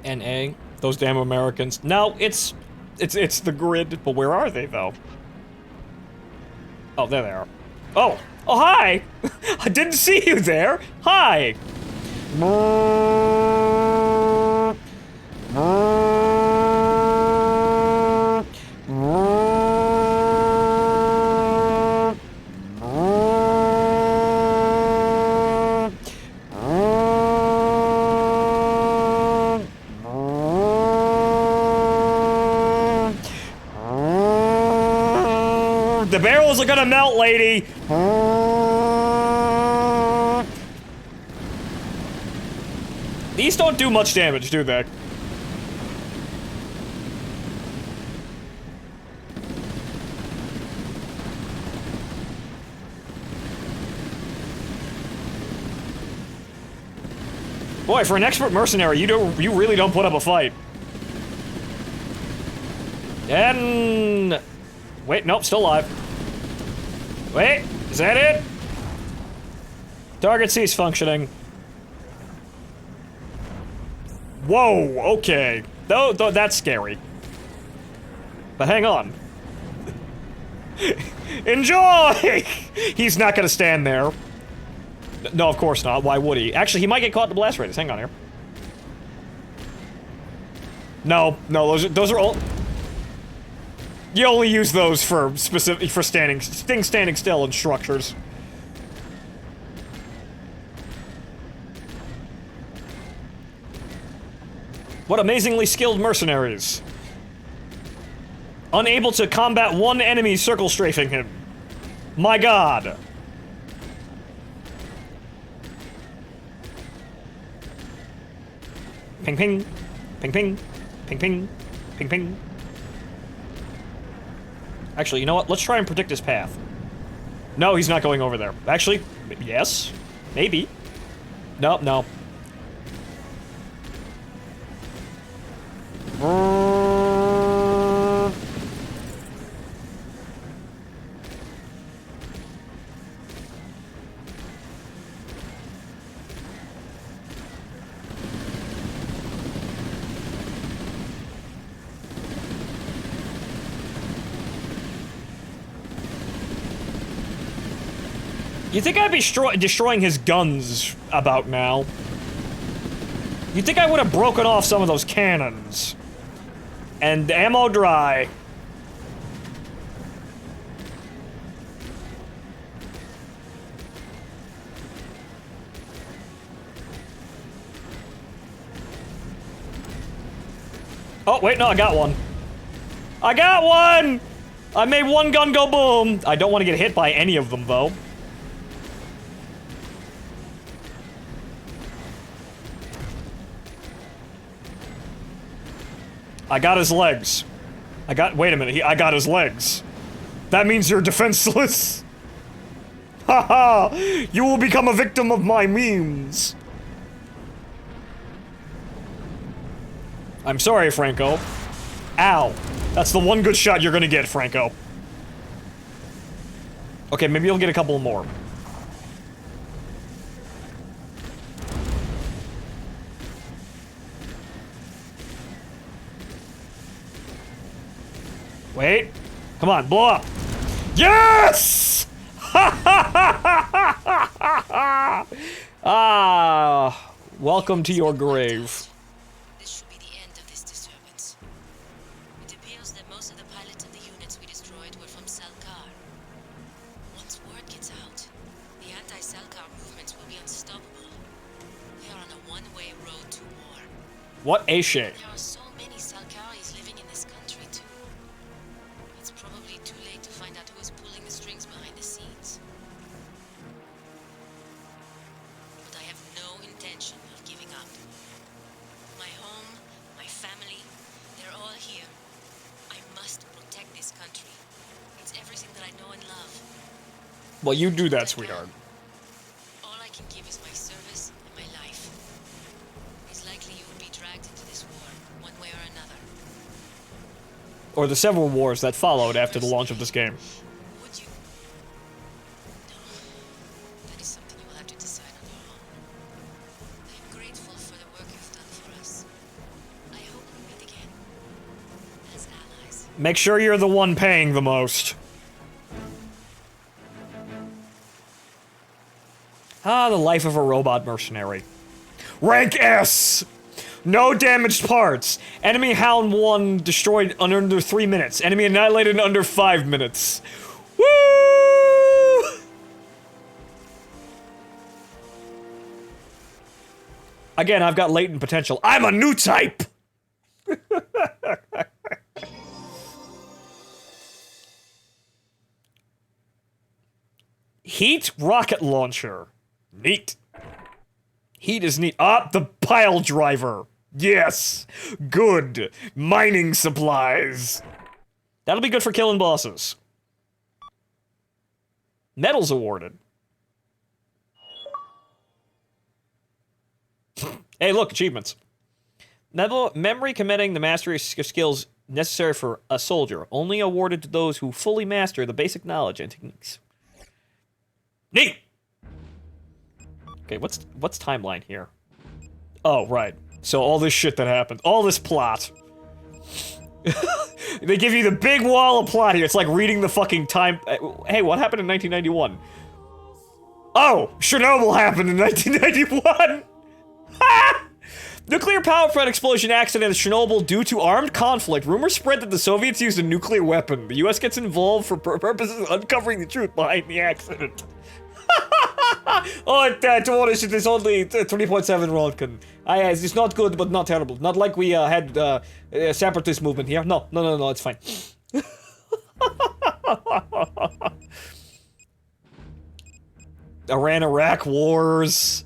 NA, those damn Americans. No, it's the grid, but where are they though? Oh, there they are. Oh, hi! I didn't see you there. Hi. The barrels are gonna melt, lady. These don't do much damage, do they? Boy, for an expert mercenary, you really don't put up a fight. And wait, nope, still alive. Wait, is that it? Target cease functioning. Whoa, okay. Though that's scary. But hang on. Enjoy! He's not gonna stand there. No, of course not. Why would he? Actually, he might get caught in the blast radius. Hang on here. No, those are all. You only use those for standing still in structures. What amazingly skilled mercenaries. Unable to combat one enemy circle strafing him. My god. Ping ping. Ping ping. Ping ping. Ping ping. Actually, you know what? Let's try and predict his path. No, he's not going over there. Actually, yes. Maybe. Nope, no. You think I'd be destroying his guns about now? You'd think I would have broken off some of those cannons. And ammo dry. Oh, wait, no, I got one. I got one! I made one gun go boom. I don't want to get hit by any of them, though. I got his legs. Wait a minute, I got his legs. That means you're defenseless. Haha! You will become a victim of my memes. I'm sorry, Franco. Ow. That's the one good shot you're gonna get, Franco. Okay, maybe you'll get a couple more. Wait. Come on, blow up. Yes! Ah, welcome to your grave. This should be the end of this disturbance. It appears that most of the pilots of the units we destroyed were from Salkar. Once word gets out, the anti-Salkar movements will be unstoppable. We are on a one-way road to war. What a shame. There are so many Salkaris living in this country, too. It's probably too late to find out who is pulling the strings behind the scenes. But I have no intention of giving up. My home, my family, they're all here. I must protect this country. It's everything that I know and love. Well, you do that, sweetheart. All I can give is my service and my life. It's likely you will be dragged into this war, one way or another. Or the several wars that followed after the launch of this game. Would you? No. That is something you will have to decide on your own. I am grateful for the work you've done for us. I hope we meet again. As allies. Make sure you're the one paying the most. Ah, the life of a robot mercenary. Rank S! No damaged parts. Enemy Hound 1 destroyed under 3 minutes. Enemy annihilated in under 5 minutes. Woo! Again, I've got latent potential. I'm a new type! Heat rocket launcher. Neat. Heat is neat. Ah, the pile driver. Yes. Good. Mining supplies. That'll be good for killing bosses. Medals awarded. Hey, look, achievements. Memory committing the mastery skills necessary for a soldier. Only awarded to those who fully master the basic knowledge and techniques. Neat! Okay, what's timeline here? Oh, right. So all this shit that happened. All this plot. They give you the big wall of plot here. It's like reading the fucking time... Hey, what happened in 1991? Oh! Chernobyl happened in 1991! Ha! Nuclear power plant explosion accident at Chernobyl due to armed conflict. Rumors spread that the Soviets used a nuclear weapon. The US gets involved for purposes of uncovering the truth behind the accident. Oh, tomorrow it is only 3.7 Rodkin. It's not good, but not terrible. Not like we had a separatist movement here. No, it's fine. Iran-Iraq wars.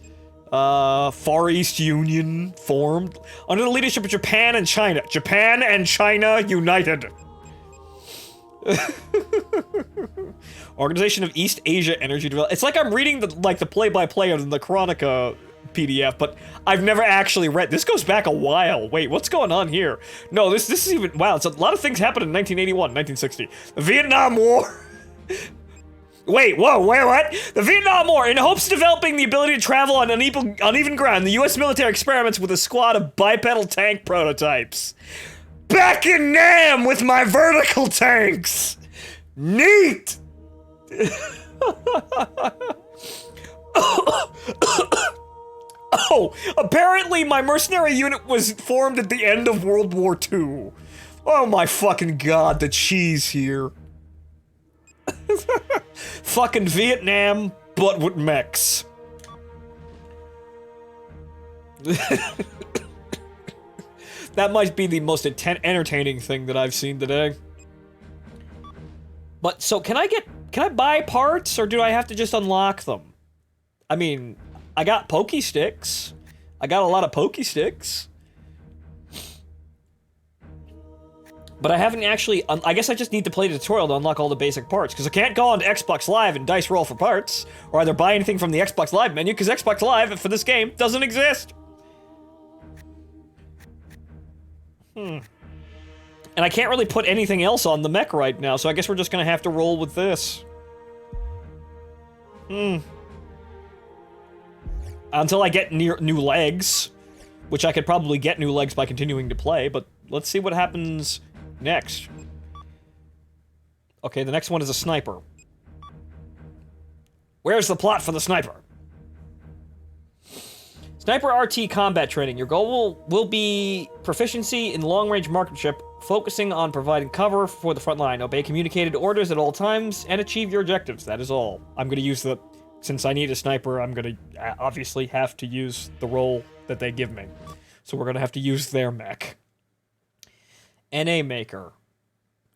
Far East Union formed under the leadership of Japan and China. Japan and China united. Organization of East Asia Energy Development. It's like I'm reading the play-by-play of the Chronica PDF, but I've never actually read. This goes back a while. Wait, what's going on here? No, this is even... Wow, it's a lot of things happened in 1981, 1960. The Vietnam War. Wait, whoa, wait, what? The Vietnam War. In hopes of developing the ability to travel on uneven ground, the U.S. military experiments with a squad of bipedal tank prototypes. Back in Nam with my vertical tanks. Neat. Oh, apparently my mercenary unit was formed at the end of World War II. Oh my fucking god, the cheese here. Fucking Vietnam, but with mechs. That might be the most entertaining thing that I've seen today. But, so, can I buy parts, or do I have to just unlock them? I mean, I got pokey sticks. I got a lot of pokey sticks. But I haven't actually, I guess I just need to play the tutorial to unlock all the basic parts, because I can't go onto Xbox Live and dice roll for parts, or either buy anything from the Xbox Live menu, because Xbox Live, for this game, doesn't exist. And I can't really put anything else on the mech right now, so I guess we're just gonna have to roll with this. Until I get new legs, which I could probably get new legs by continuing to play, but let's see what happens next. Okay, the next one is a sniper. Where's the plot for the sniper? Sniper RT combat training. Your goal will be proficiency in long-range marksmanship, focusing on providing cover for the front line. Obey communicated orders at all times, and achieve your objectives. That is all. I'm going to use the... Since I need a sniper, I'm going to obviously have to use the role that they give me. So we're going to have to use their mech. NA Maker.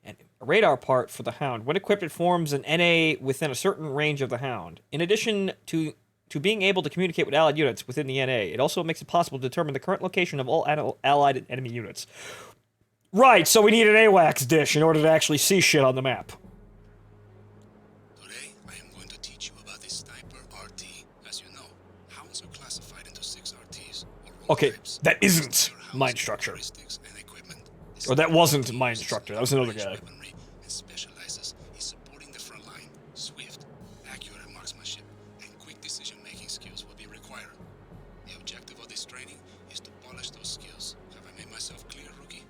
And a radar part for the Hound. When equipped, it forms an NA within a certain range of the Hound. In addition to being able to communicate with allied units within the NA, it also makes it possible to determine the current location of all allied enemy units. Right, so we need an AWACS dish in order to actually see shit on the map. Today, I am going to teach you about the Sniper RT. As you know, Hounds are classified into 6 RTs, or role Okay, types. that isn't These are Hounds' my instructor. characteristics and equipment. Or that wasn't my instructor, that was another guy. Weaponry and specializes in supporting the front line. Swift, accurate marksmanship, and quick decision-making skills will be required. The objective of this training is to polish those skills. Have I made myself clear, rookie?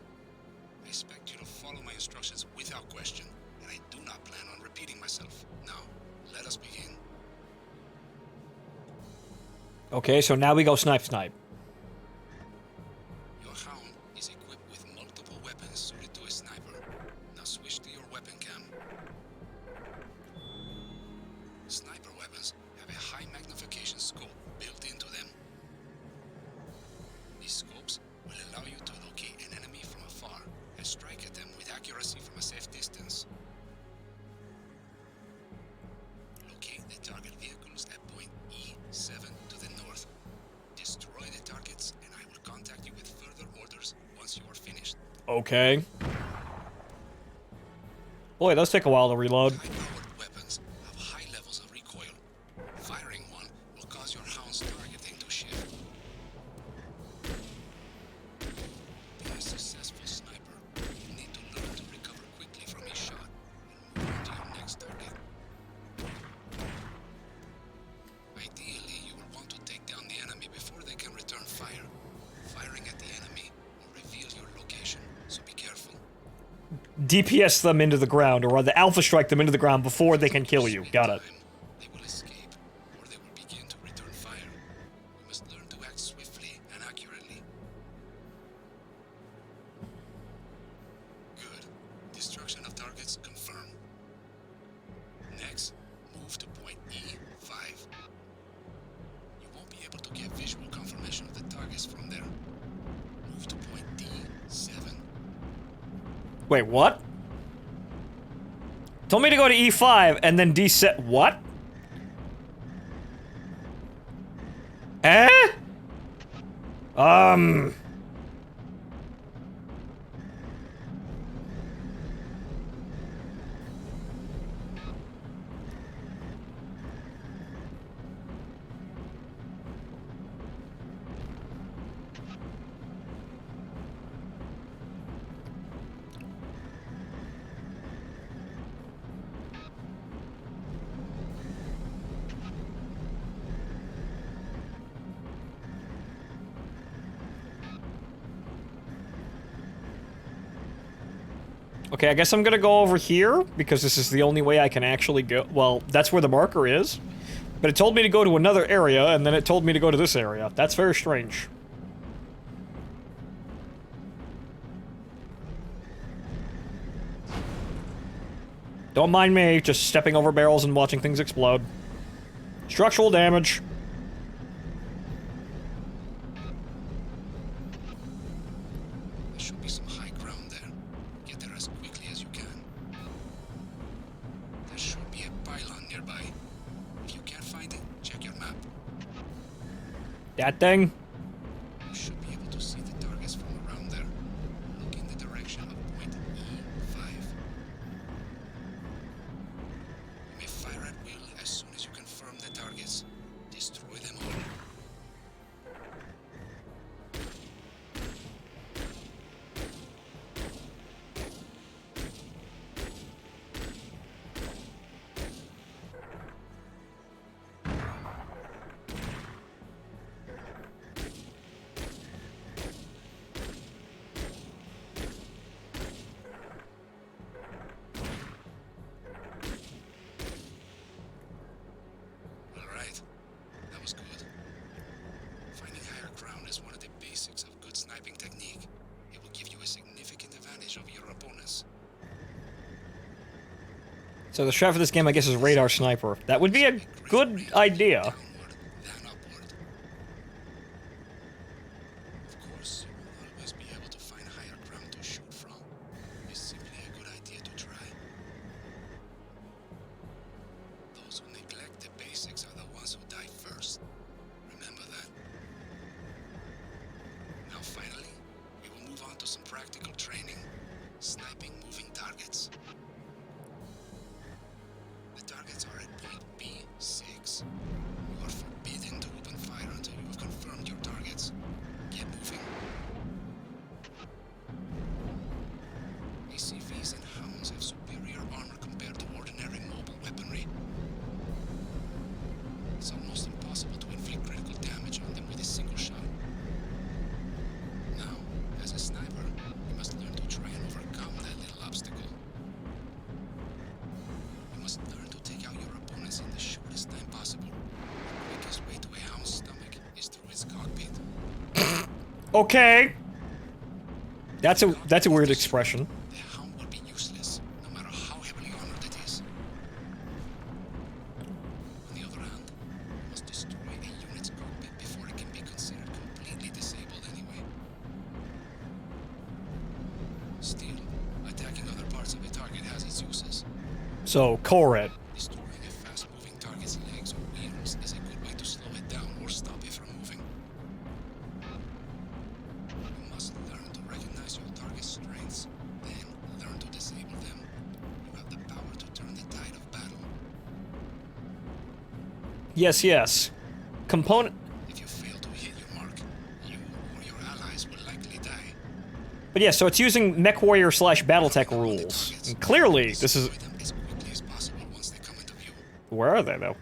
I expect you to follow my instructions without question, and I do not plan on repeating myself. Now, let us begin. Okay, so now we go snipe. Your Hound is equipped with multiple weapons suited to a sniper. Now switch to your weapon cam. Sniper weapons have a high magnification scope built into them. These scopes will allow you to locate an enemy from afar and strike at them with accuracy from a safe distance. Locate the target vehicles at point E7 to the north. Destroy the targets, and I will contact you with further orders once you are finished. Okay. Boy, it does take a while to reload. High-powered weapons have high levels of recoil. Firing one will cause your Hound's targeting to shift. To be a successful sniper, you need to learn to recover quickly from each shot and move on to your next target. Ideally, you will want to take down the enemy before they can return fire. Firing at the enemy will reveal your location, so be careful. DPS them into the ground, or rather alpha strike them into the ground before they can kill you. Got it. They will escape, or they will begin to return fire. We must learn to act swiftly and accurately. Good. Destruction of targets confirmed. Next, move to point E5. You won't be able to get visual confirmation of the targets from there. Move to point D7. Wait, what? Told me to go to E5 and then D7. What? Eh? Okay, I guess I'm gonna go over here, because this is the only way I can actually go. Well, that's where the marker is. But it told me to go to another area, and then it told me to go to this area. That's very strange. Don't mind me, just stepping over barrels and watching things explode. Structural damage. There should be some high ground there. Get there as quickly as you can. There should be a pylon nearby. If you can't find it, check your map. That thing? You should be able to see the targets from around there. Look in the direction of point E5. You may fire at will as soon as you confirm the targets. Destroy them all. Alright, that was good. Finding higher ground is one of the basics of good sniping technique. It will give you a significant advantage over your opponents. So the strat for this game, I guess, is radar sniper. That would be a good idea. Downward, then upward. Of course, you will always be able to find higher ground to shoot from. It's simply a good idea to try. Those who neglect the basics are the ones who die first. Remember that. Now finally, we will move on to some practical training. Sniping moving targets. The targets are at point B6. You are forbidden to open fire until you have confirmed your targets. Get moving. ACVs and Hounds have superior armor compared to ordinary mobile weaponry. It's almost impossible to inflict critical damage on them with a single shot. Now, as a sniper, you must learn to try and overcome that little obstacle. You must learn to take out your opponents in the shortest time possible. The quickest way to a Hound's stomach is through its cockpit. Okay. That's a weird expression. The Hound will be useless, no matter how heavily armored it is. On the other hand, you must destroy a unit's cockpit before it can be considered completely disabled anyway. Still, attacking other parts of a target has its uses. So, core it. Destroying a fast-moving target's legs or wheels is a good way to slow it down or stop it from moving. You must learn to recognize your target's strengths, then learn to disable them. You have the power to turn the tide of battle. Yes, yes. Component... If you fail to hit your mark, you or your allies will likely die. But yeah, so it's using MechWarrior / Battletech rules. And clearly, this is... Destroy them as quickly as possible once they come into view. Where are they, though?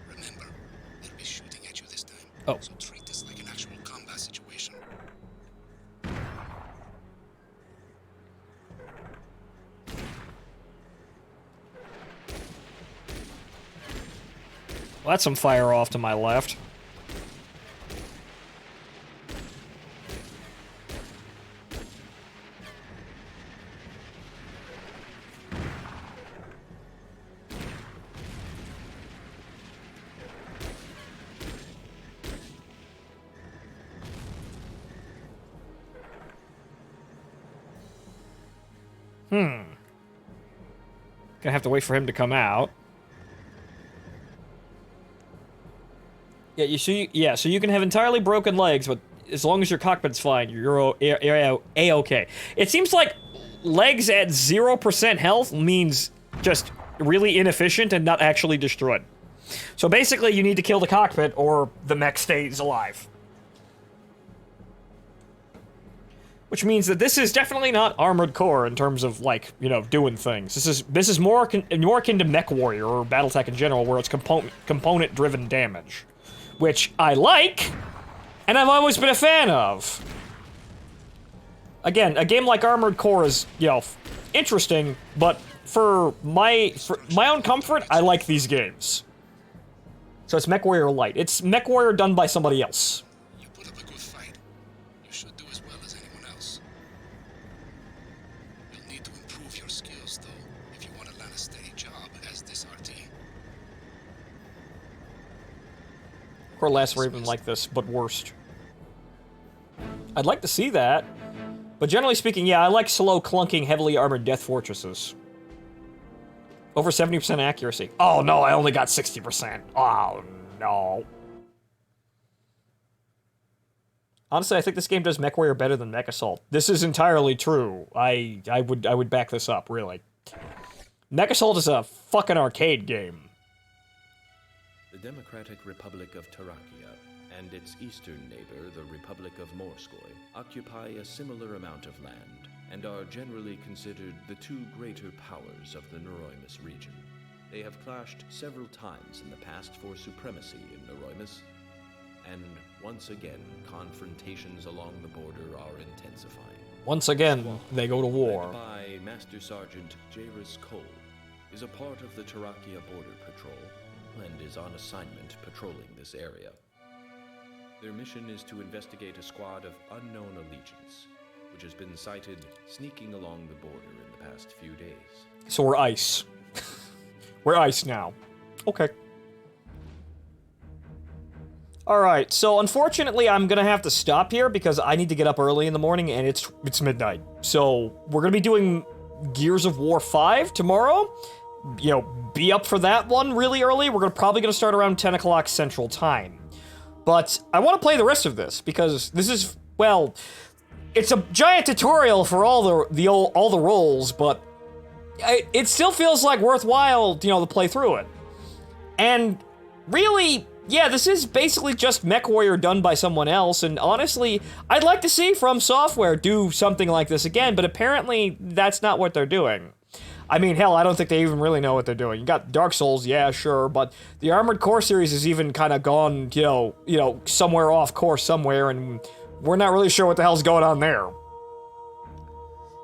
Remember, they'll be shooting at you this time. Oh. So treat this like an actual combat situation. Well, that's some fire off to my left. Gonna have to wait for him to come out. Yeah, you see, yeah, so you can have entirely broken legs, but as long as your cockpit's fine, you're A-okay. It seems like legs at 0% health means just really inefficient and not actually destroyed. So basically, you need to kill the cockpit or the mech stays alive. Which means that this is definitely not Armored Core in terms of, like, you know, doing things. This is more akin to MechWarrior or BattleTech in general, where it's component-driven damage. Which I like, and I've always been a fan of. Again, a game like Armored Core is, you know, interesting, but for my own comfort, I like these games. So it's MechWarrior Light. It's MechWarrior done by somebody else. You put up a good fight. You should do as well as anyone else. You'll need to improve your skills, though, if you want to land a steady job as this RT. Or Last Raven like this, but worst. I'd like to see that. But generally speaking, yeah, I like slow, clunking, heavily armored death fortresses. Over 70% accuracy. Oh no, I only got 60%. Oh no. Honestly, I think this game does MechWarrior better than Mech Assault. This is entirely true. I would back this up, really. Mech Assault is a fucking arcade game. The Democratic Republic of Tarakia and its eastern neighbor, the Republic of Morskoy, occupy a similar amount of land and are generally considered the two greater powers of the Neuroimus region. They have clashed several times in the past for supremacy in Neuroimus, and once again, confrontations along the border are intensifying. Once again, they go to war. Led by Master Sergeant Jairus Cole, is a part of the Tarakia Border Patrol and is on assignment patrolling this area. Their mission is to investigate a squad of unknown allegiance, which has been sighted sneaking along the border in the past few days. So we're ice. We're ice now. Okay. Alright, so unfortunately I'm gonna have to stop here because I need to get up early in the morning and it's midnight. So we're gonna be doing Gears of War 5 tomorrow. You know, be up for that one really early. We're probably gonna start around 10 o'clock Central Time. But I want to play the rest of this because this is, well, it's a giant tutorial for all the roles, but it still feels like worthwhile, you know, to play through it. And really, yeah, this is basically just MechWarrior done by someone else, and honestly, I'd like to see From Software do something like this again, but apparently that's not what they're doing. I mean, hell, I don't think they even really know what they're doing. You got Dark Souls, yeah, sure, but the Armored Core series has even kind of gone, you know, somewhere off course somewhere, and we're not really sure what the hell's going on there.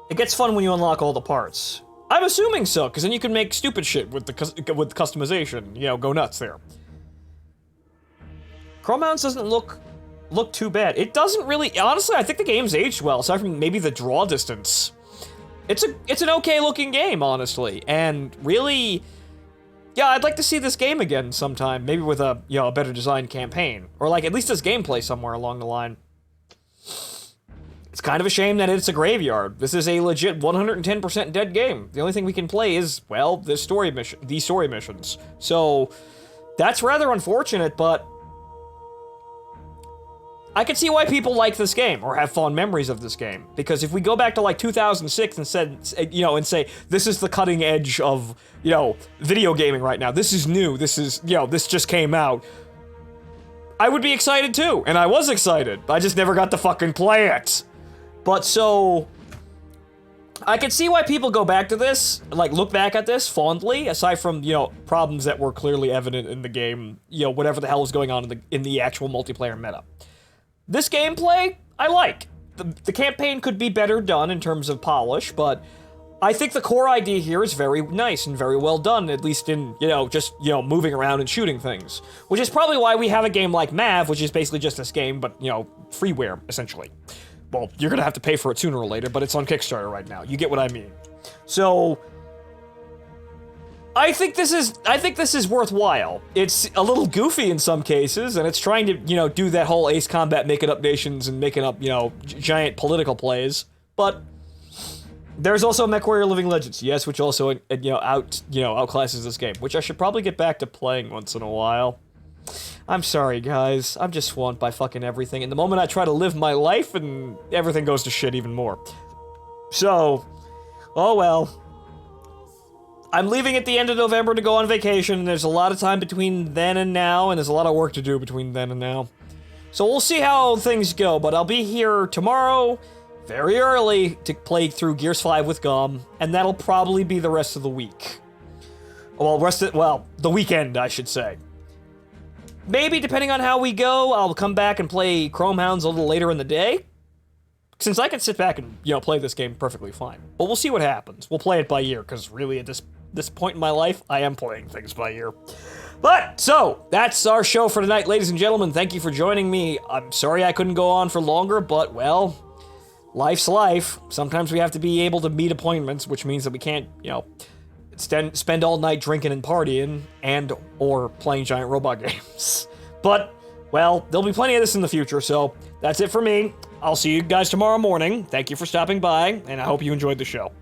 It gets fun when you unlock all the parts. I'm assuming so, because then you can make stupid shit with customization. You know, go nuts there. Chrome Hounds doesn't look too bad. It doesn't really, honestly, I think the game's aged well, aside from maybe the draw distance. It's an okay looking game, honestly, and really, yeah, I'd like to see this game again sometime, maybe with a, you know, a better designed campaign, or like at least this gameplay somewhere along the line. It's kind of a shame that it's a graveyard. This is a legit 110% dead game. The only thing we can play is, well, these story missions. So that's rather unfortunate, but I can see why people like this game or have fond memories of this game, because if we go back to like 2006 and say this is the cutting edge of, you know, video gaming right now, this is new, this is, you know, this just came out, I would be excited too, and I was excited. I just never got to fucking play it. But so I can see why people go back to this, like look back at this fondly, aside from, you know, problems that were clearly evident in the game, you know, whatever the hell was going on in the actual multiplayer meta. This gameplay, I like. The campaign could be better done in terms of polish, but I think the core idea here is very nice and very well done, at least in, you know, just, you know, moving around and shooting things. Which is probably why we have a game like Mav, which is basically just this game, but, you know, freeware, essentially. Well, you're gonna have to pay for it sooner or later, but it's on Kickstarter right now. You get what I mean. So I think this is worthwhile. It's a little goofy in some cases, and it's trying to, you know, do that whole Ace Combat making up nations and making up, you know, giant political plays. But there's also MechWarrior Living Legends, yes, which also, you know, outclasses this game, which I should probably get back to playing once in a while. I'm sorry, guys. I'm just swamped by fucking everything, and the moment I try to live my life, and everything goes to shit even more. So, oh well. I'm leaving at the end of November to go on vacation, and there's a lot of time between then and now, and there's a lot of work to do between then and now. So we'll see how things go, but I'll be here tomorrow, very early, to play through Gears 5 with Gum, and that'll probably be the rest of the week. Well, the weekend, I should say. Maybe, depending on how we go, I'll come back and play Chrome Hounds a little later in the day, since I can sit back and, you know, play this game perfectly fine. But we'll see what happens. We'll play it by ear, because really, at this this point in my life, I am playing things by ear. But, so, that's our show for tonight, ladies and gentlemen. Thank you for joining me. I'm sorry I couldn't go on for longer, but, well, life's life. Sometimes we have to be able to meet appointments, which means that we can't, spend all night drinking and partying and or playing giant robot games. But, well, there'll be plenty of this in the future, so that's it for me. I'll see you guys tomorrow morning. Thank you for stopping by, and I hope you enjoyed the show.